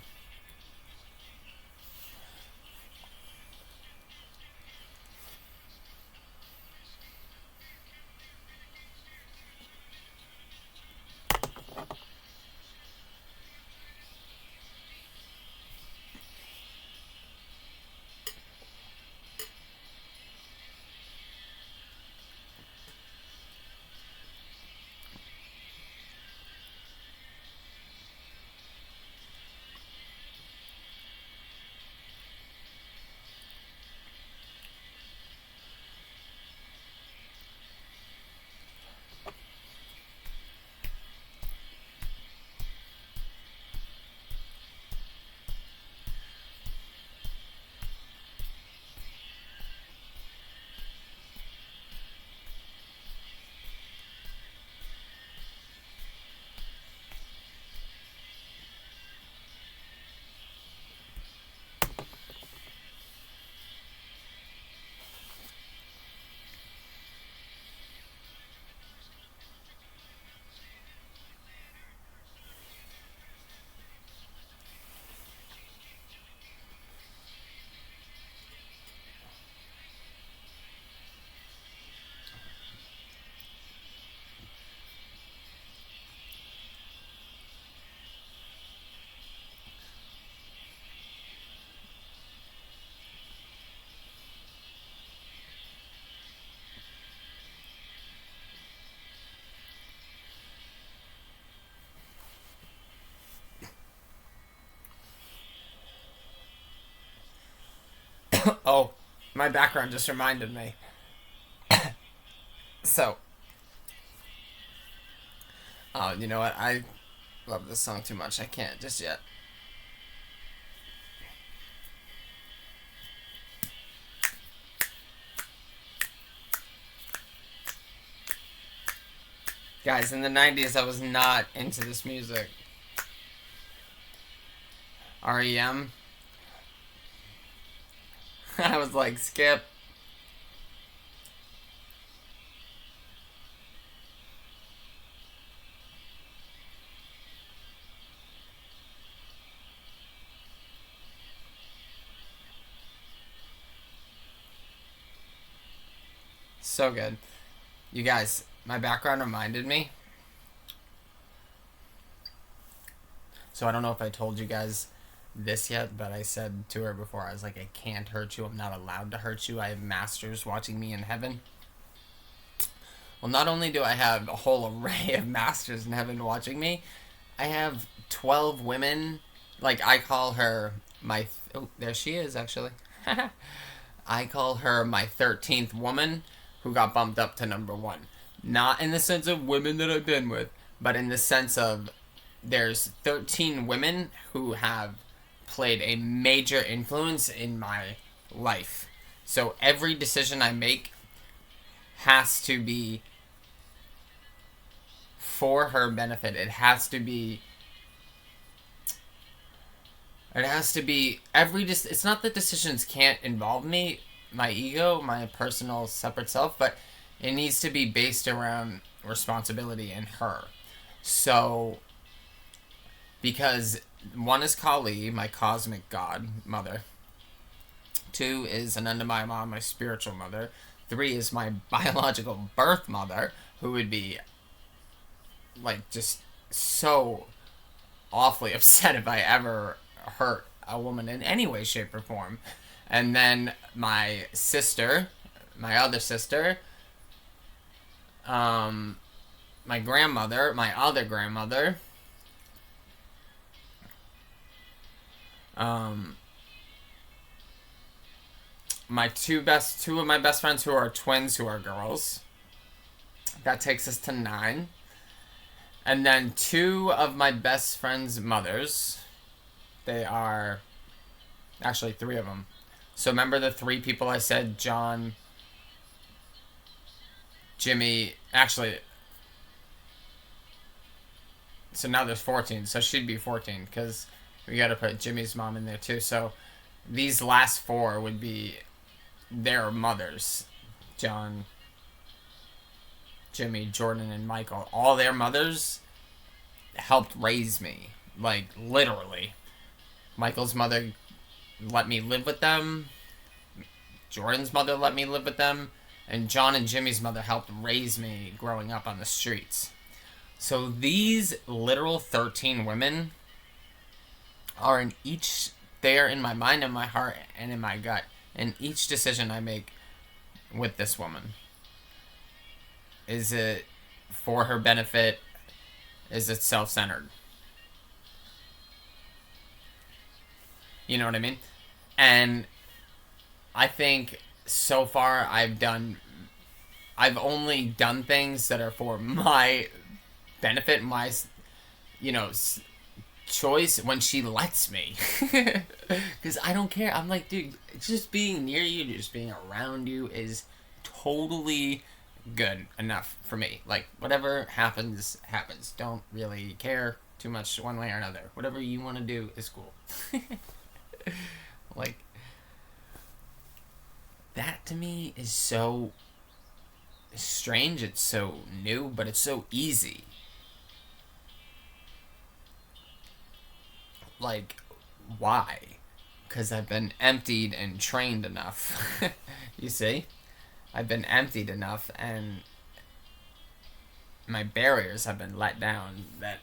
My background just reminded me. So, oh, you know what? I love this song too much. I can't just yet. Guys, in the 90s, I was not into this music. REM. I was like, skip. So good. You guys, my background reminded me. So I don't know if I told you guys this yet, but I said to her before, I was like, I can't hurt you. I'm not allowed to hurt you. I have masters watching me in heaven. Well, not only do I have a whole array of masters in heaven watching me, I have 12 women. Like, I call her my... Oh, there she is, actually. I call her my 13th woman who got bumped up to number 1. Not in the sense of women that I've been with, but in the sense of there's 13 women who have played a major influence in my life. So every decision I make has to be for her benefit. It has to be it's not that decisions can't involve me, my ego, my personal separate self, but it needs to be based around responsibility and her. So, because one is Kali, my cosmic god, mother. 2 is Ananda, my mom, my spiritual mother. 3 is my biological birth mother, who would be, like, just so awfully upset if I ever hurt a woman in any way, shape, or form. And then my sister, my other sister, my grandmother, my other grandmother, my two of my best friends who are twins who are girls. That takes us to 9. And then 2 of my best friends' mothers. They are actually 3 of them. So remember the 3 people I said, John, Jimmy, actually, so now there's 14, so she'd be 14, because we gotta put Jimmy's mom in there too. So these last 4 would be their mothers. John, Jimmy, Jordan, and Michael. All their mothers helped raise me. Like, literally. Michael's mother let me live with them. Jordan's mother let me live with them. And John and Jimmy's mother helped raise me growing up on the streets. So these literal 13 women are in each... They are in my mind and my heart and in my gut. And each decision I make with this woman. Is it for her benefit? Is it self-centered? You know what I mean? And I think so far I've only done things that are for my benefit, my, choice when she lets me. Because I don't care. I'm like, dude, just being near you, just being around you is totally good enough for me. Like, whatever happens, happens. Don't really care too much one way or another. Whatever you want to do is cool. Like, that to me is so strange. It's so new, but it's so easy. Like, why? Because I've been emptied and trained enough. You see? I've been emptied enough, and my barriers have been let down, that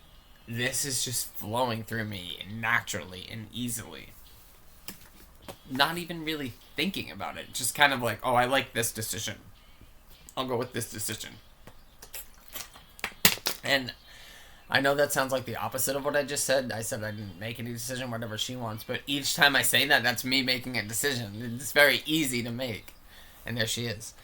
this is just flowing through me naturally and easily. Not even really thinking about it. Just kind of like, oh, I like this decision. I'll go with this decision. And I know that sounds like the opposite of what I just said. I said I didn't make any decision, whatever she wants. But each time I say that, that's me making a decision. It's very easy to make. And there she is.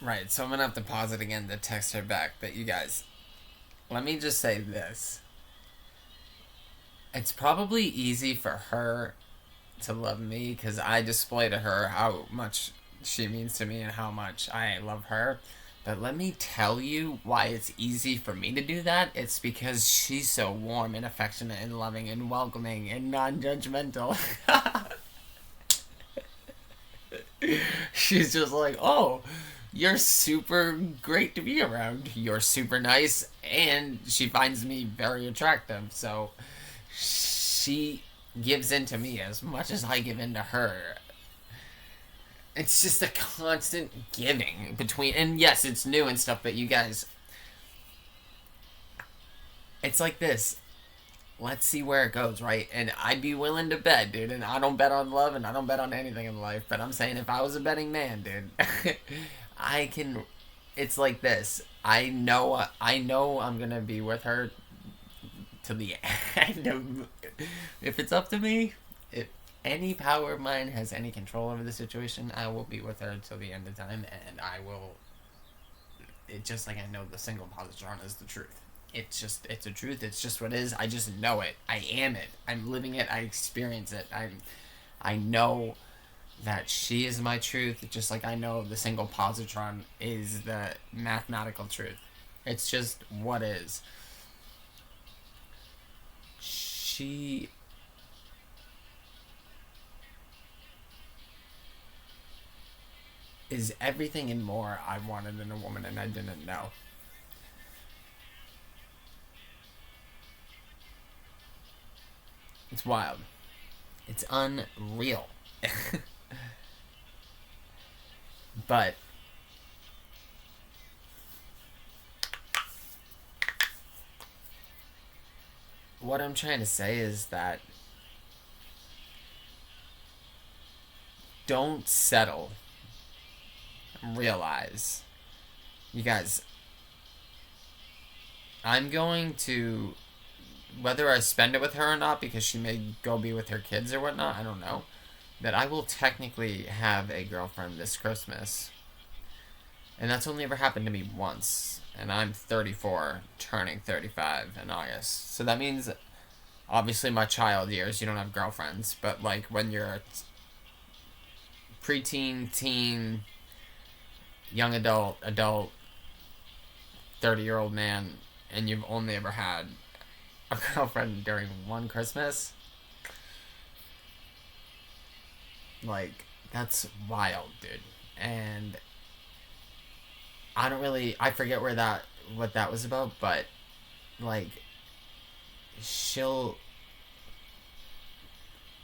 Right, so I'm going to have to pause it again to text her back. But you guys, let me just say this. It's probably easy for her to love me because I display to her how much she means to me and how much I love her. But let me tell you why it's easy for me to do that. It's because she's so warm and affectionate and loving and welcoming and non judgmental. She's just like, oh, you're super great to be around. You're super nice. And she finds me very attractive. So she gives in to me as much as I give in to her. It's just a constant giving between, and yes, it's new and stuff, but you guys, it's like this. Let's see where it goes, right? And I'd be willing to bet, dude. And I don't bet on love, and I don't bet on anything in life. But I'm saying, if I was a betting man, dude, I can. It's like this. I know I'm gonna be with her to the end of. If it's up to me, if any power of mine has any control over the situation, I will be with her until the end of time, and I will. It just like I know the single positron is the truth. It's a truth. It's just what it is. I just know it. I am it. I'm living it. I experience it. I know that she is my truth, just like I know the single positron is the mathematical truth. It's just what is. She is everything and more I wanted in a woman and I didn't know. It's wild. It's unreal. But what I'm trying to say is that don't settle. Realize. You guys, I'm going to, whether I spend it with her or not, because she may go be with her kids or whatnot, I don't know, that I will technically have a girlfriend this Christmas. And that's only ever happened to me once. And I'm 34, turning 35 in August. So that means, obviously, my child years, you don't have girlfriends. But, like, when you're a preteen, teen, young adult, 30-year-old man, and you've only ever had a girlfriend during one Christmas, like, that's wild, dude. And I forget what that was about, but, like, she'll,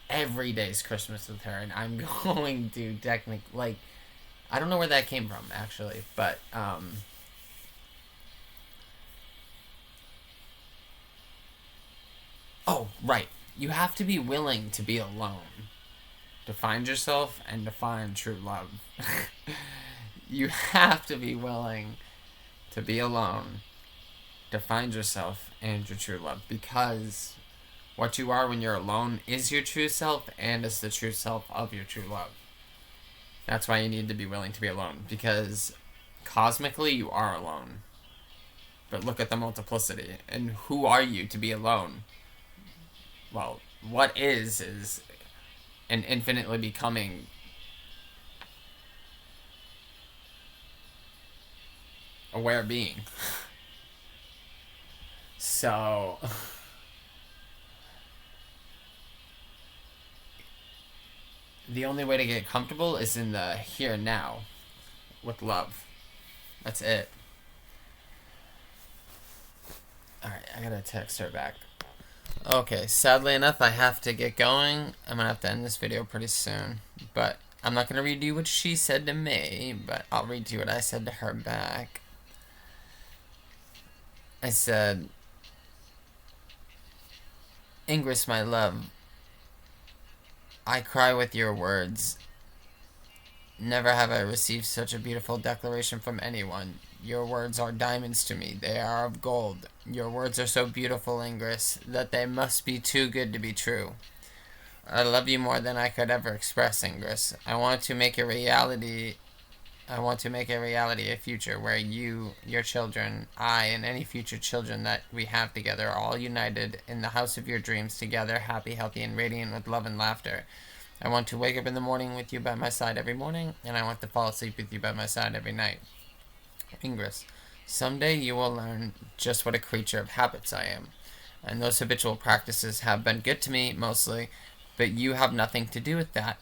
every day's Christmas with her, and I'm going to technically, like, I don't know where that came from, actually, but, oh, right. You have to be willing to be alone to find yourself and to find true love. You have to be willing to be alone to find yourself and your true love, because what you are when you're alone is your true self and is the true self of your true love. That's why you need to be willing to be alone, because cosmically you are alone. But look at the multiplicity. And who are you to be alone? Well, what is an infinitely becoming aware being. So the only way to get comfortable is in the here and now with love. That's it. Alright, I gotta text her back. Okay, sadly enough, I have to get going. I'm gonna have to end this video pretty soon. But I'm not gonna read you what she said to me, but I'll read you what I said to her back. I said, Ingress, my love, I cry with your words. Never have I received such a beautiful declaration from anyone. Your words are diamonds to me. They are of gold. Your words are so beautiful, Ingress, that they must be too good to be true. I love you more than I could ever express, Ingress. I want to make a reality a future where you, your children, I, and any future children that we have together are all united in the house of your dreams together, happy, healthy, and radiant with love and laughter. I want to wake up in the morning with you by my side every morning, and I want to fall asleep with you by my side every night. Ingress, someday you will learn just what a creature of habits I am. And those habitual practices have been good to me, mostly, but you have nothing to do with that.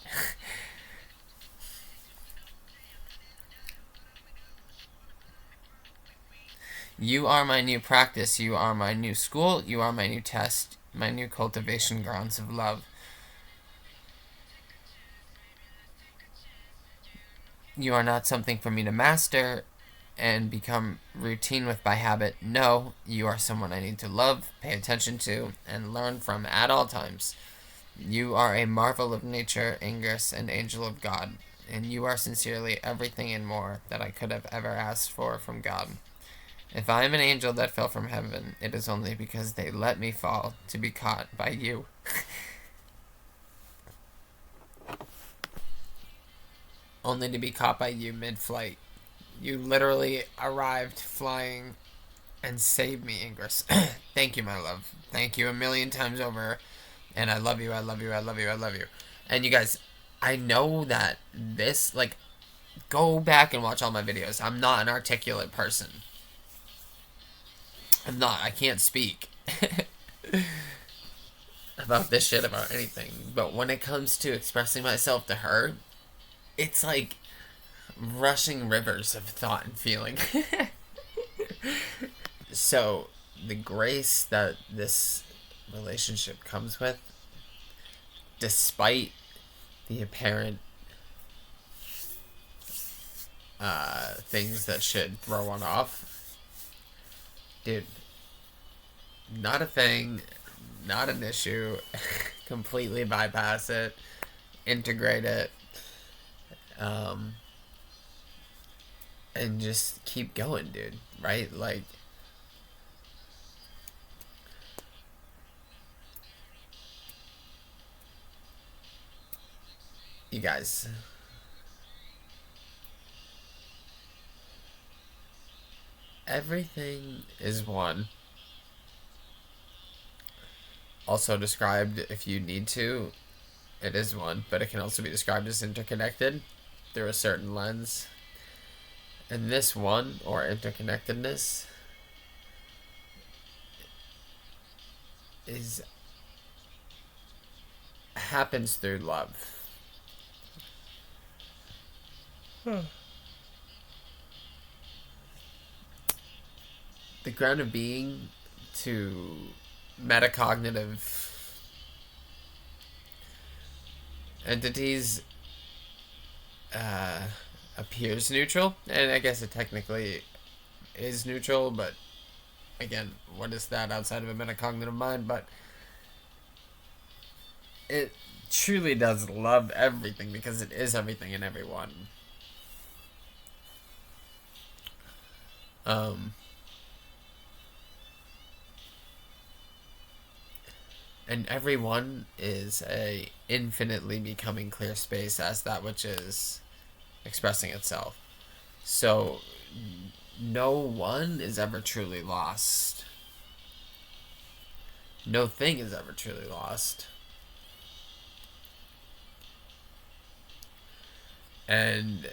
You are my new practice, you are my new school, you are my new test, my new cultivation grounds of love. You are not something for me to master and become routine with by habit. No, you are someone I need to love, pay attention to, and learn from at all times. You are a marvel of nature, Ingress, and angel of God, and you are sincerely everything and more that I could have ever asked for from God. If I am an angel that fell from heaven, it is only because they let me fall to be caught by you. Only to be caught by you mid flight. You literally arrived flying and saved me, Ingress. Thank you, my love. Thank you a million times over. And I love you, I love you, I love you, I love you. And you guys, I know that this, like, go back and watch all my videos. I'm not an articulate person. I'm not. I can't speak about this shit, about anything. But when it comes to expressing myself to her, it's like rushing rivers of thought and feeling. So, the grace that this relationship comes with, despite the apparent things that should throw one off, dude, not a thing, not an issue. Completely bypass it, integrate it, um, and just keep going, dude. Right? Like, you guys, everything is one. Also described, if you need to, it is one, but it can also be described as interconnected through a certain lens. And this one, or interconnectedness, is happens through love. The ground of being to metacognitive entities uh, appears neutral, and I guess it technically is neutral, but again, what is that outside of a metacognitive mind? But it truly does love everything because it is everything in everyone. Um, and everyone is a infinitely becoming clear space as that which is expressing itself. So no one is ever truly lost. No thing is ever truly lost. And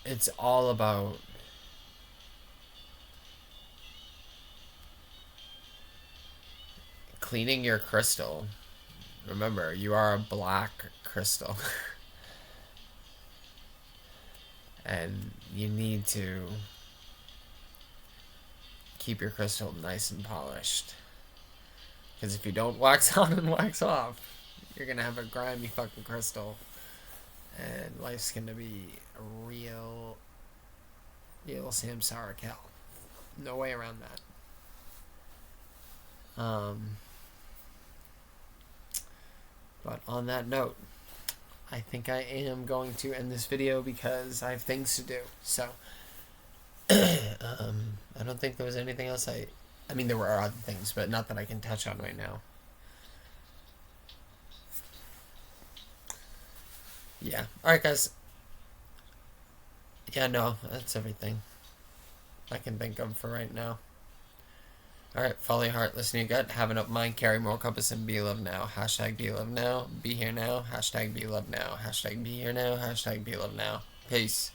it's all about cleaning your crystal. Remember, you are a black crystal. And you need to keep your crystal nice and polished. Because if you don't wax on and wax off, you're going to have a grimy fucking crystal. And life's going to be a real samsaric hell. No way around that. But on that note, I think I am going to end this video because I have things to do. So, I don't think there was anything else I mean, there were other things, but not that I can touch on right now. Yeah. Alright, guys. Yeah, no, that's everything I can think of for right now. Alright, follow your heart, listen to your gut, have an open mind, carry moral compass, and be loved now. Hashtag be loved now. Be here now. Hashtag be loved now. Hashtag be here now. Hashtag be loved now. Peace.